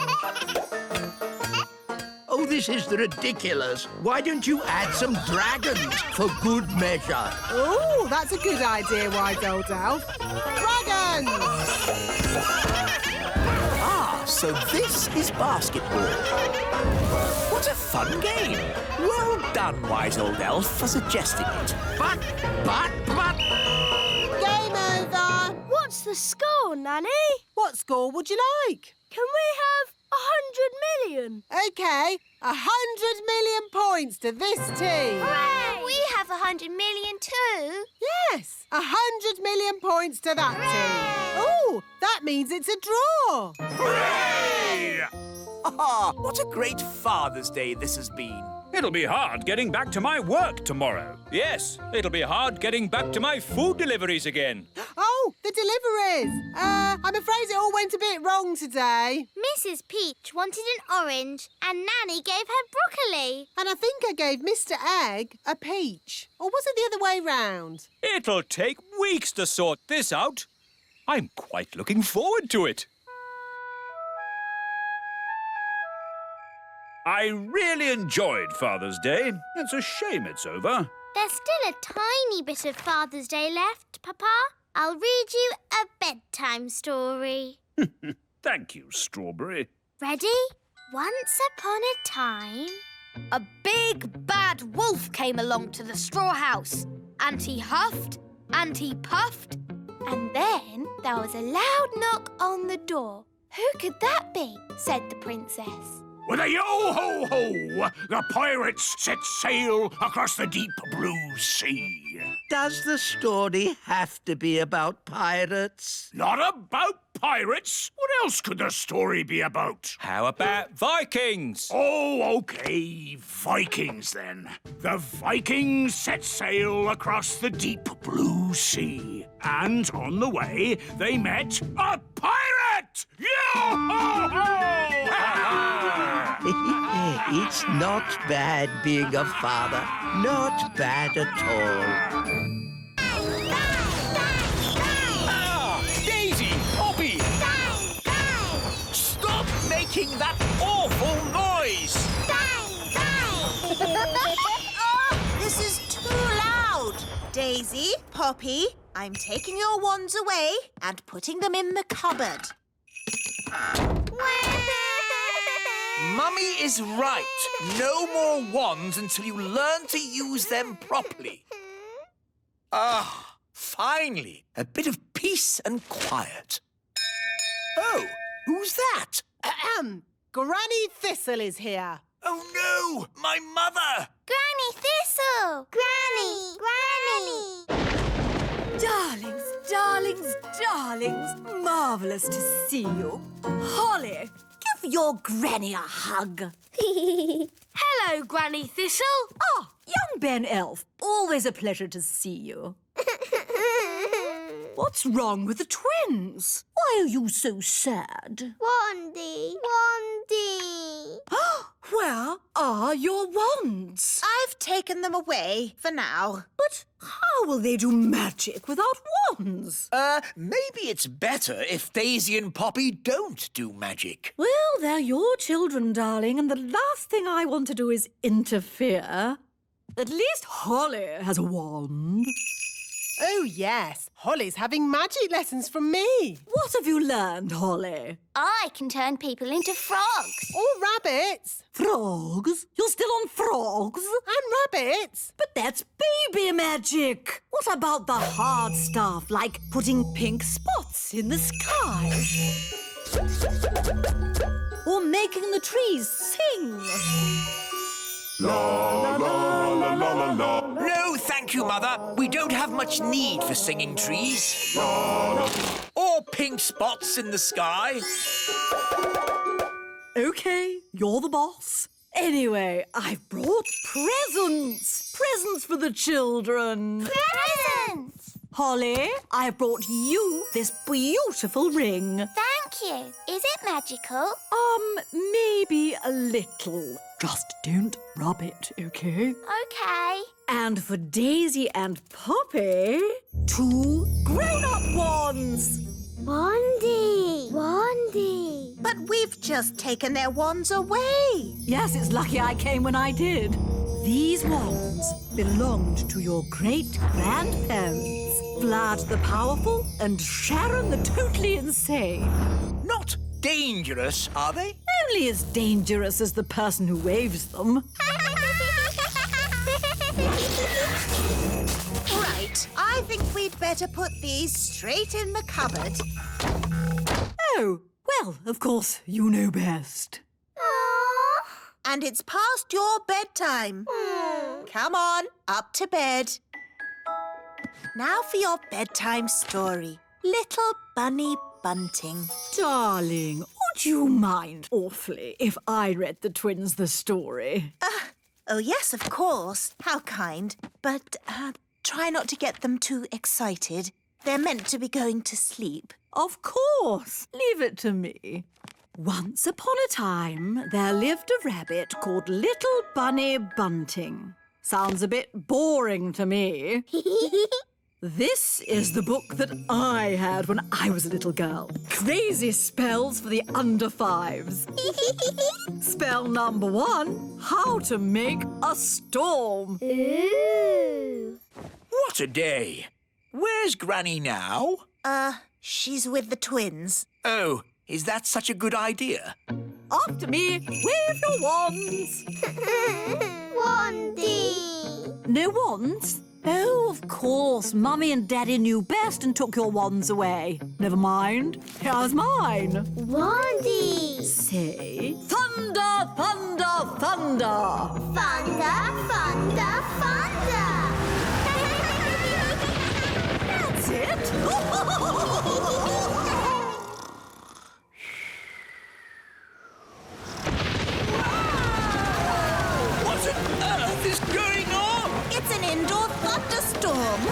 Oh, this is ridiculous. Why don't you add some dragons for good measure? Oh, that's a good idea, Wise Old Elf. Dragons! Ah, so this is basketball. What a fun game. Well done, Wise Old Elf, for suggesting it. But... Game over. What's the score, Nanny? What score would you like? Can we have 100 million? OK, 100 million points to this team. Hooray! We have 100 million too. Yes, 100 million points to that team. Oh, that means it's a draw. Hooray! Ah, what a great Father's Day this has been. It'll be hard getting back to my work tomorrow. Yes, it'll be hard getting back to my food deliveries again. Oh, the deliveries. I'm afraid it all went a bit wrong today. Mrs. Peach wanted an orange and Nanny gave her broccoli. And I think I gave Mr. Egg a peach. Or was it the other way round? It'll take weeks to sort this out. I'm quite looking forward to it. I really enjoyed Father's Day. It's a shame it's over. There's still a tiny bit of Father's Day left, Papa. I'll read you a bedtime story. Thank you, Strawberry. Ready? Once upon a time... A big bad wolf came along to the straw house, and he huffed and he puffed. And then there was a loud knock on the door. Who could that be? Said the princess. With a yo-ho-ho, the pirates set sail across the deep blue sea. Does the story have to be about pirates? Not about pirates. What else could the story be about? How about Vikings? Oh, OK, Vikings then. The Vikings set sail across the deep blue sea. And on the way, they met a pirate! Yo-ho-ho! It's not bad being a father. Not bad at all. Ah! Daisy! Poppy! Stop making making that awful noise? This is too loud. Daisy, Poppy, I'm taking your wands away and putting them in the cupboard. Mummy is right. No more wands until you learn to use them properly. Ah, finally, a bit of peace and quiet. Oh, who's that? Ahem. Granny Thistle is here. Oh, no! My mother! Granny Thistle! Granny! Darlings, darlings, darlings, marvellous to see you. Holly, give your granny a hug. Hello, Granny Thistle. Ah, young Ben Elf, always a pleasure to see you. What's wrong with the twins? Why are you so sad? Wandy! Where are your wands? I've taken them away for now. But how will they do magic without wands? Maybe it's better if Daisy and Poppy don't do magic. Well, they're your children, darling, and the last thing I want to do is interfere. At least Holly has a wand. Oh, yes. Holly's having magic lessons from me. What have you learned, Holly? I can turn people into frogs. Or rabbits. Frogs? You're still on frogs? And rabbits. But that's baby magic. What about the hard stuff, like putting pink spots in the sky? Or making the trees sing? La, la, la, la, la, la. No, thank you, Mother. We don't have much need for singing trees. La, la. Or pink spots in the sky. OK, you're the boss. Anyway, I've brought presents. Presents for the children. Presents! Holly, I brought you this beautiful ring. Thank you. Is it magical? Maybe a little. Just don't rub it, OK? OK. And for Daisy and Poppy, 2 grown-up wands. Wandy! But we've just taken their wands away. Yes, it's lucky I came when I did. These wands belonged to your great-grandparents, Vlad the Powerful and Sharon the Totally Insane. Not dangerous, are they? Only as dangerous as the person who waves them. Right, I think we'd better put these straight in the cupboard. Oh, well, of course, you know best. And it's past your bedtime. Come on, up to bed. Now for your bedtime story. Little Bunny Bunting. Darling, would you mind awfully if I read the twins the story? Oh, yes, of course. How kind. But try not to get them too excited. They're meant to be going to sleep. Of course. Leave it to me. Once upon a time, there lived a rabbit called Little Bunny Bunting. Sounds a bit boring to me. This is the book that I had when I was a little girl. Crazy spells for the under 5s. Spell number 1, how to make a storm. Ooh. What a day. Where's Granny now? She's with the twins. Oh, is that such a good idea? After me, wave your wands. Wandy! No wands? Oh, of course. Mummy and Daddy knew best and took your wands away. Never mind. Here's mine. Wandy! Say, thunder, thunder, thunder. Thunder, thunder, thunder! That's it. What on earth is going on? It's an indoor thunderstorm.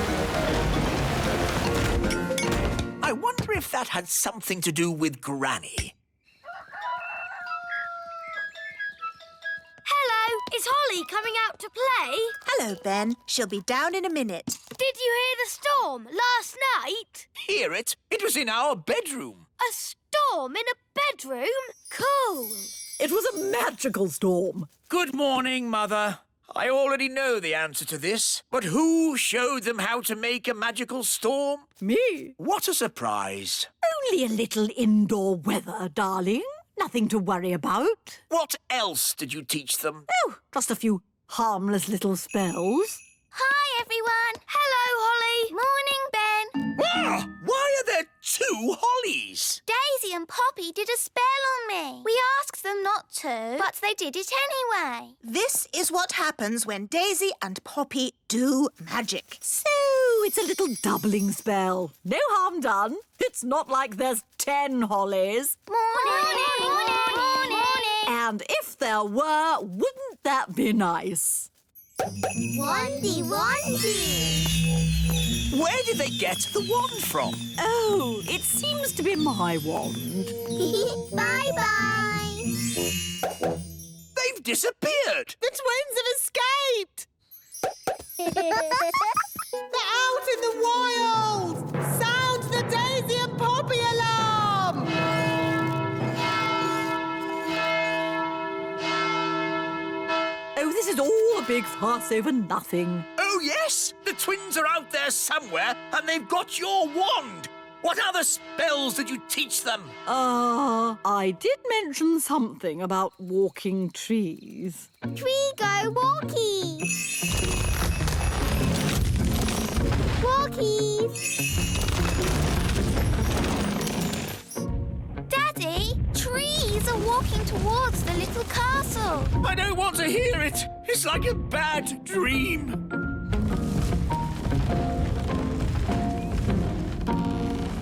I wonder if that had something to do with Granny. Hello, is Holly coming out to play? Hello, Ben. She'll be down in a minute. Did you hear the storm last night? Hear it? It was in our bedroom. A storm in a bedroom? Cool. It was a magical storm. Good morning, Mother. I already know the answer to this, but who showed them how to make a magical storm? Me. What a surprise. Only a little indoor weather, darling. Nothing to worry about. What else did you teach them? Oh, just a few harmless little spells. Hi, everyone. Hello, Holly. Morning, Ben. Ah, why are there two Hollies? Daisy and Poppy did a spell on me. We asked them not to, but they did it anyway. This is what happens when Daisy and Poppy do magic. So, it's a little doubling spell. No harm done. It's not like there's 10 Hollies. Morning. And if there were, wouldn't that be nice? Wandy. Where did they get the wand from? Oh, it seems to be my wand. Bye-bye. They've disappeared. The twins have escaped. They're out in the wild. Sound the Daisy and Poppy alarm. Oh, this is all a big fuss over nothing. Oh, yes. The twins are out there somewhere, and they've got your wand. What other spells did you teach them? I did mention something about walking trees. Tree go walkies. Walkies. Daddy, trees are walking towards the little castle. I don't want to hear it. It's like a bad dream.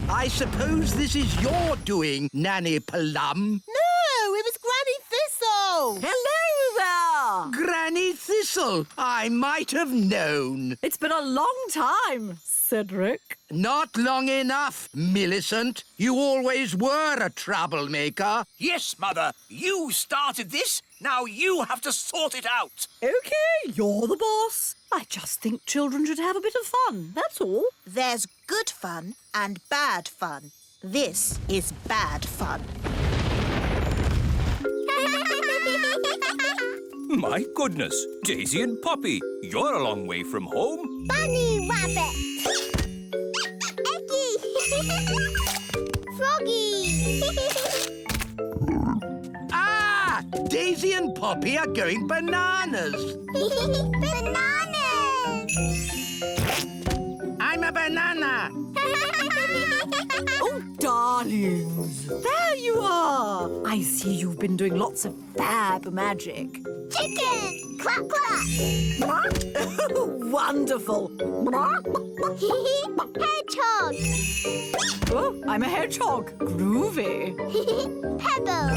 I suppose this is your doing, Nanny Plum. No, it was Granny Thistle. Hello there! Granny Thistle, I might have known. It's been a long time, Cedric. Not long enough, Millicent. You always were a troublemaker. Yes, Mother. You started this. Now you have to sort it out. OK, you're the boss. I just think children should have a bit of fun, that's all. There's good fun and bad fun. This is bad fun. My goodness, Daisy and Poppy, you're a long way from home. Bunny rabbit. Eggy. Froggy. Ah! Daisy and Poppy are going bananas. Bananas. I'm a banana. Oh, darlings, there you are. I see you've been doing lots of fab magic. Chicken. Quack, quack. Wonderful. Hedgehog. Oh, I'm a hedgehog. Groovy. Pebble.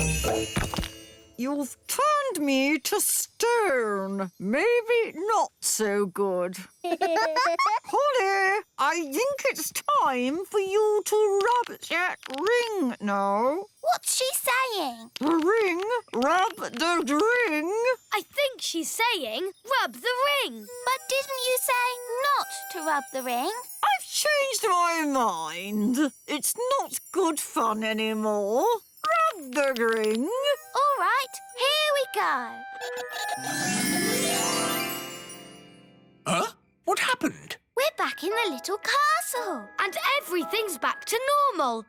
You've turned me to stone. Maybe not so good. Holly, I think it's time for you to rub that ring now. What's she saying? The ring? Rub the ring? I think she's saying rub the ring. But didn't you say not to rub the ring? I've changed my mind. It's not good fun anymore. Rub the ring. All right, here we go. Huh? What happened? We're back in the little castle. And everything's back to normal.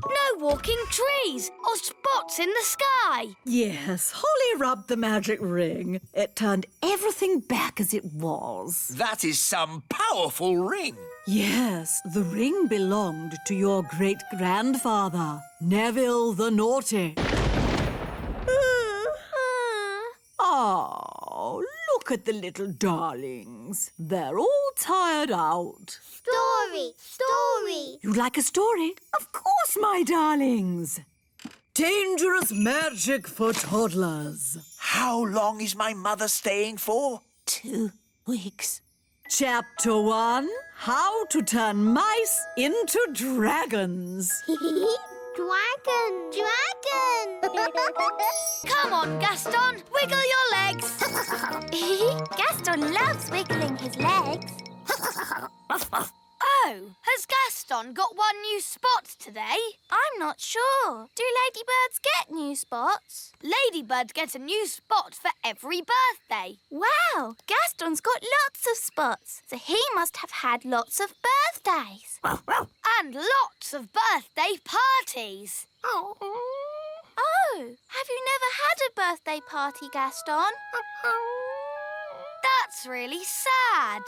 No walking trees or spots in the sky. Yes, Holly rubbed the magic ring. It turned everything back as it was. That is some powerful ring. Yes, the ring belonged to your great-grandfather, Neville the Naughty. Oh, look at the little darlings. They're all tired out. Story. You'd like a story? Of course, my darlings. Dangerous magic for toddlers. How long is my mother staying for? 2 weeks. Chapter 1, How to Turn Mice into Dragons. Dragon. Come on, Gaston, wiggle your legs. Gaston loves wiggling his legs. Oh, has Gaston got one new spot today? I'm not sure. Do ladybirds get new spots? Ladybirds get a new spot for every birthday. Wow, Gaston's got lots of spots, so he must have had lots of birthdays. And lots of birthday parties. Oh, have you never had a birthday party, Gaston? That's really sad.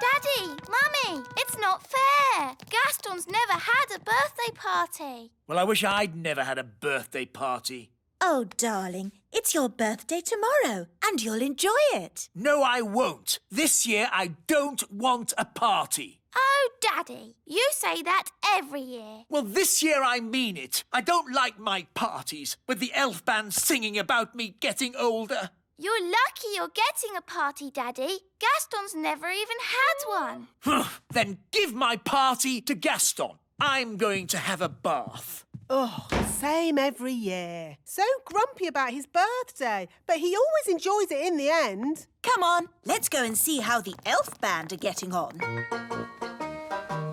Daddy, Mummy, it's not fair. Gaston's never had a birthday party. Well, I wish I'd never had a birthday party. Oh, darling, it's your birthday tomorrow, and you'll enjoy it. No, I won't. This year, I don't want a party. Oh, Daddy, you say that every year. Well, this year I mean it. I don't like my parties, with the elf band singing about me getting older. You're lucky you're getting a party, Daddy. Gaston's never even had one. Then give my party to Gaston. I'm going to have a bath. Oh, same every year. So grumpy about his birthday, but he always enjoys it in the end. Come on, let's go and see how the elf band are getting on.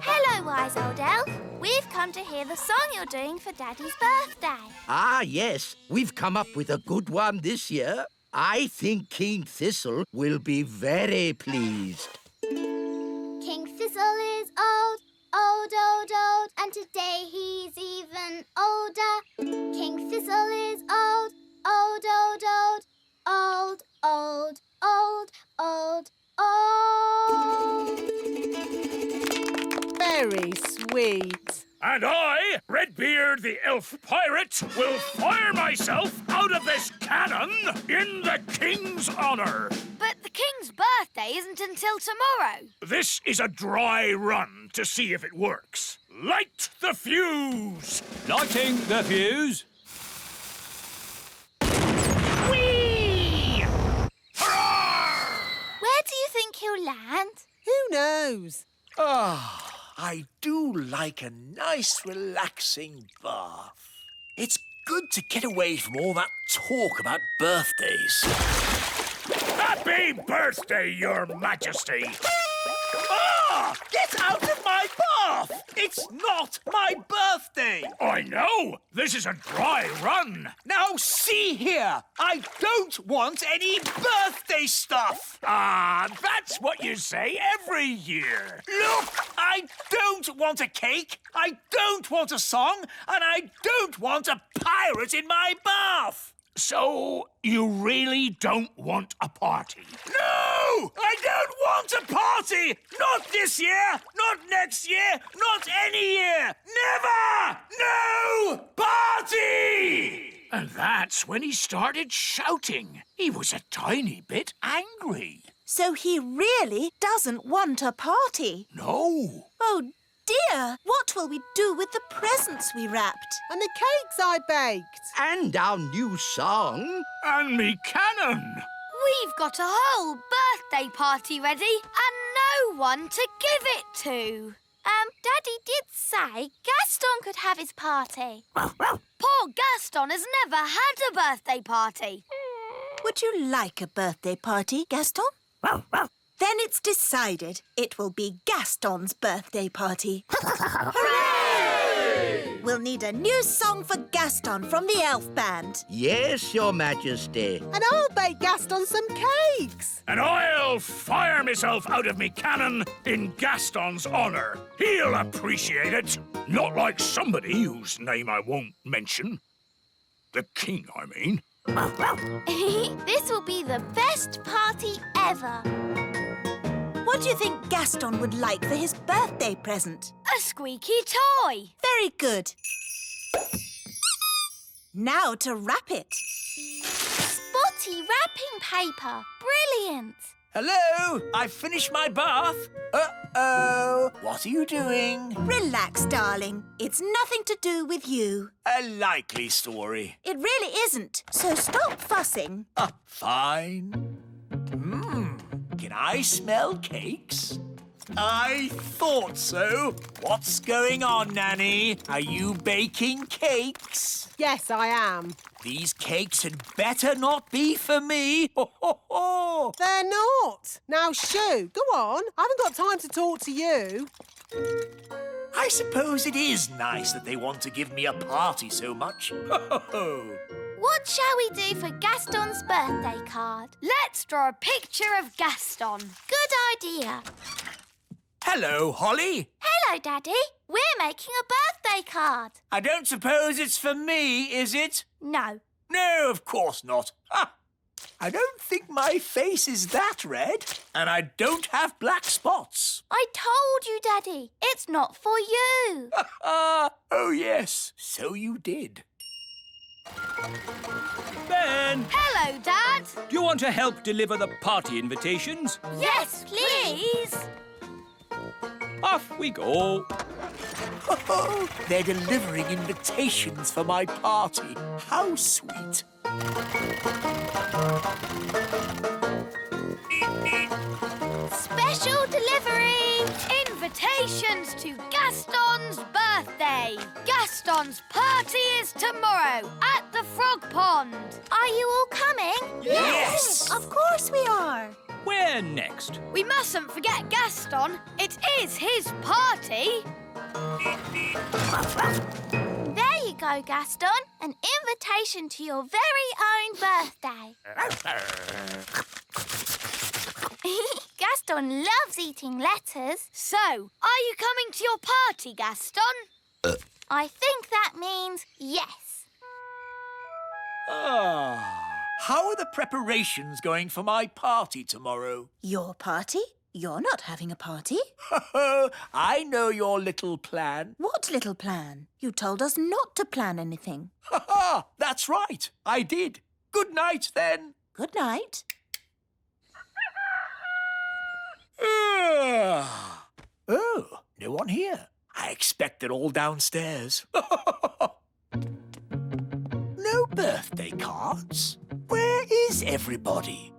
Hello, wise old elf. We've come to hear the song you're doing for Daddy's birthday. Ah, yes. We've come up with a good one this year. I think King Thistle will be very pleased. King Thistle is old, old, old, old, and today he's even older. King Thistle is old, old, old, old, old, old, old, old, old. Very sweet. And I, Redbeard the Elf Pirate, will fire myself out of this cannon in the King's honour. But the King's birthday isn't until tomorrow. This is a dry run to see if it works. Light the fuse! Lighting the fuse. Whee! Hurrah! Where do you think he'll land? Who knows? Ah. I do like a nice, relaxing bath. It's good to get away from all that talk about birthdays. Happy birthday, Your Majesty! Ah! Get out of my bath! It's not my birthday! I know! This is a dry run! Now see here! I don't want any birthday stuff! Ah, that's what you say every year! Look! I don't want a cake, I don't want a song, and I don't want a pirate in my bath! So, you really don't want a party? No! I don't want a party! Not this year! Not next year! Not any year! Never! No party! And that's when he started shouting. He was a tiny bit angry. So he really doesn't want a party? No. Oh, dear. What will we do with the presents we wrapped? And the cakes I baked. And our new song. And me cannon. We've got a whole birthday party ready and no one to give it to. Daddy did say Gaston could have his party. Poor Gaston has never had a birthday party. Would you like a birthday party, Gaston? Then it's decided. It will be Gaston's birthday party. Hooray! We'll need a new song for Gaston from the elf band. Yes, Your Majesty. And I'll bake Gaston some cakes. And I'll fire myself out of me cannon in Gaston's honour. He'll appreciate it. Not like somebody whose name I won't mention. The king, I mean. This will be the best party ever. What do you think Gaston would like for his birthday present? A squeaky toy. Very good. Now to wrap it. Spotty wrapping paper. Brilliant. Hello? I've finished my bath. Uh-oh. What are you doing? Relax, darling. It's nothing to do with you. A likely story. It really isn't. So stop fussing. Fine. Can I smell cakes? I thought so. What's going on, Nanny? Are you baking cakes? Yes, I am. These cakes had better not be for me. Ho, ho, ho. They're not. Now, shoo, go on. I haven't got time to talk to you. I suppose it is nice that they want to give me a party so much. Ho, ho, ho. What shall we do for Gaston's birthday card? Let's draw a picture of Gaston. Good idea. Hello, Holly. Hello, Daddy. We're making a birthday card. I don't suppose it's for me, is it? No. No, of course not. Ha! I don't think my face is that red, and I don't have black spots. I told you, Daddy. It's not for you. Oh, yes, so you did. Ben! Hello, Dad. Do you want to help deliver the party invitations? Yes, please. Off we go. They're delivering invitations for my party. How sweet. Special delivery. Invitations to Gaston's birthday. Gaston's party is tomorrow at the Frog Pond. Are you all coming? Yes. Of course we are. Where next? We mustn't forget Gaston. It is his party. There you go, Gaston. An invitation to your very own birthday. Gaston loves eating letters. So, are you coming to your party, Gaston? I think that means yes. How are the preparations going for my party tomorrow? Your party? You're not having a party. I know your little plan. What little plan? You told us not to plan anything. That's right. I did. Good night, then. Good night. Oh, no one here. I expect they're all downstairs. No birthday cards? Where is everybody?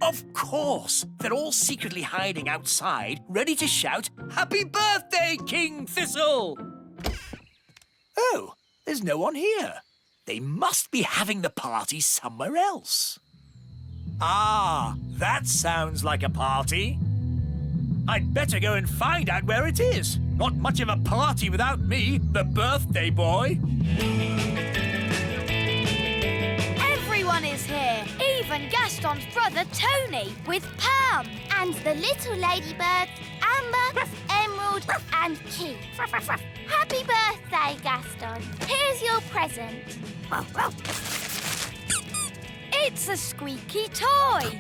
Of course, they're all secretly hiding outside, ready to shout, "Happy birthday, King Thistle!" Oh, there's no one here. They must be having the party somewhere else. Ah, that sounds like a party. I'd better go and find out where it is. Not much of a party without me, the birthday boy. Everyone is here, even Gaston's brother Tony with Pam. And the little ladybirds, Amber, Emerald and Keith. Happy birthday, Gaston. Here's your present. It's a squeaky toy.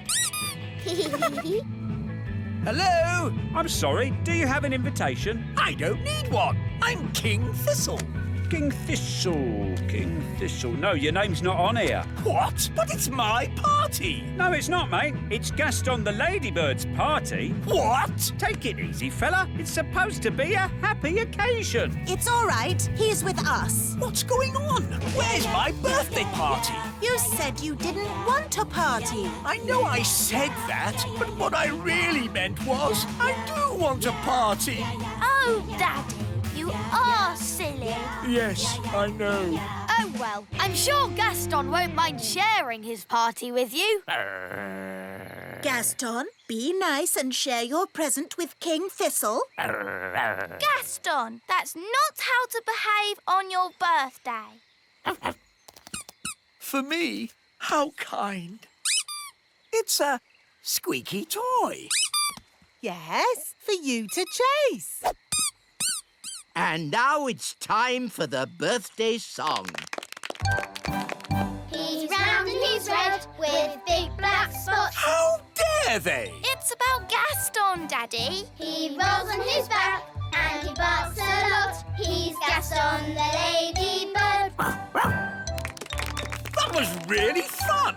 Hello? I'm sorry, do you have an invitation? I don't need one. I'm King Thistle. King Thistle, King Thistle. No, your name's not on here. What? But it's my party. No, it's not, mate. It's Gaston the Ladybird's party. What? Take it easy, fella. It's supposed to be a happy occasion. It's all right. He's with us. What's going on? Where's my birthday party? You said you didn't want a party. I know I said that, but what I really meant was I do want a party. Oh, Daddy, you are silly. Yes, I know. Oh, well, I'm sure Gaston won't mind sharing his party with you. Gaston, be nice and share your present with King Thistle. Gaston, that's not how to behave on your birthday. For me? How kind. It's a squeaky toy. Yes, for you to chase. And now it's time for the birthday song. He's round and he's red with big black spots. How dare they? It's about Gaston, Daddy. He rolls on his back and he barks a lot. He's Gaston the ladybird. That was really fun.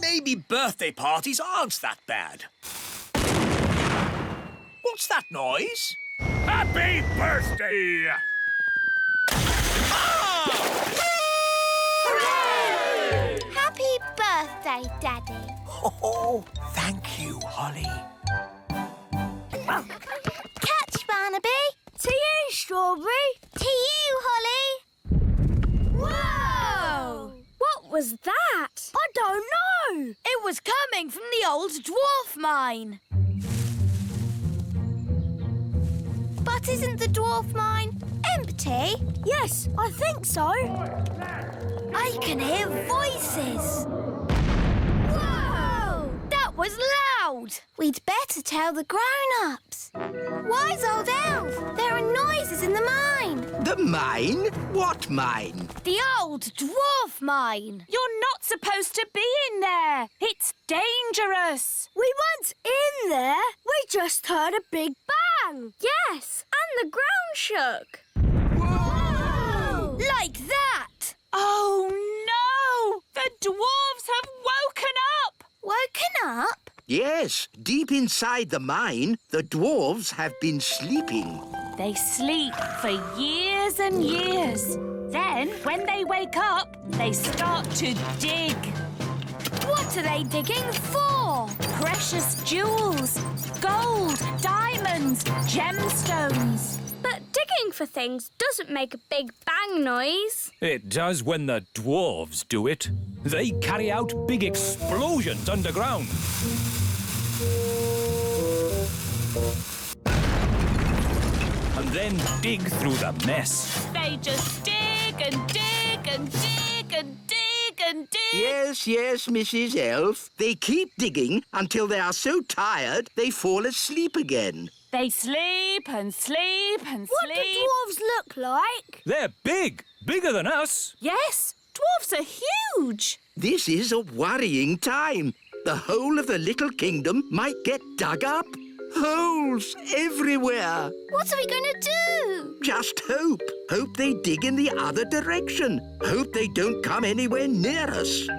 Maybe birthday parties aren't that bad. What's that noise? Happy birthday! Hooray! Happy birthday, Daddy. Oh, thank you, Holly. Catch, Barnaby. To you, Strawberry. To you, Holly. Whoa! What was that? I don't know. It was coming from the old dwarf mine. But isn't the dwarf mine empty? Yes, I think so. I can hear voices. Whoa! That was loud. We'd better tell the grown-ups. Wise old elf, there are noises in the mine. The mine? What mine? The old dwarf mine. You're not supposed to be in there. It's dangerous. We weren't in there. We just heard a big bang. Yes, and the ground shook. Whoa! Like that. Oh, no! The dwarves have woken up! Woken up? Yes, deep inside the mine, the dwarves have been sleeping. They sleep for years and years. Then, when they wake up, they start to dig. What are they digging for? Precious jewels, gold, diamonds, gemstones. But digging for things doesn't make a big bang noise. It does when the dwarves do it. They carry out big explosions underground. And then dig through the mess. They just dig and dig and dig and dig and dig. Yes, Mrs. Elf. They keep digging until they are so tired they fall asleep again. They sleep and sleep and What do sleep. dwarves look like? They're big, bigger than us. Yes, dwarves are huge. This is a worrying time. The whole of the little kingdom might get dug up. Holes everywhere. What are we going to do? Just hope. Hope they dig in the other direction. Hope they don't come anywhere near us.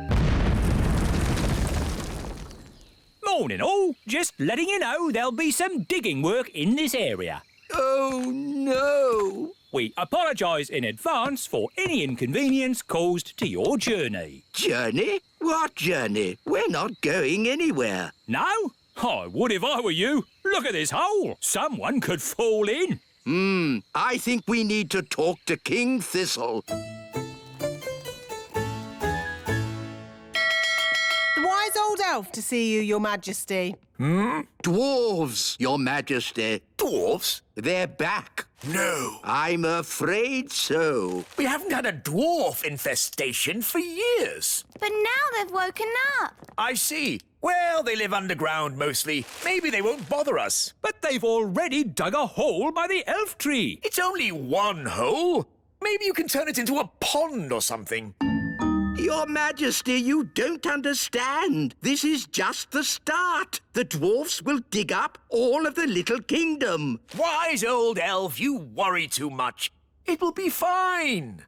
Morning all. Just letting you know there'll be some digging work in this area. Oh, no. We apologise in advance for any inconvenience caused to your journey. Journey? What journey? We're not going anywhere. No? I would if I were you. Look at this hole. Someone could fall in. I think we need to talk to King Thistle. The wise old elf to see you, Your Majesty. Dwarves, Your Majesty. Dwarves? They're back. No. I'm afraid so. We haven't had a dwarf infestation for years. But now they've woken up. I see. Well, they live underground mostly. Maybe they won't bother us. But they've already dug a hole by the elf tree. It's only one hole. Maybe you can turn it into a pond or something. Your Majesty, you don't understand. This is just the start. The dwarfs will dig up all of the little kingdom. Wise old elf, you worry too much. It will be fine.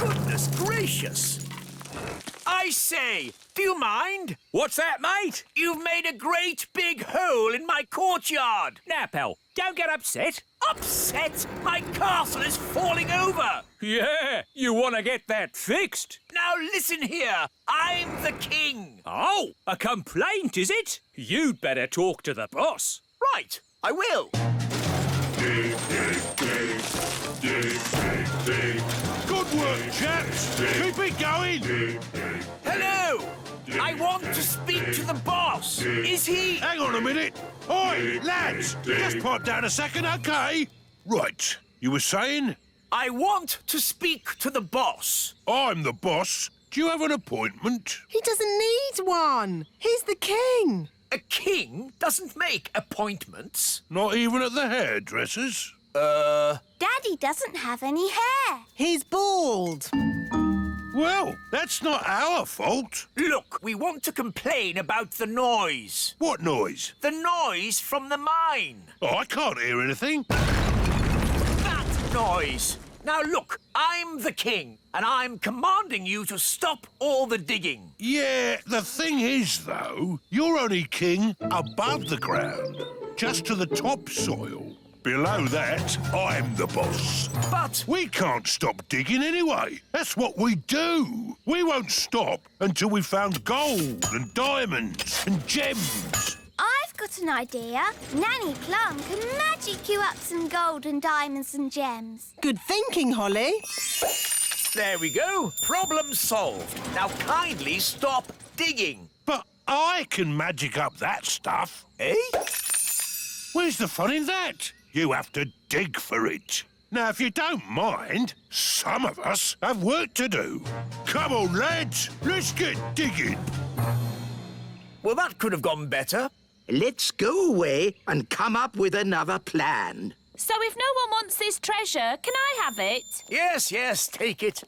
Goodness gracious. I say, do you mind? What's that, mate? You've made a great big hole in my courtyard. Now, pal, don't get upset. Upset? My castle is falling over. Yeah, you want to get that fixed. Now listen here. I'm the king. Oh, a complaint, is it? You'd better talk to the boss. Right, I will. Dig, dig, dig. Dig, dig, dig. Good work, chaps. Keep it going. Dig, dig. Hello. I want to speak to the boss. Is he... Hang on a minute. Oi, lads. Just pipe down a second, OK? Right. You were saying? I want to speak to the boss. I'm the boss. Do you have an appointment? He doesn't need one. He's the king. A king doesn't make appointments. Not even at the hairdresser's? Daddy doesn't have any hair. He's bald. Well, that's not our fault. Look, we want to complain about the noise. What noise? The noise from the mine. Oh, I can't hear anything. That noise. Now look, I'm the king, and I'm commanding you to stop all the digging. Yeah, the thing is, though, you're only king above the ground, just to the topsoil. Below that, I'm the boss. But... we can't stop digging anyway. That's what we do. We won't stop until we've found gold and diamonds and gems. I got an idea. Nanny Plum can magic you up some gold and diamonds and gems. Good thinking, Holly. There we go. Problem solved. Now kindly stop digging. But I can magic up that stuff. Eh? Where's the fun in that? You have to dig for it. Now, if you don't mind, some of us have work to do. Come on, lads. Let's get digging. Well, that could have gone better. Let's go away and come up with another plan. So if no one wants this treasure, can I have it? Yes, yes, take it.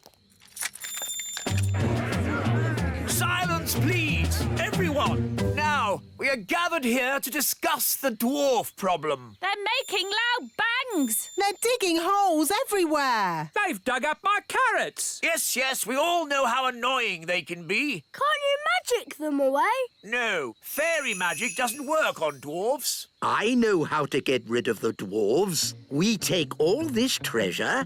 Silence, please, everyone. Now, we are gathered here to discuss the dwarf problem. They're making loud bangs. They're digging holes everywhere. They've dug up my carrots. Yes, yes, we all know how annoying they can be. Can't you magic them away? No, fairy magic doesn't work on dwarves. I know how to get rid of the dwarves. We take all this treasure,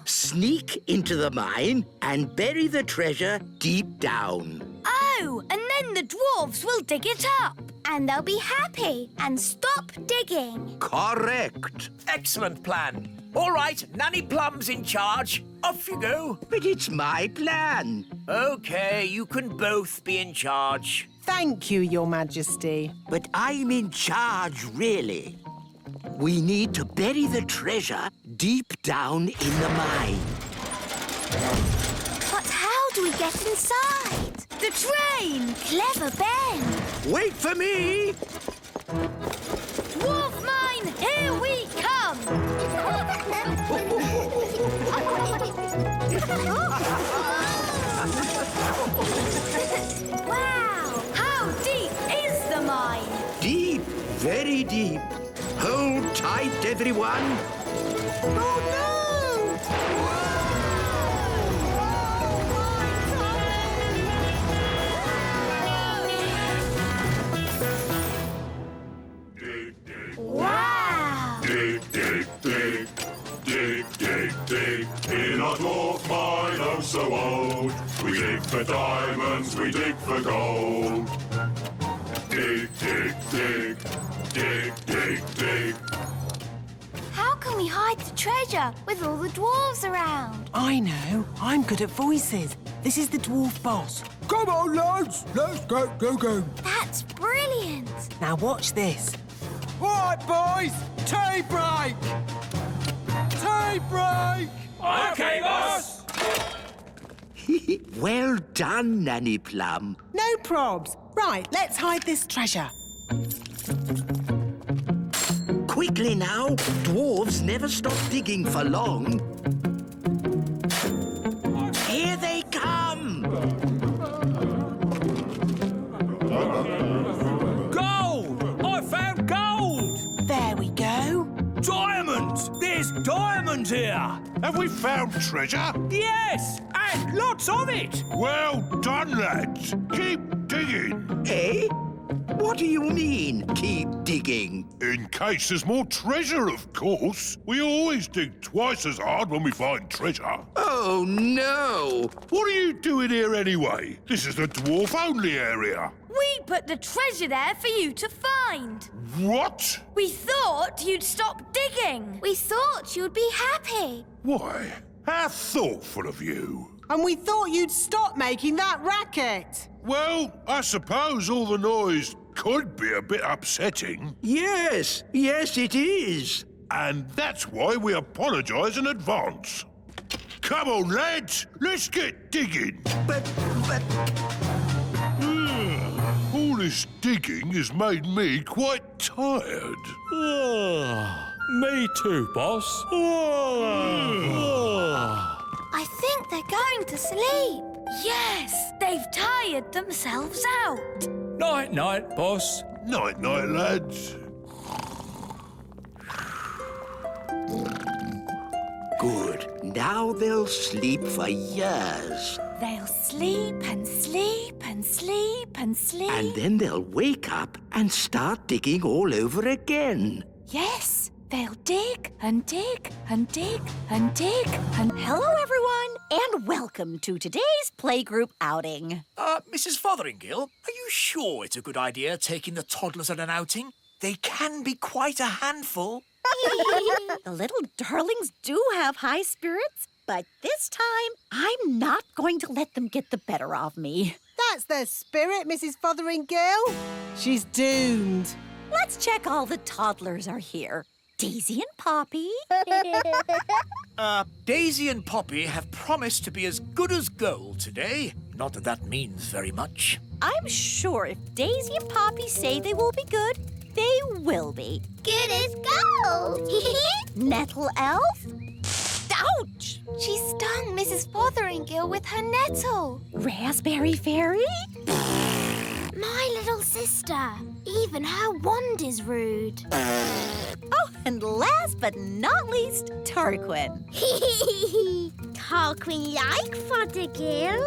sneak into the mine, and bury the treasure deep down. Oh, and then the dwarves will dig it up. And they'll be happy and stop digging. Correct. Excellent plan. All right, Nanny Plum's in charge. Off you go. But it's my plan. OK, you can both be in charge. Thank you, Your Majesty. But I'm in charge, really. We need to bury the treasure deep down in the mine. But how do we get inside? The train! Clever Ben! Wait for me! Dwarf mine, here we come! Wow! How deep is the mine? Deep, very deep. Hold tight, everyone. Oh, no! Wow! Dig, dig, dig, dig, dig, dig. In our dwarf mine, oh so old, we dig for diamonds, we dig for gold. Dig, dig, dig, dig, dig, dig. How can we hide the treasure with all the dwarves around? I know. I'm good at voices. This is the dwarf boss. Come on, lads. Let's go. That's brilliant! Now watch this. All right, boys. Tea break. Tea break. OK, boss. Well done, Nanny Plum. No probs. Right, let's hide this treasure. Quickly now. Dwarves never stop digging for long. Here they come! Gold! I found gold! There we go. Diamonds! There's diamonds here! Have we found treasure? Yes! And lots of it! Well done, lads. Keep digging. Eh? What do you mean, keep digging? In case there's more treasure, of course. We always dig twice as hard when we find treasure. Oh, no! What are you doing here anyway? This is the dwarf-only area. We put the treasure there for you to find. What? We thought you'd stop digging. We thought you'd be happy. Why? How thoughtful of you. And we thought you'd stop making that racket. Well, I suppose all the noise could be a bit upsetting. Yes, it is. And that's why we apologise in advance. Come on, lads, let's get digging. But... All this digging has made me quite tired. Me too, boss. I think they're going to sleep. Yes, they've tired themselves out. Night-night, boss. Night-night, lads. Good. Now they'll sleep for years. They'll sleep and sleep and sleep and sleep. And then they'll wake up and start digging all over again. Yes, They'll dig and dig and dig and dig and... Hello, everyone, and welcome to today's playgroup outing. Mrs. Fotheringill, are you sure it's a good idea taking the toddlers on an outing? They can be quite a handful. The little darlings do have high spirits, but this time I'm not going to let them get the better of me. That's their spirit, Mrs. Fotheringill. She's doomed. Let's check all the toddlers are here. Daisy and Poppy. Daisy and Poppy have promised to be as good as gold today. Not that that means very much. I'm sure if Daisy and Poppy say they will be good, they will be. Good as gold. Nettle elf? Ouch! She stung Mrs. Fotheringill with her nettle. Raspberry fairy? My little sister. Even her wand is rude. Oh, and last but not least, Tarquin. Tarquin like Fothergill.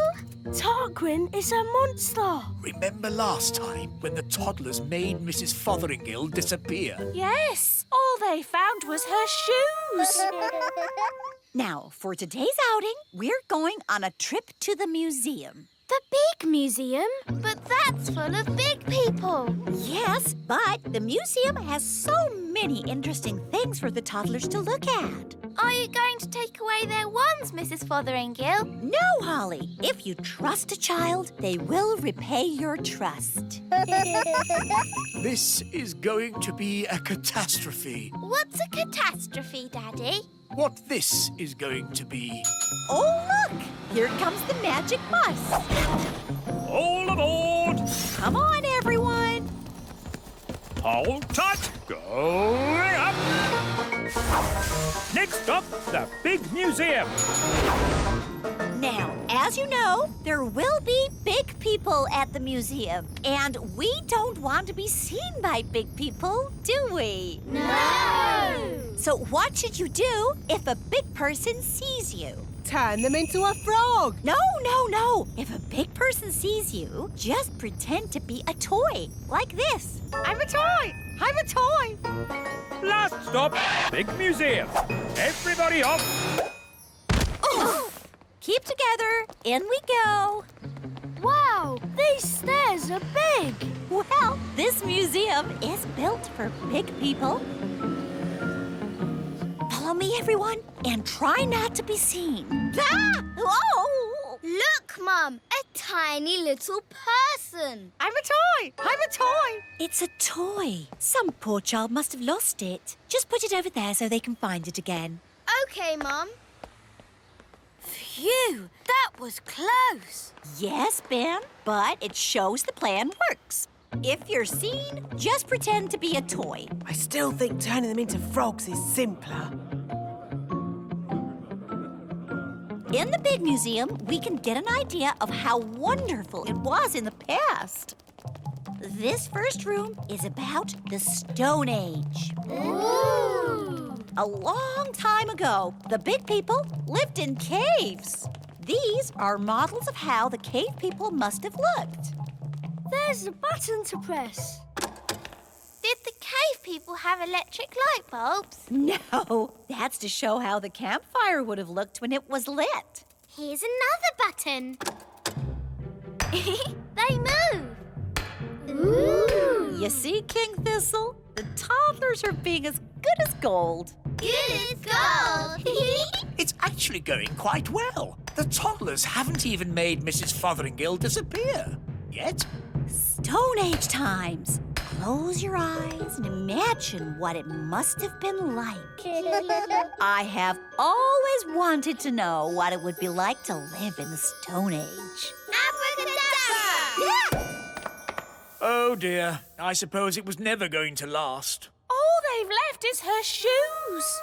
Tarquin is a monster. Remember last time when the toddlers made Mrs. Fotheringill disappear? Yes, all they found was her shoes. Now, for today's outing, we're going on a trip to the museum. The big museum? But that's full of big people. Yes, but the museum has so many interesting things for the toddlers to look at. Are you going to take away their wands, Mrs. Fotheringill? No, Holly. If you trust a child, they will repay your trust. This is going to be a catastrophe. What's a catastrophe, Daddy? What this is going to be. Oh, look! Here comes the magic bus. All aboard! Come on, everyone. Hold tight. Going up. Next up, the big museum. Now, as you know, there will be big people at the museum. And we don't want to be seen by big people, do we? No! So what should you do if a big person sees you? Turn them into a frog. No. If a big person sees you, just pretend to be a toy, like this. I'm a toy. I'm a toy. Last stop, big museum. Everybody off. Oh. Keep together. In we go. Wow, these stairs are big. Well, this museum is built for big people. Follow me, everyone, and try not to be seen. Ah! Oh! Look, Mum, a tiny little person. I'm a toy! I'm a toy! It's a toy. Some poor child must have lost it. Just put it over there so they can find it again. Okay, Mum. Phew, that was close. Yes, Ben, but it shows the plan works. If you're seen, just pretend to be a toy. I still think turning them into frogs is simpler. In the big museum, we can get an idea of how wonderful it was in the past. This first room is about the Stone Age. Ooh! A long time ago, the big people lived in caves. These are models of how the cave people must have looked. There's a button to press. Did the cave people have electric light bulbs? No, that's to show how the campfire would have looked when it was lit. Here's another button. They move. Ooh! You see, King Thistle? The toddlers are being as good as gold. Good as gold. It's actually going quite well. The toddlers haven't even made Mrs. Fotheringill disappear yet. Stone Age times. Close your eyes and imagine what it must have been like. I have always wanted to know what it would be like to live in the Stone Age. Abracadabra! Oh dear, I suppose it was never going to last. All they've left is her shoes.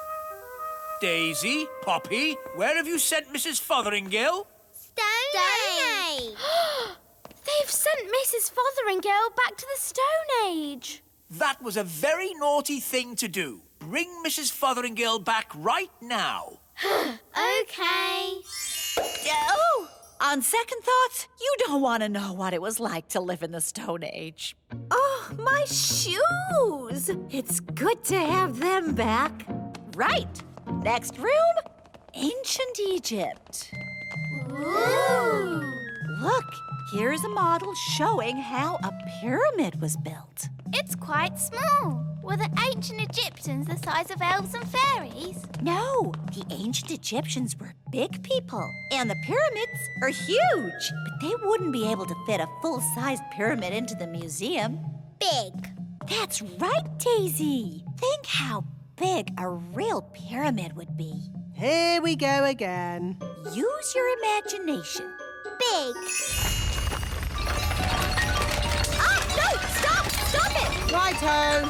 Daisy, Poppy, where have you sent Mrs. Fotheringill? Stone Age. They've sent Mrs. Fotheringill back to the Stone Age. That was a very naughty thing to do. Bring Mrs. Fotheringill back right now. Okay. Oh! On second thoughts, you don't want to know what it was like to live in the Stone Age. Oh, my shoes! It's good to have them back. Right. Next room, ancient Egypt. Ooh! Look, here's a model showing how a pyramid was built. It's quite small. Were the ancient Egyptians the size of elves and fairies? No, the ancient Egyptians were big people, and the pyramids are huge. But they wouldn't be able to fit a full-sized pyramid into the museum. Big. That's right, Daisy. Think how big a real pyramid would be. Here we go again. Use your imagination. Big. No! Stop! Stop it! Righto.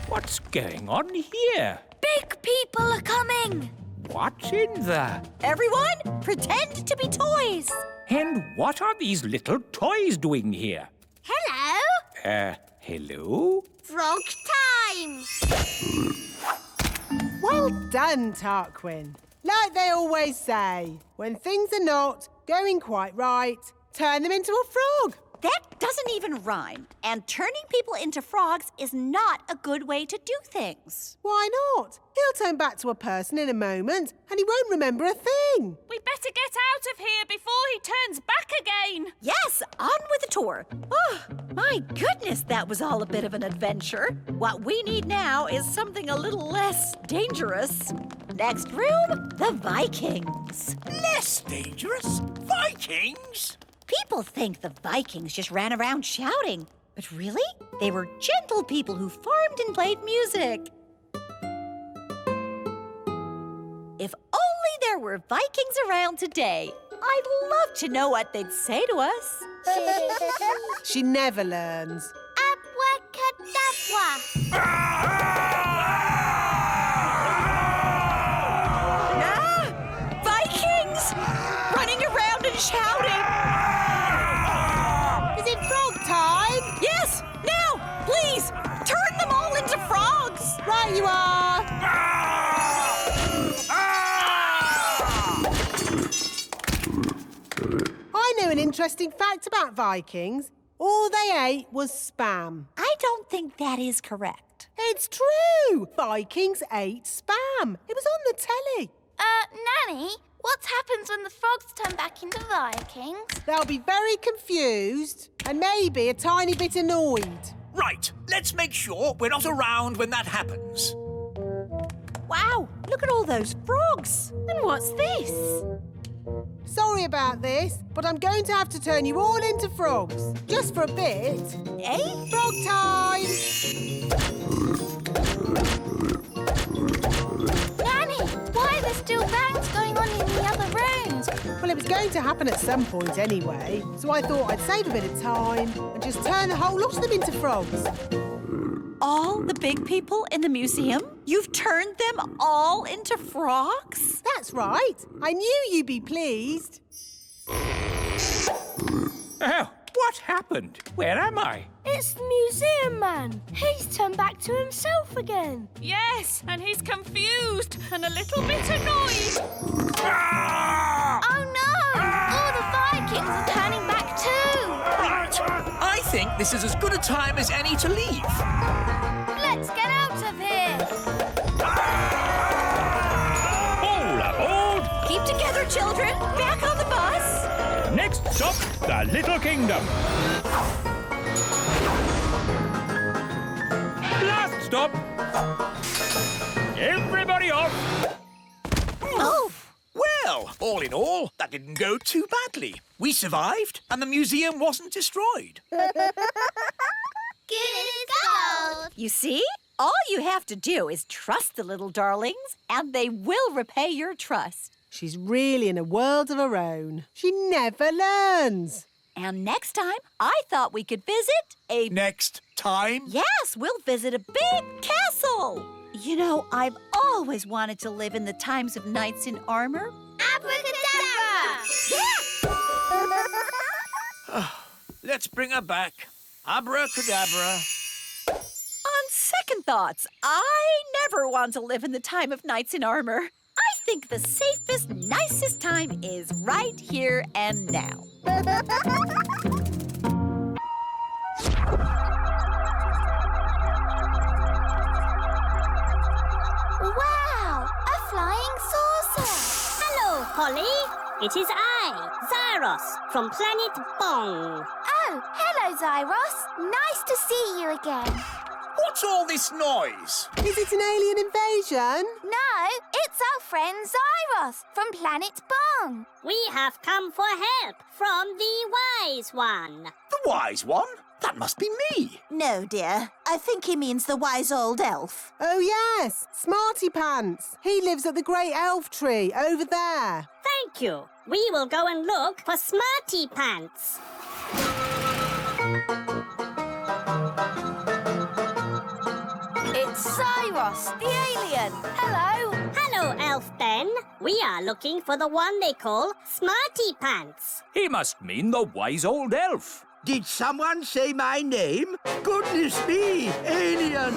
What's going on here? Big people are coming! What's in there? Everyone, pretend to be toys. And what are these little toys doing here? Hello? Hello? Frog time! Well done, Tarquin. Like they always say, when things are not going quite right, turn them into a frog. That doesn't even rhyme. And turning people into frogs is not a good way to do things. Why not? He'll turn back to a person in a moment and he won't remember a thing. We better get out of here before he turns back again. Yes, on with the tour. Oh, my goodness, that was all a bit of an adventure. What we need now is something a little less dangerous. Next room, the Vikings. Less dangerous? Vikings? People think the Vikings just ran around shouting. But really, they were gentle people who farmed and played music. If only there were Vikings around today. I'd love to know what they'd say to us. She never learns. Vikings! Running around and shouting. Is it frog time? Yes, now, please, turn them all into frogs. Right you are. I know an interesting fact about Vikings. All they ate was spam. I don't think that is correct. It's true. Vikings ate spam. It was on the telly. Nanny, what happens when the frogs turn back into Vikings? They'll be very confused and maybe a tiny bit annoyed. Right, let's make sure we're not around when that happens. Wow, look at all those frogs. And what's this? Sorry about this, but I'm going to have to turn you all into frogs. Just for a bit. Eh? Frog time! Nanny, why are there still bangs going on in the other rooms? Well, it was going to happen at some point anyway, so I thought I'd save a bit of time and just turn the whole lot of them into frogs. All the big people in the museum? You've turned them all into frogs? That's right. I knew you'd be pleased. Oh, what happened? Where am I? It's the museum man. He's turned back to himself again. Yes, and he's confused and a little bit annoyed. Oh no! All the Vikings are turning back too. Right, I think this is as good a time as any to leave. Let's get out of here. All aboard! Keep together, children. Back on the bus. Next stop, the Little Kingdom. Last stop. Everybody off. Oh! Well, all in all, that didn't go too badly. We survived, and the museum wasn't destroyed. Good as gold. You see? All you have to do is trust the little darlings, and they will repay your trust. She's really in a world of her own. She never learns. And next time, I thought we could visit a... Next time? Yes, we'll visit a big castle. You know, I've always wanted to live in the times of knights in armor. Abracadabra! Let's bring her back. Abracadabra. On second thoughts, I never want to live in the time of knights in armor. I think the safest, nicest time is right here and now. Polly. It is I, Zyros, from planet Bong. Oh, hello, Zyros. Nice to see you again. What's all this noise? Is it an alien invasion? No, it's our friend Zyros from planet Bong. We have come for help from the Wise One. The wise one? That must be me. No, dear. I think he means the wise old elf. Oh, yes. Smarty Pants. He lives at the great elf tree over there. Thank you. We will go and look for Smarty Pants. It's Zyros, the alien. Hello. Hello, Elf Ben. We are looking for the one they call Smarty Pants. He must mean the wise old elf. Did someone say my name? Goodness me, alien!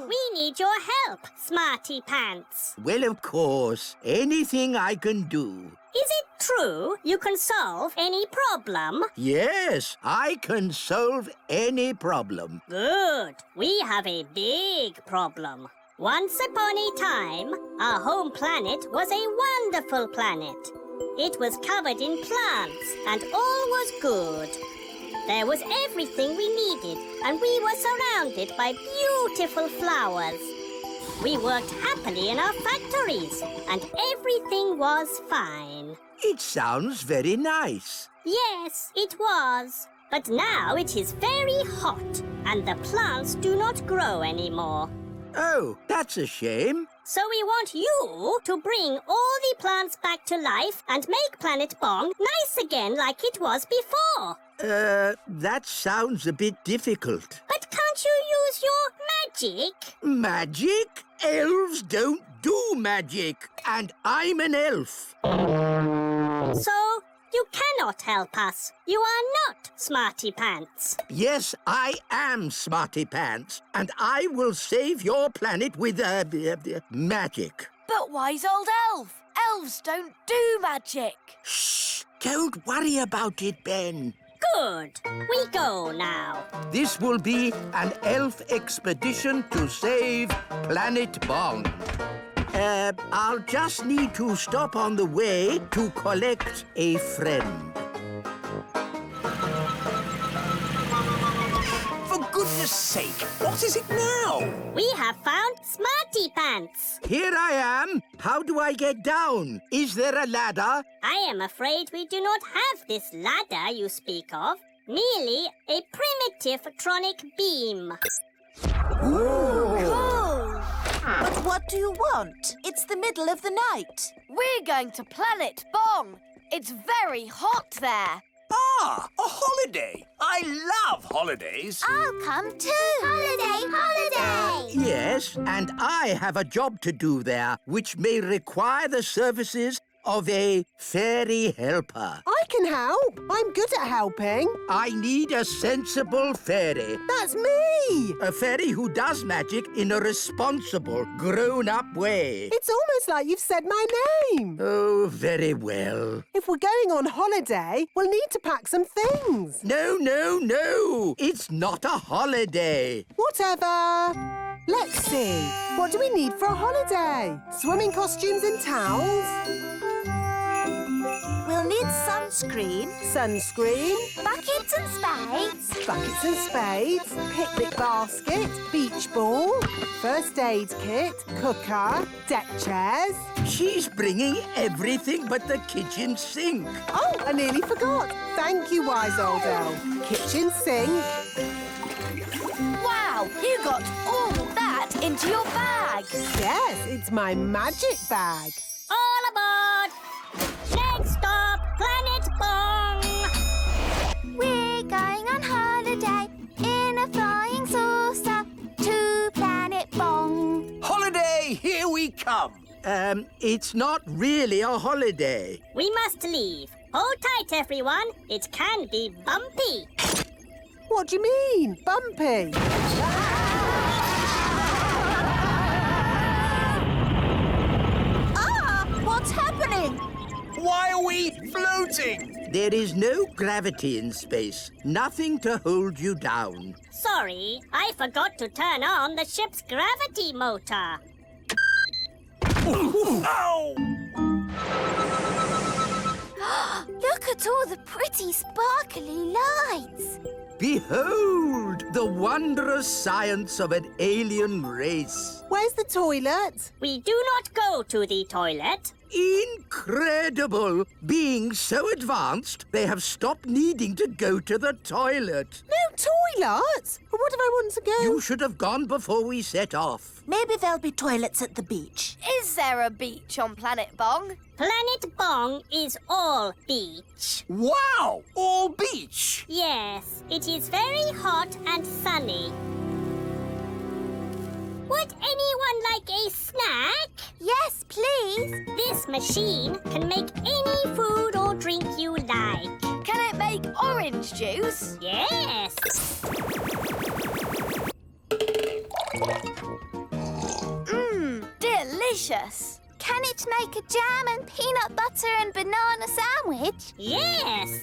We need your help, Smarty Pants. Well, of course, anything I can do. Is it true you can solve any problem? Yes, I can solve any problem. Good. We have a big problem. Once upon a time, our home planet was a wonderful planet. It was covered in plants and all was good. There was everything we needed and we were surrounded by beautiful flowers. We worked happily in our factories and everything was fine. It sounds very nice. Yes, it was. But now it is very hot and the plants do not grow anymore. Oh, that's a shame. So we want you to bring all the plants back to life and make Planet Bong nice again like it was before. That sounds a bit difficult. But can't you use your magic? Magic? Elves don't do magic. And I'm an elf. So you cannot help us. You are not Smarty Pants. Yes, I am Smarty Pants. And I will save your planet with magic. But wise old elf. Elves don't do magic. Shh! Don't worry about it, Ben. Good. We go now. This will be an elf expedition to save Planet Bong. I'll just need to stop on the way to collect a friend. For goodness sake, what is it now? We have found Smarty Pants. Here I am. How do I get down? Is there a ladder? I am afraid we do not have this ladder you speak of. Merely a primitive tronic beam. Ooh. Cool. But what do you want? It's the middle of the night. We're going to Planet Bong. It's very hot there. Ah, a holiday. I love holidays. I'll come too. Holiday. Yes, and I have a job to do there, which may require the services of a fairy helper. I can help. I'm good at helping. I need a sensible fairy. That's me. A fairy who does magic in a responsible, grown-up way. It's almost like you've said my name. Oh, very well. If we're going on holiday, we'll need to pack some things. No. It's not a holiday. Whatever. Let's see. What do we need for a holiday? Swimming costumes and towels? We'll need sunscreen. Sunscreen. Buckets and spades. Buckets and spades. Picnic basket. Beach ball. First aid kit. Cooker. Deck chairs. She's bringing everything but the kitchen sink. Oh, I nearly forgot. Thank you, wise old elf. Kitchen sink. Wow, you got all that into your bag. Yes, it's my magic bag. All aboard! Next stop, Planet Bong! We're going on holiday in a flying saucer to Planet Bong. Holiday, here we come. It's not really a holiday. We must leave. Hold tight, everyone. It can be bumpy. What do you mean, bumpy? What's happening? Why are we floating? There is no gravity in space. Nothing to hold you down. Sorry, I forgot to turn on the ship's gravity motor. Ow! at all the pretty sparkly lights. Behold the wondrous science of an alien race. Where's the toilet? We do not go to the toilet. Incredible! Being so advanced, they have stopped needing to go to the toilet. No toilet? What if I want to go? You should have gone before we set off. Maybe there'll be toilets at the beach. Is there a beach on Planet Bong? Planet Bong is all beach. Wow! All beach! Yes, it is very hot and sunny. Would anyone like a snack? Yes, please. This machine can make any food or drink you like. Can it make orange juice? Yes. Mmm, delicious. Can it make a jam and peanut butter and banana sandwich? Yes.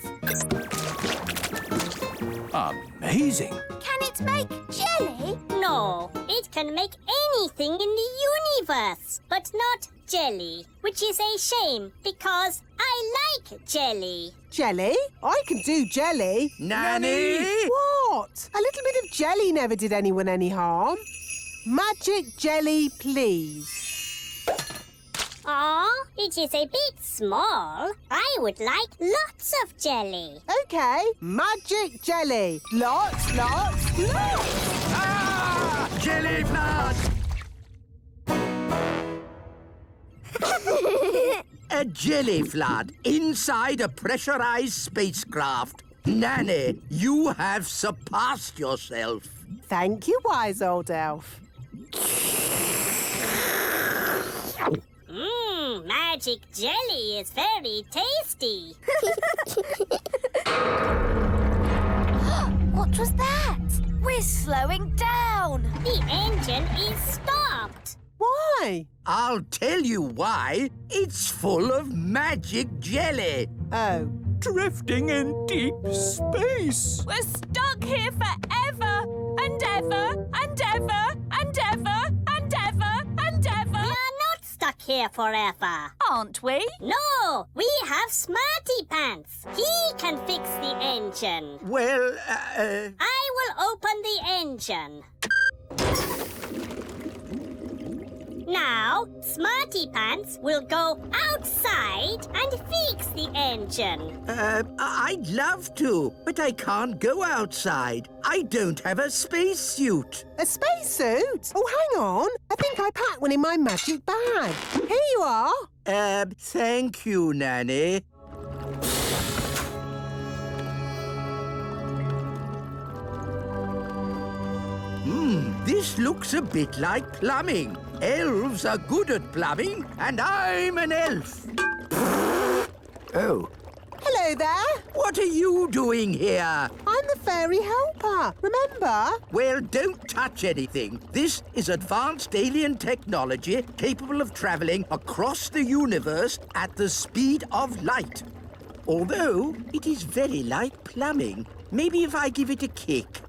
Amazing. Can it make jelly? No, it can make anything in the universe, but not jelly, which is a shame because I like jelly. Jelly? I can do jelly. Nanny! What? A little bit of jelly never did anyone any harm. Magic jelly, please. Aw, it is a bit small. I would like lots of jelly. OK, magic jelly. Lots, lots, lots. Ah! Jelly flood! A jelly flood inside a pressurized spacecraft. Nanny, you have surpassed yourself. Thank you, wise old elf. Magic jelly is very tasty. What was that? We're slowing down. The engine is stopped. Why? I'll tell you why. It's full of magic jelly. Oh. Drifting in deep space. We're stuck here forever and ever and ever and ever and ever and ever. We are not stuck here forever. Aren't we? No, we have Smarty Pants. He can fix the engine. Well, I will open the engine. Now, Smarty Pants will go outside and fix the engine. I'd love to, but I can't go outside. I don't have a spacesuit. A spacesuit? Oh, hang on. I think I packed one in my magic bag. Here you are. Thank you, Nanny. This looks a bit like plumbing. Elves are good at plumbing, and I'm an elf. Oh. Hello there. What are you doing here? I'm the fairy helper, remember? Well, don't touch anything. This is advanced alien technology capable of travelling across the universe at the speed of light. Although, it is very like plumbing. Maybe if I give it a kick.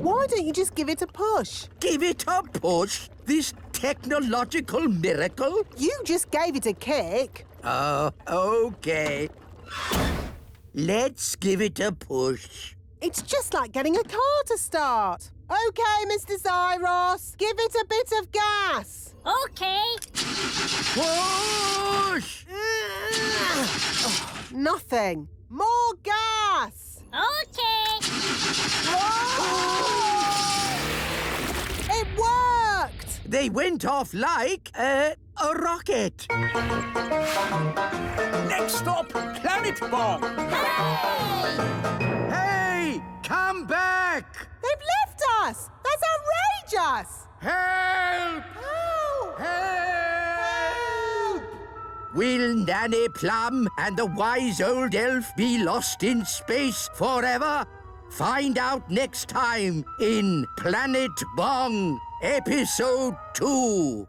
Why don't you just give it a push? Give it a push? This technological miracle? You just gave it a kick. Oh, OK. Let's give it a push. It's just like getting a car to start. OK, Mr. Zyros, give it a bit of gas. OK. Push! Nothing. More gas. OK. It worked! They went off like a rocket. Next stop, Planet Bong. Hey, come back! They've left us! That's outrageous! Help! Help! Help! Will Nanny Plum and the wise old elf be lost in space forever? Find out next time in Planet Bong, Episode 2.